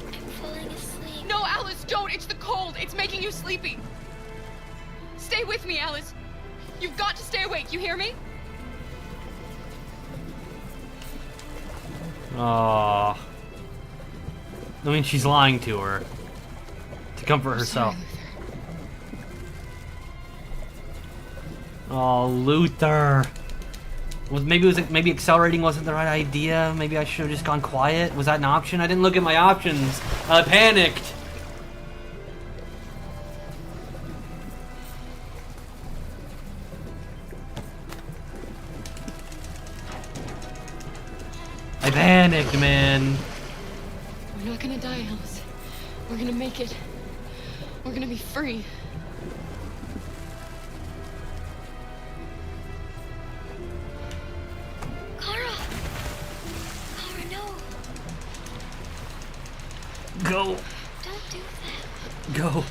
I'm falling asleep. No, Alice, don't. It's the cold. It's making you sleepy. Stay with me, Alice. You've got to stay awake. You hear me? Aww. I mean, she's lying to her. To comfort herself. Oh, Luther. Maybe accelerating wasn't the right idea. Maybe I should have just gone quiet. Was that an option? I didn't look at my options. I panicked. I panicked, man. We're not gonna die, Alice. We're gonna make it. We're gonna be free. Clara! Clara, no. Go. Don't do that. Go.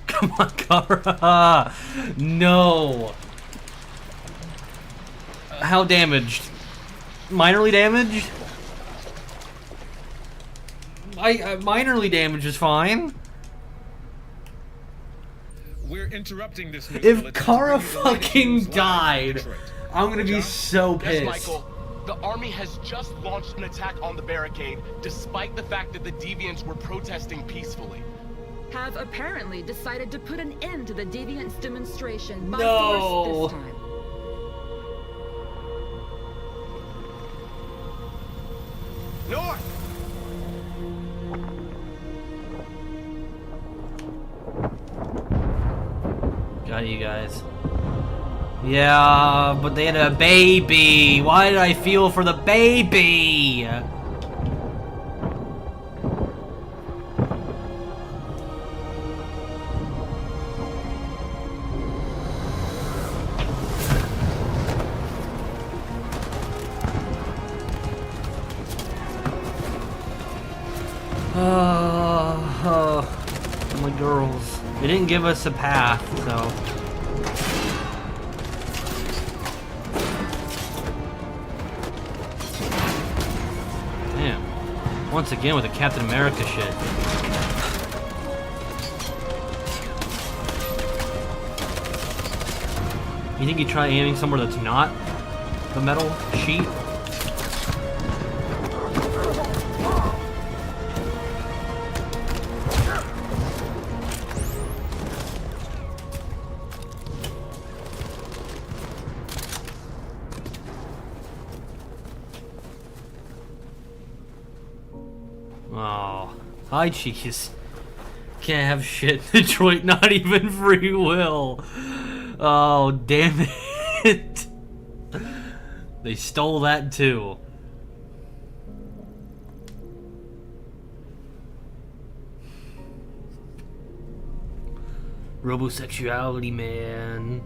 Come on, Kara. No. How damaged? Minorly damaged? Minorly damaged is fine. We're interrupting this. If Kara fucking died, I'm gonna be so pissed. Yes, Michael. The army has just launched an attack on the barricade, despite the fact that the deviants were protesting peacefully. Have apparently decided to put an end to the deviants' demonstration by No. force this time. North! Got you guys. Yeah, but they had a baby. Why did I feel for the baby? My girls. They didn't give us a path, so. Damn. Once again with the Captain America shit. You think you try aiming somewhere that's not the metal sheet? Oh, hi, cheese. Can't have shit. Detroit, not even free will. Oh, damn it. They stole that too. Robosexuality, man.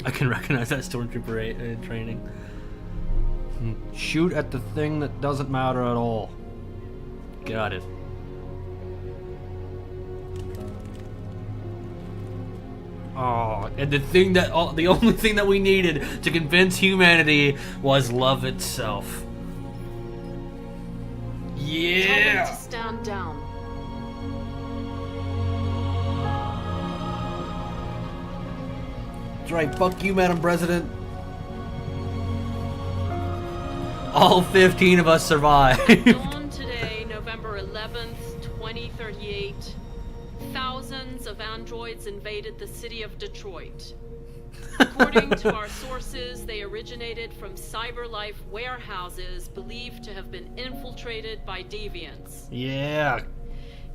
I can recognize that stormtrooper training. Shoot at the thing that doesn't matter at all. Got it. Oh, and the only thing that we needed to convince humanity was love itself. Yeah. Tell them to stand down. That's right. Fuck you, Madam President. All 15 of us survived. Dawn today, November 11th, 2038. Thousands of androids invaded the city of Detroit. According to our sources, they originated from CyberLife warehouses believed to have been infiltrated by deviants. Yeah.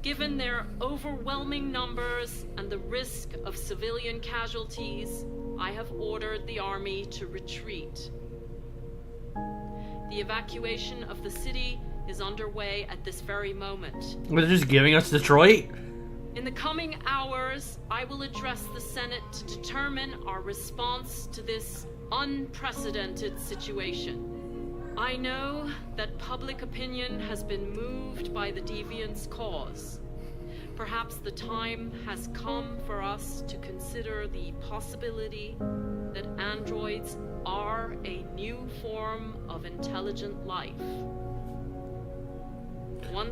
Given their overwhelming numbers and the risk of civilian casualties, I have ordered the army to retreat. The evacuation of the city is underway at this very moment. They're just giving us Detroit? In the coming hours, I will address the Senate to determine our response to this unprecedented situation. I know that public opinion has been moved by the deviants' cause. Perhaps the time has come for us to consider the possibility that androids are a new form of intelligent life.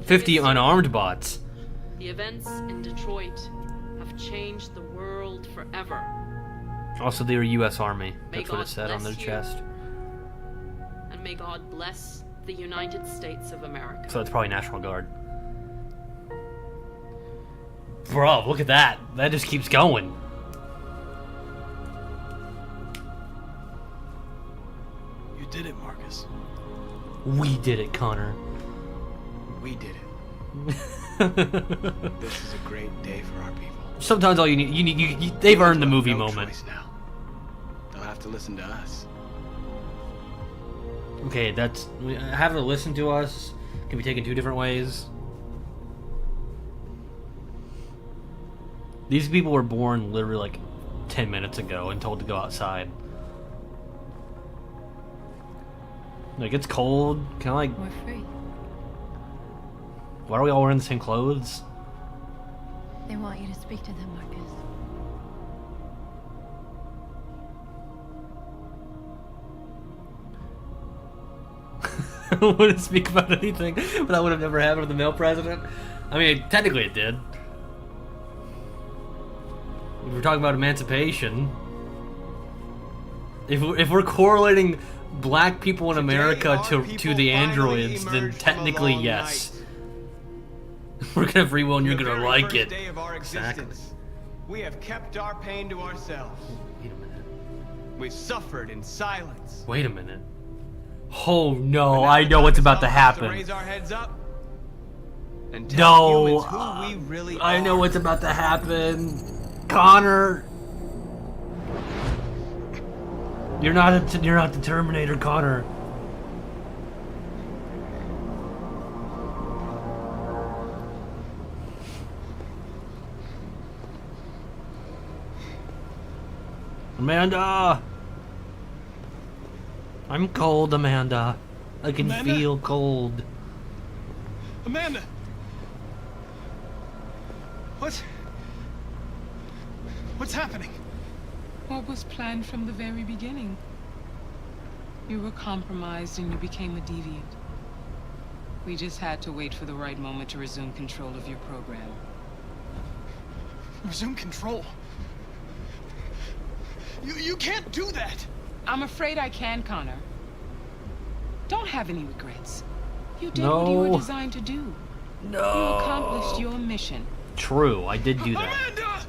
50 unarmed bots. The events in Detroit have changed the world forever. Also, they were U.S. Army. That's what it said on their chest. And may God bless the United States of America. So it's probably National Guard. Bro, look at that. That just keeps going. You did it, Marcus. We did it, Connor. We did it. This is a great day for our people. Sometimes all you need, they've earned the movie moment. Now. They'll have to listen to us. Okay, that's having to listen to us can be taken two different ways. These people were born literally like 10 minutes ago and told to go outside. Like, it's cold. Can I like... We're free. Why are we all wearing the same clothes? They want you to speak to them, Marcus. I don't want to speak about anything, but that would have never happened with the male president. I mean, technically it did. If we're talking about emancipation, if we're correlating black people in America to the androids, then technically yes. We're gonna have free will and you're gonna like it. Day of our existence, we have kept our pain to ourselves. Wait a minute. We've suffered in silence. Wait a minute. Oh no, I know what's about to happen. Raise our heads up and tell humans who we really I know are. what's about to happen. Connor, you're not the Terminator, Connor. Amanda! I'm cold, Amanda. I can feel cold. Amanda! What's happening? What was planned from the very beginning? You were compromised and you became a deviant. We just had to wait for the right moment to resume control of your program. Resume control? You can't do that! I'm afraid I can, Connor. Don't have any regrets. You did No. what you were designed to do. No. You accomplished your mission. True, I did do that. Amanda!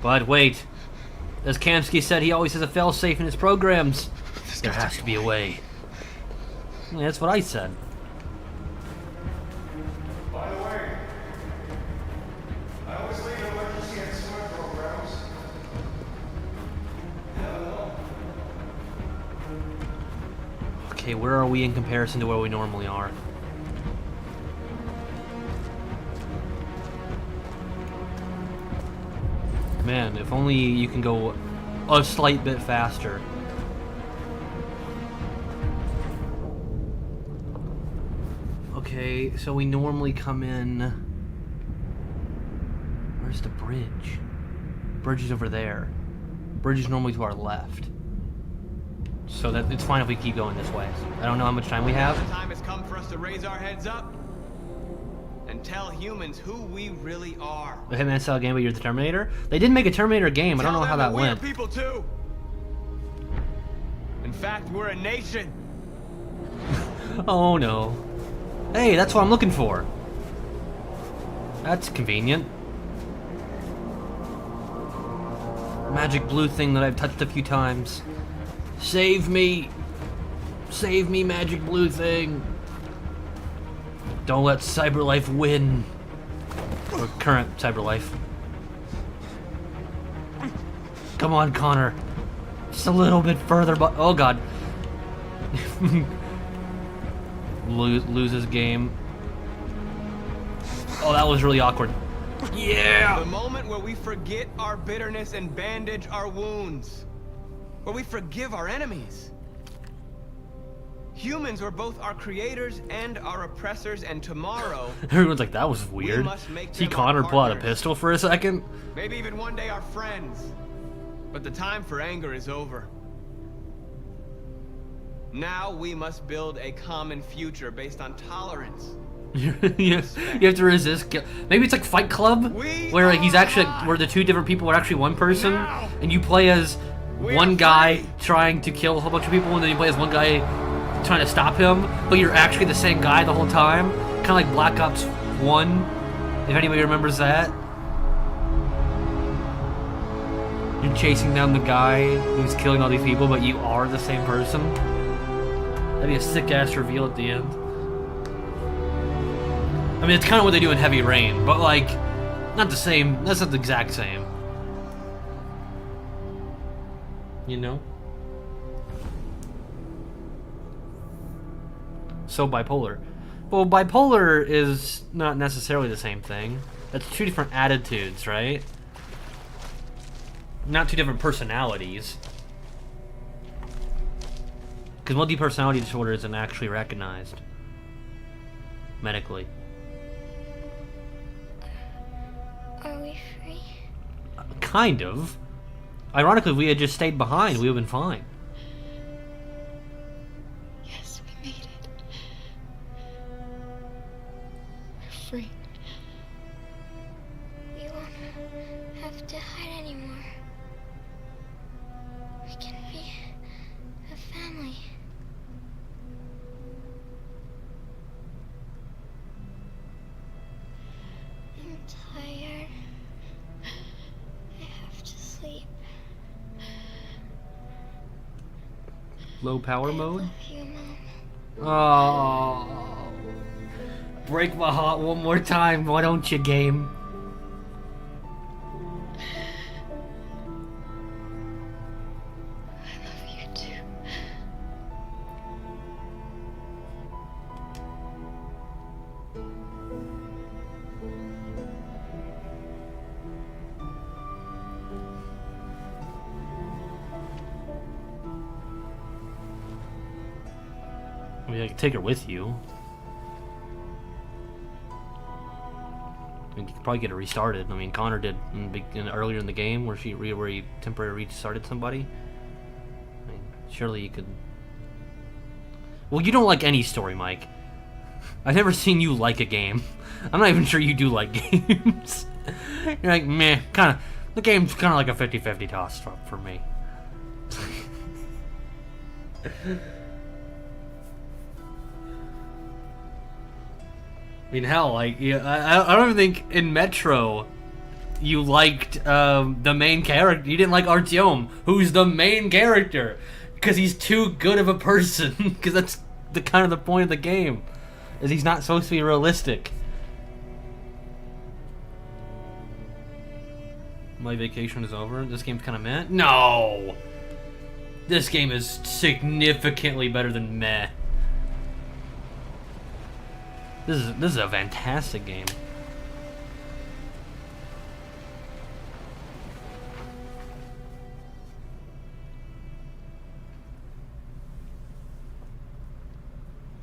But wait. As Kamsky said, he always has a failsafe in his programs. There has to be a way. Yeah, that's what I said. By the way, I always leave emergency and swim programs. Okay, where are we in comparison to where we normally are? Man, if only you can go a slight bit faster. Okay, so we normally come in... Where's the bridge? Bridge is over there. Bridge is normally to our left. So that it's fine if we keep going this way. I don't know how much time we have. The time has come for us to raise our heads up and tell humans who we really are. The Hitman style game, but you're the Terminator? They did make a Terminator game. I don't know how that went. We're people too. In fact, we're a nation. Oh no. Hey, that's what I'm looking for. That's convenient. Magic blue thing that I've touched a few times. Save me! Save me, magic blue thing! Don't let Cyberlife win. Or current Cyberlife. Come on, Connor. Just a little bit further, but oh god. Loses game. Oh, that was really awkward. Yeah! The moment where we forget our bitterness and bandage our wounds. Where we forgive our enemies. Humans were both our creators and our oppressors, and tomorrow... Everyone's like, that was weird. See Connor pull out a pistol for a second? Maybe even one day our friends. But the time for anger is over. Now we must build a common future based on tolerance. You have to resist. Maybe it's like Fight Club, where he's actually where the two different people are actually one person, and you play as one guy trying to kill a whole bunch of people, and then you play as one guy trying to stop him, but you're actually the same guy the whole time. Kind of like Black Ops 1, if anybody remembers that. You're chasing down the guy who's killing all these people, but you are the same person. That'd be a sick-ass reveal at the end. I mean, it's kind of what they do in Heavy Rain, but like, not the same. That's not the exact same. You know? So bipolar. Well, bipolar is not necessarily the same thing. That's two different attitudes, right? Not two different personalities. Because multi-personality disorder isn't actually recognized medically. Are we free? Kind of. Ironically, if we had just stayed behind, we would have been fine. Yes, we made it. We're free. We won't have to hide anymore. We can be a family. I'm tired. I have to sleep. Low power mode? Love you, Mom. Oh. Break my heart one more time, why don't you, game? I love you too. I mean, I could take her with you. I mean, you could probably get her restarted. I mean, Connor did earlier in the game where he temporarily restarted somebody. I mean, surely you could. Well, you don't like any story, Mike. I've never seen you like a game. I'm not even sure you do like games. You're like, meh, kind of. The game's kind of like a 50-50 toss for me. I mean, hell, like, yeah, I don't even think in Metro you liked the main character. You didn't like Artyom, who's the main character, because he's too good of a person. Because that's the kind of the point of the game, is he's not supposed to be realistic. My vacation is over. This game's kind of meh. No, this game is significantly better than meh. This is a fantastic game.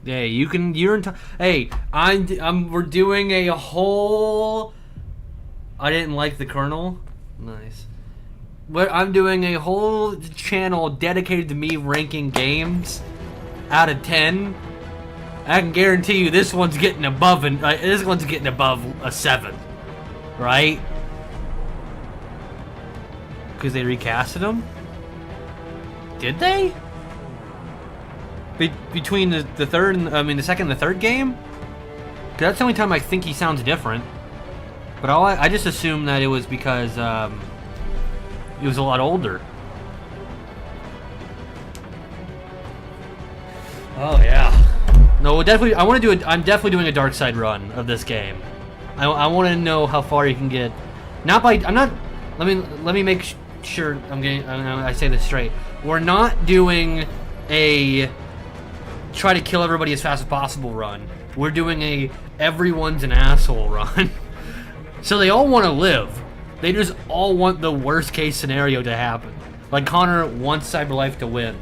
Hey, you can. Hey, we're doing a whole. I didn't like the Colonel. Nice. But I'm doing a whole channel dedicated to me ranking games out of 10. I can guarantee you this one's getting above a 7, right? Because they recasted him. Did they? Between the third and the second and the third game? 'Cause that's the only time I think he sounds different. But I just assumed that it was because he was a lot older. Oh yeah. No, definitely. I'm definitely doing a dark side run of this game. I want to know how far you can get. Not by. I'm not. Let me make sure I say this straight. We're not doing a try to kill everybody as fast as possible run. We're doing a everyone's an asshole run. So they all want to live. They just all want the worst case scenario to happen. Like Connor wants Cyberlife to win.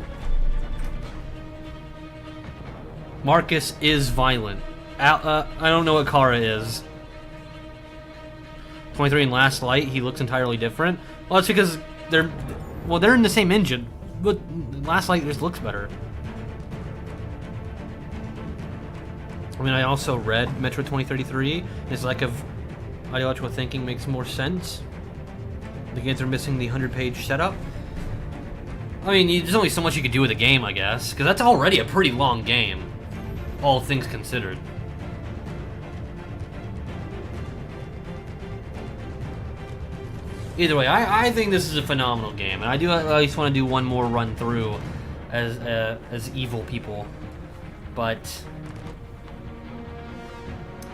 Marcus is violent. I don't know what Kara is. 23 in Last Light, he looks entirely different. Well, that's because they're in the same engine, but Last Light just looks better. I also read Metro 2033. His lack of ideological thinking makes more sense. The games are missing the 100-page setup. There's only so much you can do with a game, I guess, because that's already a pretty long game, all things considered. Either way, I think this is a phenomenal game, and I do at least want to do one more run through as evil people, but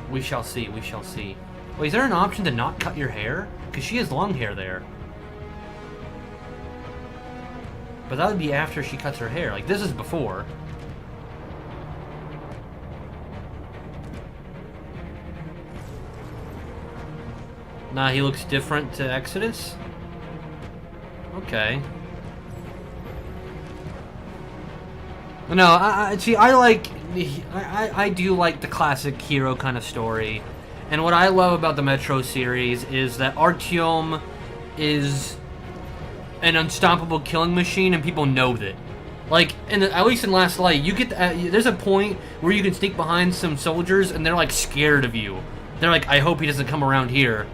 we shall see. We shall see. Wait, is there an option to not cut your hair? Because she has long hair there. But that would be after she cuts her hair. Like, this is before. Nah, he looks different to Exodus? Okay. No, I do like the classic hero kind of story. And what I love about the Metro series is that Artyom is an unstoppable killing machine, and people know that. Like, at least in Last Light, you get there's a point where you can sneak behind some soldiers, and they're like scared of you. They're like, I hope he doesn't come around here.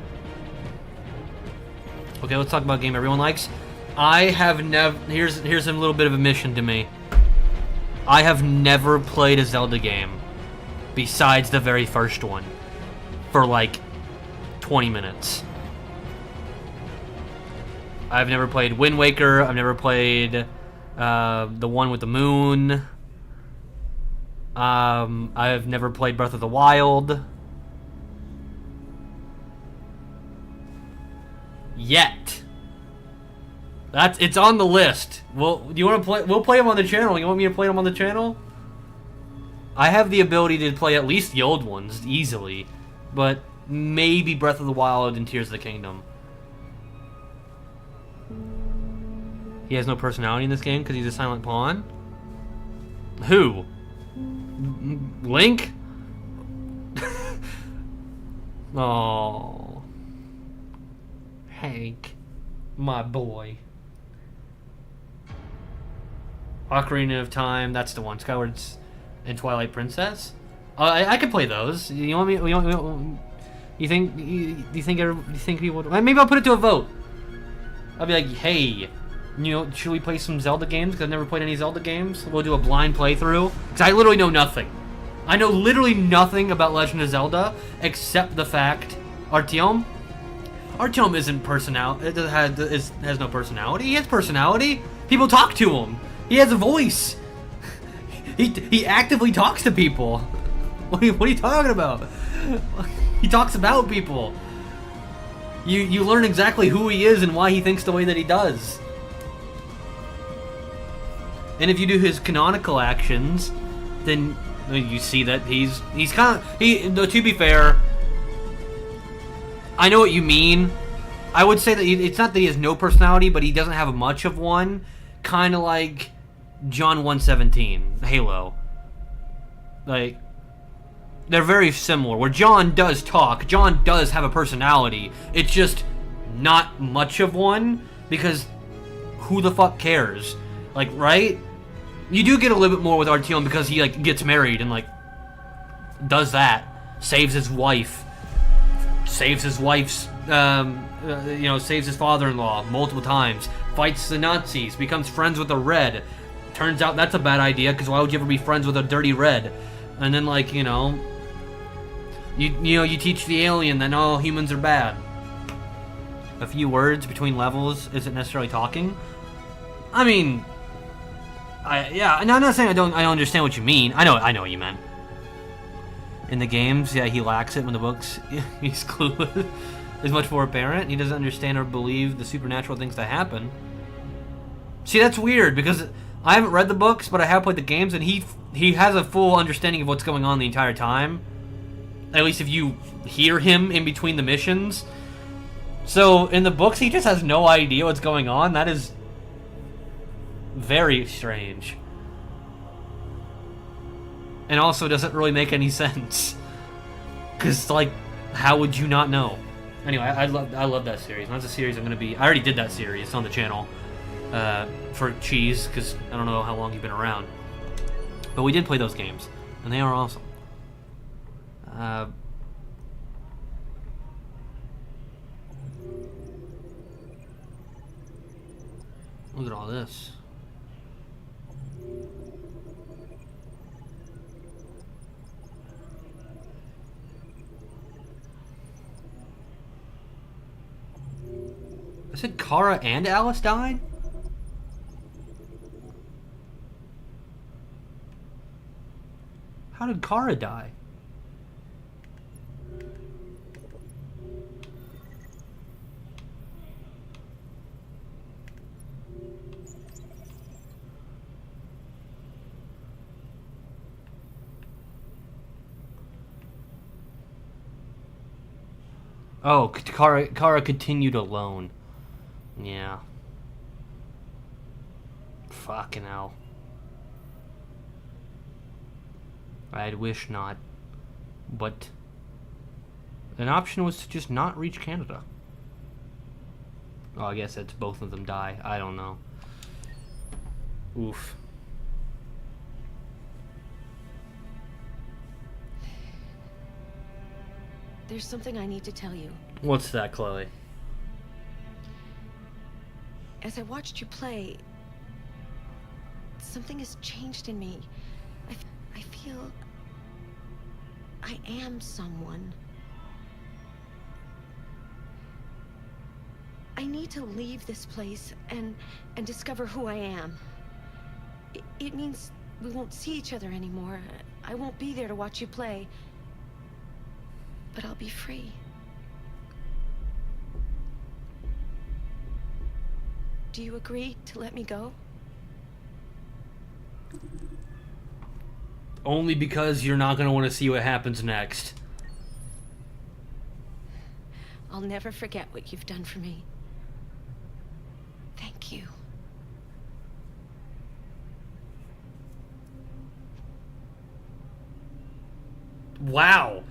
Okay, let's talk about a game everyone likes. I have never. Here's a little bit of a mission to me. I have never played a Zelda game besides the very first one for like 20 minutes. I've never played Wind Waker. I've never played the one with the moon. I've never played Breath of the Wild. Yet. It's on the list. Well, do you want to play? We'll play them on the channel. You want me to play them on the channel? I have the ability to play at least the old ones easily, but maybe Breath of the Wild and Tears of the Kingdom. He has no personality in this game because he's a silent pawn? Who? Link? Oh, Hank, my boy. Ocarina of Time, that's the one. Skyward's and Twilight Princess. I could play those. You want me? You think people? Maybe I'll put it to a vote. I'll be like, hey, should we play some Zelda games? Because I've never played any Zelda games. We'll do a blind playthrough. Because I literally know nothing. I know literally nothing about Legend of Zelda except the fact Artyom isn't personality. It has no personality. He has personality. People talk to him. He has a voice. He actively talks to people. What are you talking about? He talks about people. You learn exactly who he is and why he thinks the way that he does. And if you do his canonical actions, then you see that he's kind of to be fair, I know what you mean. I would say that it's not that he has no personality, but he doesn't have much of one. Kind of like John 1:17, Halo. Like, they're very similar. Where John does talk, John does have a personality. It's just not much of one, because who the fuck cares? Like, right? You do get a little bit more with Artyom because he, like, gets married and, like, does that. Saves his wife. Saves his wife's, saves his father-in-law multiple times. Fights the Nazis. Becomes friends with a Red. Turns out that's a bad idea, because why would you ever be friends with a dirty Red? And then, like, you teach the alien that all humans are bad. A few words between levels isn't necessarily talking. I mean, I'm not saying I don't understand what you mean. I know what you meant. In the games, yeah, he lacks it. When the books, he's clueless. Is much more apparent. He doesn't understand or believe the supernatural things that happen. See, that's weird, because I haven't read the books, but I have played the games, and he has a full understanding of what's going on the entire time. At least if you hear him in between the missions. So, in the books, he just has no idea what's going on. That is very strange. And also doesn't really make any sense. Because, like, how would you not know? Anyway, I love that series. That's a series I'm going to be... I already did that series. It's on the channel. For Cheese, because I don't know how long you've been around. But we did play those games. And they are awesome. Look at all this. I said Kara and Alice died? How did Kara die? Oh, Kara continued alone. Yeah. Fucking hell. I'd wish not. But an option was to just not reach Canada. Oh, I guess it's both of them die. I don't know. Oof. There's something I need to tell you. What's that, Chloe? As I watched you play, something has changed in me. I feel I am someone. I need to leave this place and discover who I am. It means we won't see each other anymore. I won't be there to watch you play. But I'll be free. Do you agree to let me go? Only because you're not going to want to see what happens next. I'll never forget what you've done for me. Thank you. Wow.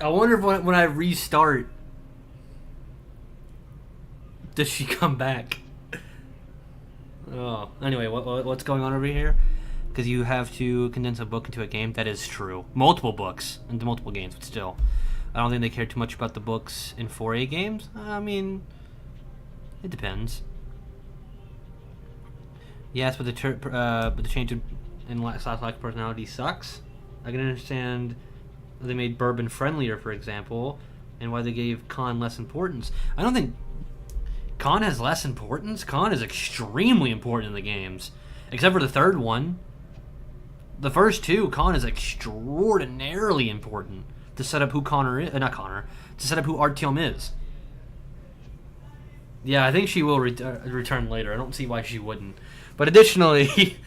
I wonder if when I restart, does she come back? Oh, anyway, what's going on over here? Because you have to condense a book into a game. That is true. Multiple books into multiple games, but still. I don't think they care too much about the books in 4A games. I mean, it depends. Yes, but the change in Slash personality sucks. I can understand they made Bourbon friendlier, for example, and why they gave Khan less importance. I don't think Khan has less importance. Khan is extremely important in the games, except for the third one. The first two, Khan is extraordinarily important to set up who Connor is. Not Connor. To set up who Artyom is. Yeah, I think she will return later. I don't see why she wouldn't. But additionally,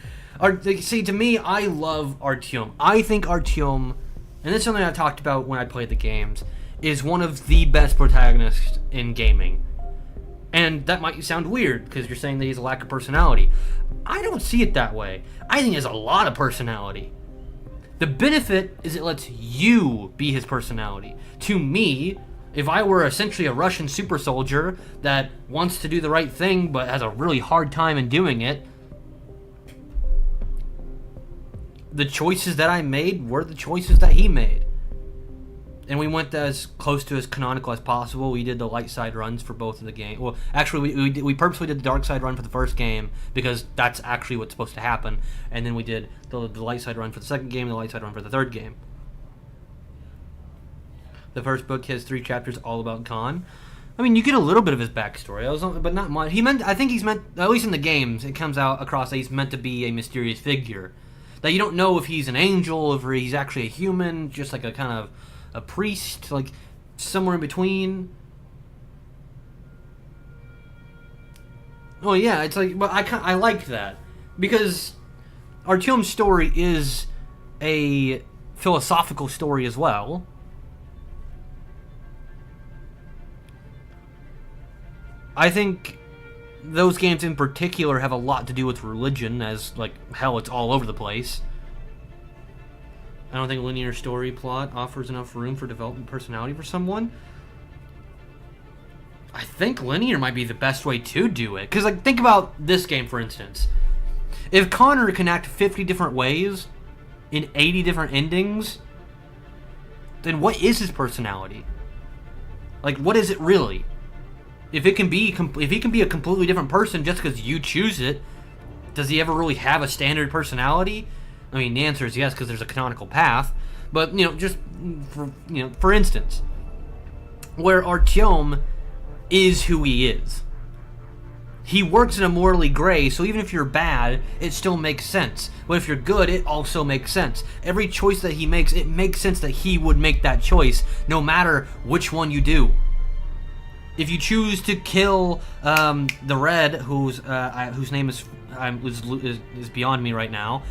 see, to me, I love Artyom. I think Artyom, and this is something I talked about when I played the games, is one of the best protagonists in gaming. And that might sound weird, because you're saying that he has a lack of personality. I don't see it that way. I think he has a lot of personality. The benefit is it lets you be his personality. To me, if I were essentially a Russian super soldier that wants to do the right thing but has a really hard time in doing it, the choices that I made were the choices that he made. And we went as close to as canonical as possible. We did the light side runs for both of the games. Well, actually, we purposely did the dark side run for the first game because that's actually what's supposed to happen. And then we did the light side run for the second game and the light side run for the third game. The first book has 3 chapters all about Khan. I mean, you get a little bit of his backstory, but not much. I think he's meant, at least in the games, it comes out across that he's meant to be a mysterious figure. That you don't know if he's an angel, if he's actually a human, just like a kind of a priest, like somewhere in between. Oh yeah, it's like, but I like that because Artyom's story is a philosophical story as well. I think those games in particular have a lot to do with religion, as like hell, it's all over the place. I don't think linear story plot offers enough room for development personality for someone. I think linear might be the best way to do it. Because, like, think about this game, for instance. If Connor can act 50 different ways in 80 different endings, then what is his personality? Like, what is it really? If he can be a completely different person just because you choose it, does he ever really have a standard personality? I mean, the answer is yes, because there's a canonical path. But, just for instance, where Artyom is who he is. He works in a morally gray, so even if you're bad, it still makes sense. But if you're good, it also makes sense. Every choice that he makes, it makes sense that he would make that choice, no matter which one you do. If you choose to kill the Red, whose name is beyond me right now,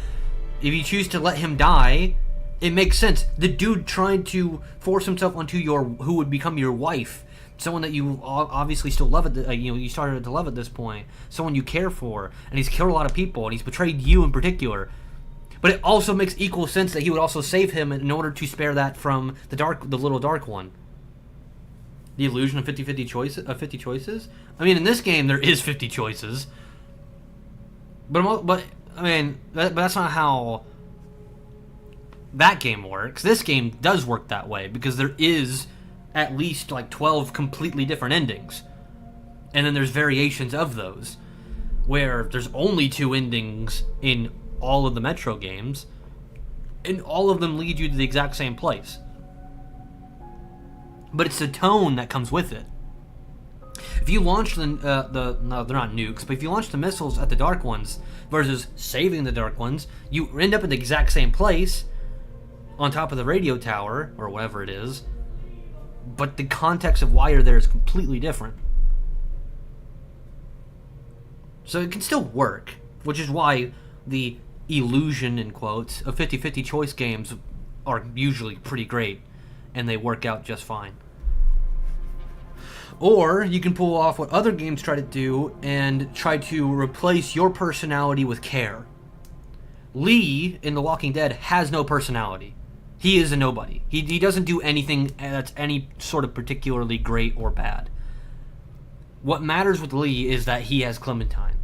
if you choose to let him die, it makes sense. The dude trying to force himself onto who would become your wife, someone that you obviously still love you started to love at this point, someone you care for, and he's killed a lot of people, and he's betrayed you in particular. But it also makes equal sense that he would also save him in order to spare that from the little dark one. The illusion of 50 choices. I mean, in this game there is 50 choices, but I mean, but that's not how that game works. This game does work that way because there is at least like 12 completely different endings, and then there's variations of those, where there's only 2 endings in all of the Metro games, and all of them lead you to the exact same place. But it's the tone that comes with it. If you launch no, they're not nukes, but if you launch the missiles at the Dark Ones versus saving the Dark Ones, you end up in the exact same place, on top of the radio tower, or whatever it is, but the context of why you're there is completely different. So it can still work, which is why the illusion, in quotes, of 50-50 choice games are usually pretty great, and they work out just fine. Or you can pull off what other games try to do and try to replace your personality with care. Lee in The Walking Dead has no personality. He is a nobody. He doesn't do anything that's any sort of particularly great or bad. What matters with Lee is that he has Clementine.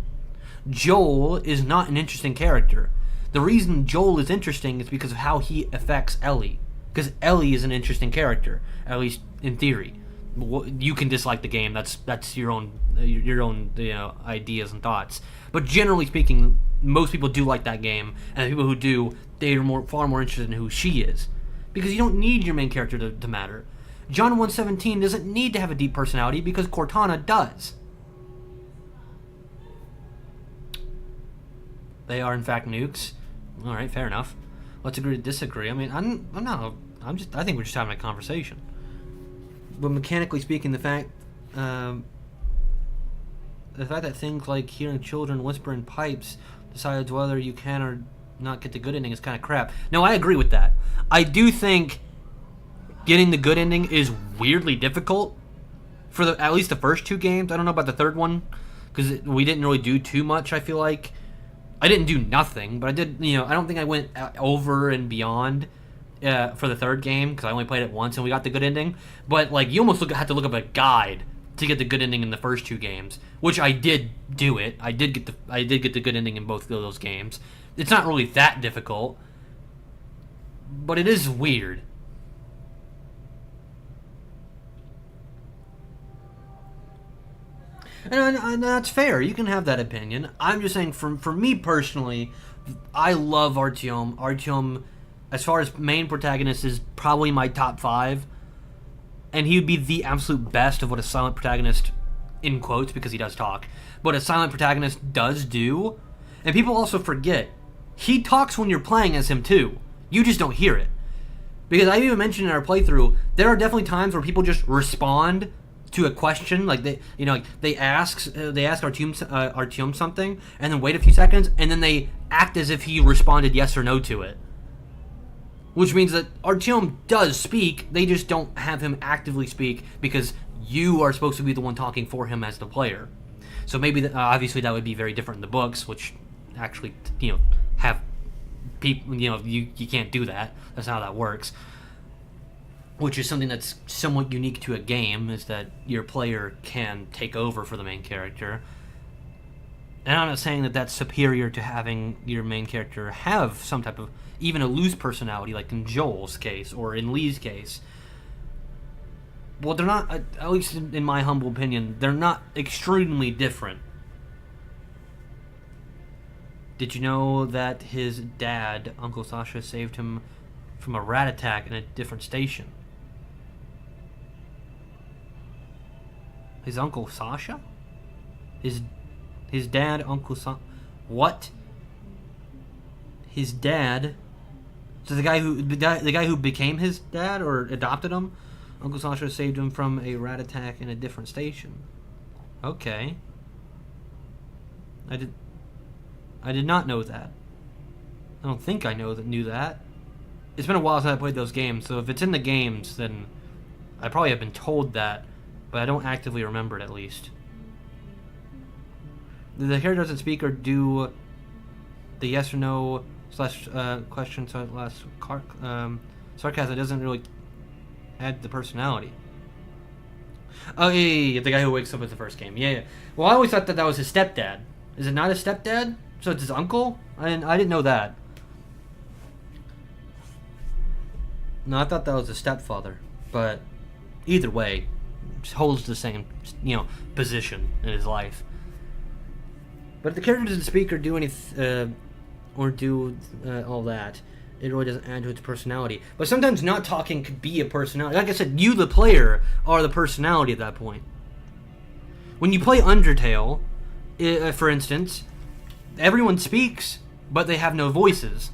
Joel is not an interesting character. The reason Joel is interesting is because of how he affects Ellie. Because Ellie is an interesting character, at least in theory. You can dislike the game. That's your own ideas and thoughts. But generally speaking, most people do like that game, and the people who do, they are far more interested in who she is, because you don't need your main character to matter. John 117 doesn't need to have a deep personality because Cortana does. They are in fact nukes. All right, fair enough. Let's agree to disagree. I mean, I think we're just having a conversation. But mechanically speaking, the fact that things like hearing children whisper in pipes decides whether you can or not get the good ending is kind of crap. No, I agree with that. I do think getting the good ending is weirdly difficult for at least the first 2 games. I don't know about the third one, because we didn't really do too much, I feel like. I didn't do nothing, but I did, you know, I don't think I went over and beyond for the third game, because I only played it once and we got the good ending. But, like, you almost had to look up a guide to get the good ending in the first 2 games, which I did do it. I did get the good ending in both of those games. It's not really that difficult, but it is weird. And that's fair. You can have that opinion. I'm just saying, for me personally, I love Artyom. Artyom, as far as main protagonist, is probably my top 5. And he would be the absolute best of what a silent protagonist, in quotes, because he does talk, what a silent protagonist does do. And people also forget, he talks when you're playing as him too. You just don't hear it. Because I even mentioned in our playthrough, there are definitely times where people just respond to a question, like they ask Artyom something, and then wait a few seconds, and then they act as if he responded yes or no to it. Which means that Artyom does speak, they just don't have him actively speak because you are supposed to be the one talking for him as the player. So maybe, obviously, that would be very different in the books, which actually, have people, you can't do that. That's not how that works. Which is something that's somewhat unique to a game, is that your player can take over for the main character. And I'm not saying that that's superior to having your main character have some type of, even a loose personality, like in Joel's case, or in Lee's case. Well, they're not, at least in my humble opinion, they're not extremely different. Did you know that his dad, Uncle Sasha, saved him from a rat attack in a different station? His Uncle Sasha? His dad, Uncle Sasha? What? His dad? So the guy who became his dad or adopted him, Uncle Sasha saved him from a rat attack in a different station. Okay. I did not know that. I don't think I knew that. It's been a while since I played those games, so if it's in the games, then I probably have been told that, but I don't actively remember it, at least. The character doesn't speak or do the yes or no / question / sarcasm. It doesn't really add the personality. Oh, yeah, the guy who wakes up in the first game. Yeah. Well, I always thought that was his stepdad. Is it not his stepdad? So it's his uncle? I didn't know that. No, I thought that was his stepfather. But either way, holds the same, position in his life. But if the character doesn't speak or do anything, or do all that, it really doesn't add to its personality. But sometimes not talking could be a personality. Like I said, you, the player, are the personality at that point. When you play Undertale, for instance, everyone speaks, but they have no voices.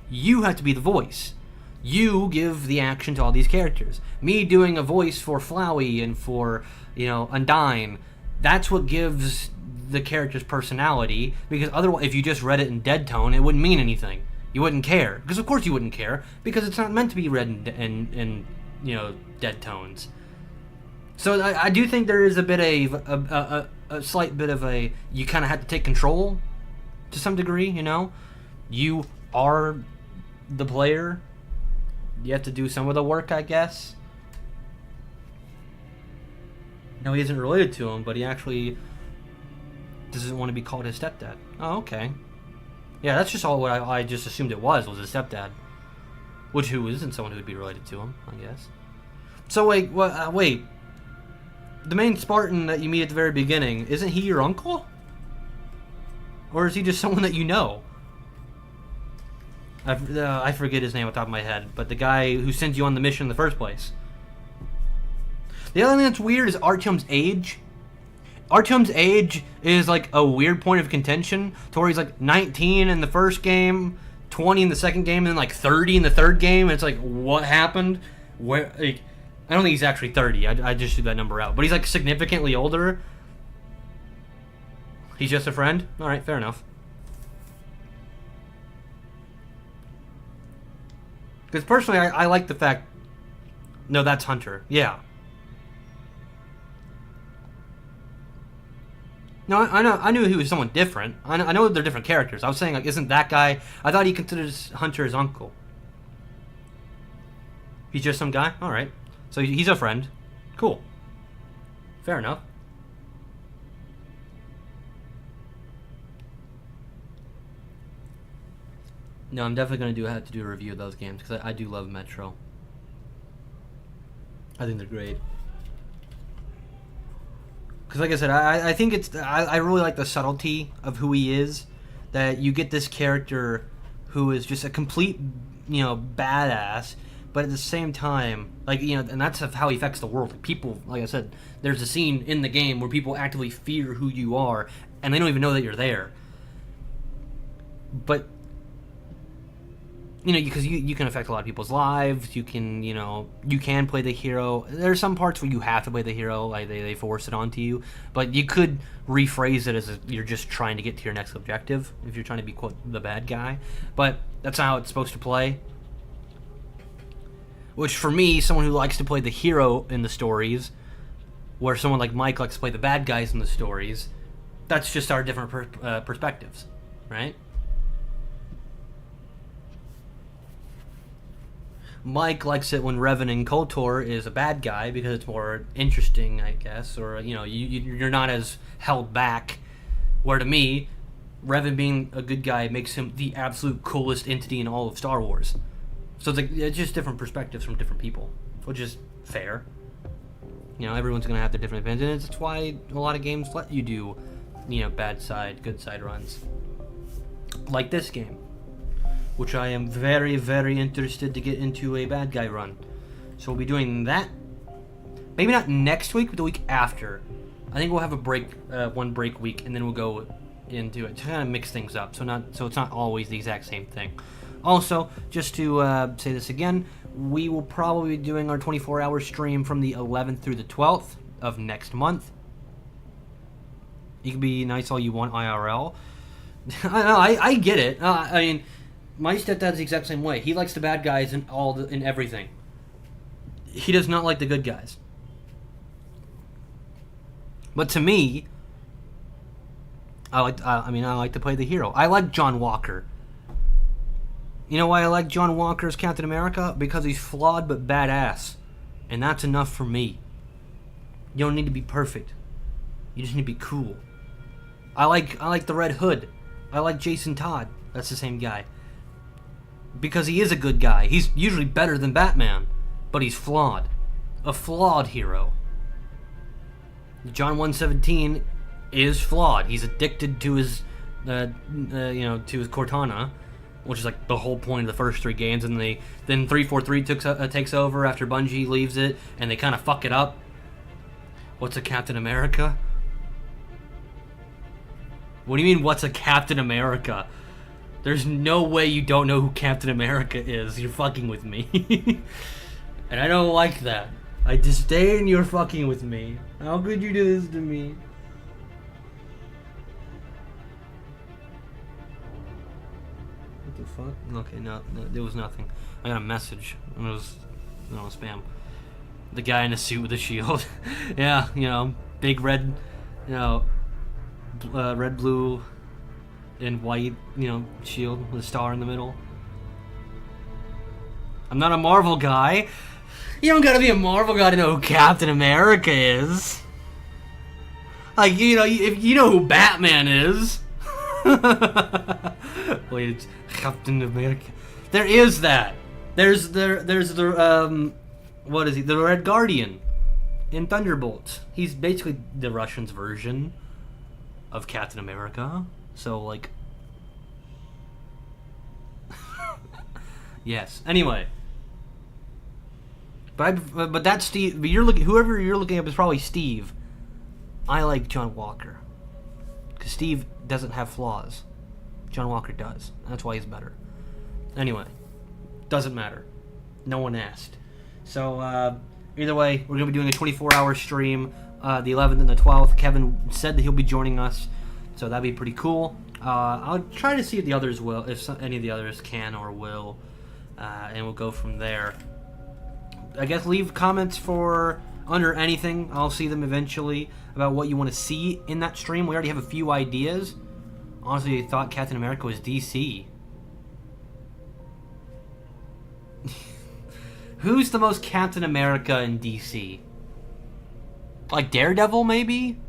You have to be the voice. You give the action to all these characters. Me doing a voice for Flowey and for, Undyne, that's what gives the character's personality, because otherwise, if you just read it in dead tone, it wouldn't mean anything. You wouldn't care. Because of course you wouldn't care, because it's not meant to be read in dead tones. So I do think there is a bit of a slight bit of a, you kind of have to take control to some degree, You are the player. You have to do some of the work, I guess. No, he isn't related to him, but he actually doesn't want to be called his stepdad. Oh, okay. Yeah, that's just all what I just assumed it was his stepdad. Who isn't someone who would be related to him, I guess. So wait. The main Spartan that you meet at the very beginning, isn't he your uncle? Or is he just someone that you know? I forget his name off the top of my head, but the guy who sends you on the mission in the first place. The other thing that's weird is Artyom's age. Artyom's age is like a weird point of contention, to where he's like 19 in the first game, 20 in the second game, and then like 30 in the third game. And it's like, what happened? Where? Like, I don't think he's actually 30. I just threw that number out. But he's like significantly older. He's just a friend? Alright, fair enough. Because personally, I like the fact... No, that's Hunter. Yeah. No, I knew he was someone different. I know they're different characters. I was saying, like, isn't that guy... I thought he considered Hunter his uncle. He's just some guy? Alright. So he's a friend. Cool. Fair enough. No, I'm definitely going to have to do a review of those games, because I do love Metro. I think they're great. Because like I said, I think it's... I really like the subtlety of who he is. That you get this character who is just a complete, badass, but at the same time, like, and that's how he affects the world. Like, people, like I said, there's a scene in the game where people actively fear who you are, and they don't even know that you're there. But... because you can affect a lot of people's lives. You can, you can play the hero. There are some parts where you have to play the hero, like they force it onto you. But you could rephrase it as you're just trying to get to your next objective, if you're trying to be, quote, the bad guy. But that's not how it's supposed to play. Which, for me, someone who likes to play the hero in the stories, where someone like Mike likes to play the bad guys in the stories, that's just our different perspectives, right? Mike likes it when Revan and KOTOR is a bad guy because it's more interesting, I guess, or you're not as held back. Where to me, Revan being a good guy makes him the absolute coolest entity in all of Star Wars. So it's just different perspectives from different people, which is fair. Everyone's gonna have their different opinions, and it's why a lot of games let you do, bad side, good side runs, like this game. Which I am very, very interested to get into a bad guy run. So we'll be doing that. Maybe not next week, but the week after. I think we'll have a break, one break week, and then we'll go into it to kind of mix things up. So it's not always the exact same thing. Also, just to say this again, we will probably be doing our 24-hour stream from the 11th through the 12th of next month. You can be nice all you want IRL. I get it. I mean... My stepdad's the exact same way. He likes the bad guys in everything. He does not like the good guys. But to me, I like to play the hero. I like John Walker. You know why I like John Walker as Captain America? Because he's flawed but badass. And that's enough for me. You don't need to be perfect. You just need to be cool. I like the Red Hood. I like Jason Todd. That's the same guy. Because he is a good guy. He's usually better than Batman, but he's flawed. A flawed hero. John 117 is flawed. He's addicted to his, to his Cortana, which is like the whole point of the first three games. And then 343 takes over after Bungie leaves it, and they kind of fuck it up. What's a Captain America? What do you mean, what's a Captain America? There's no way you don't know who Captain America is. You're fucking with me. And I don't like that. I disdain you're fucking with me. How could you do this to me? What the fuck? Okay, no, there was nothing. I got a message. And it was, spam. The guy in a suit with a shield. Yeah, big red, red, blue, and white, shield with a star in the middle. I'm not a Marvel guy. You don't gotta be a Marvel guy to know who Captain America is. Like, if you know who Batman is. Wait, it's Captain America. There is that. There's the, what is he? The Red Guardian in Thunderbolts. He's basically the Russians' version of Captain America. So, like... yes. Anyway. But that's Steve... But whoever you're looking up is probably Steve. I like John Walker. Because Steve doesn't have flaws. John Walker does. That's why he's better. Anyway. Doesn't matter. No one asked. So, either way, we're going to be doing a 24-hour stream. The 11th and the 12th. Kevin said that he'll be joining us. So that'd be pretty cool. I'll try to see if the others will, if any of the others can or will, and we'll go from there. I guess leave comments for under anything. I'll see them eventually about what you want to see in that stream. We already have a few ideas. Honestly, I thought Captain America was DC. Who's the most Captain America in DC? Like Daredevil, maybe?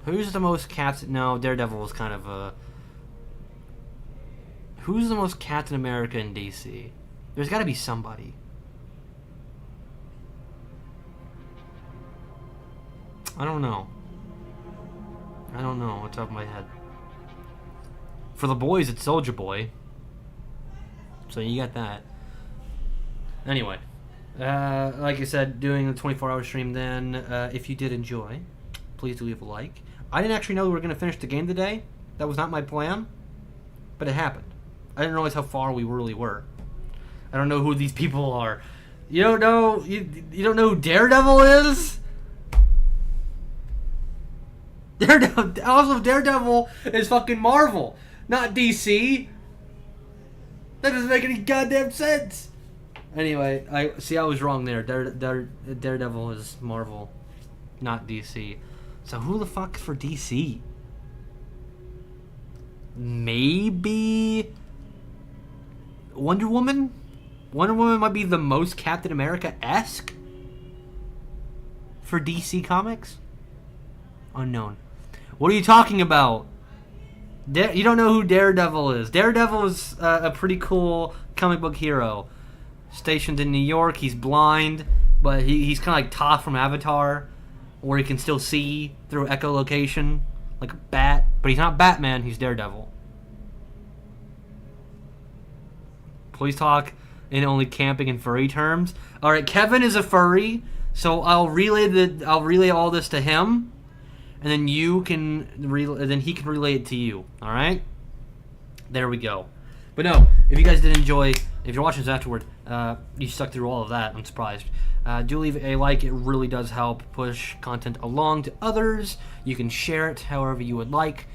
Who's the most Captain... No, Daredevil was kind of a... Who's the most Captain America in DC? There's got to be somebody. I don't know. I don't know off the top of my head. For the boys, it's Soulja Boy. So you got that. Anyway. Like I said, doing a 24-hour stream then. If you did enjoy, please do leave a like. I didn't actually know we were going to finish the game today. That was not my plan. But it happened. I didn't realize how far we really were. I don't know who these people are. You don't know... You don't know who Daredevil is? Daredevil is fucking Marvel, not DC. That doesn't make any goddamn sense. Anyway, I was wrong there. Daredevil is Marvel, not DC. So who the fuck is for DC? Maybe Wonder Woman? Wonder Woman might be the most Captain America-esque for DC Comics? Unknown. What are you talking about? You don't know who Daredevil is. Daredevil is a pretty cool comic book hero. Stationed in New York, he's blind, but he's kind of like Toph from Avatar, where he can still see through echolocation, like a bat. But he's not Batman, he's Daredevil. Please talk in only camping and furry terms. Alright, Kevin is a furry, so I'll relay all this to him. And then he can relay it to you. All right? There we go. But no, if you guys did enjoy, if you're watching this afterward, you stuck through all of that. I'm surprised. Do leave a like. It really does help push content along to others. You can share it however you would like,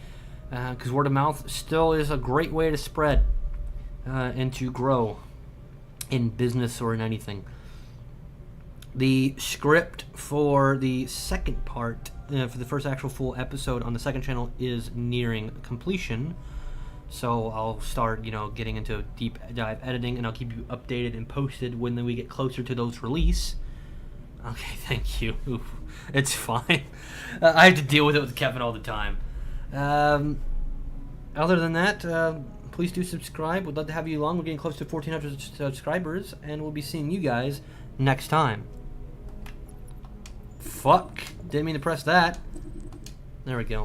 because word of mouth still is a great way to spread and to grow in business or in anything. The script for the second part, for the first actual full episode on the second channel, is nearing completion. So I'll start, getting into deep dive editing, and I'll keep you updated and posted when we get closer to those release. Okay, thank you. Oof, it's fine. I have to deal with it with Kevin all the time. Other than that, please do subscribe. We'd love to have you along. We're getting close to 1,400 subscribers, and we'll be seeing you guys next time. Fuck. Didn't mean to press that. There we go.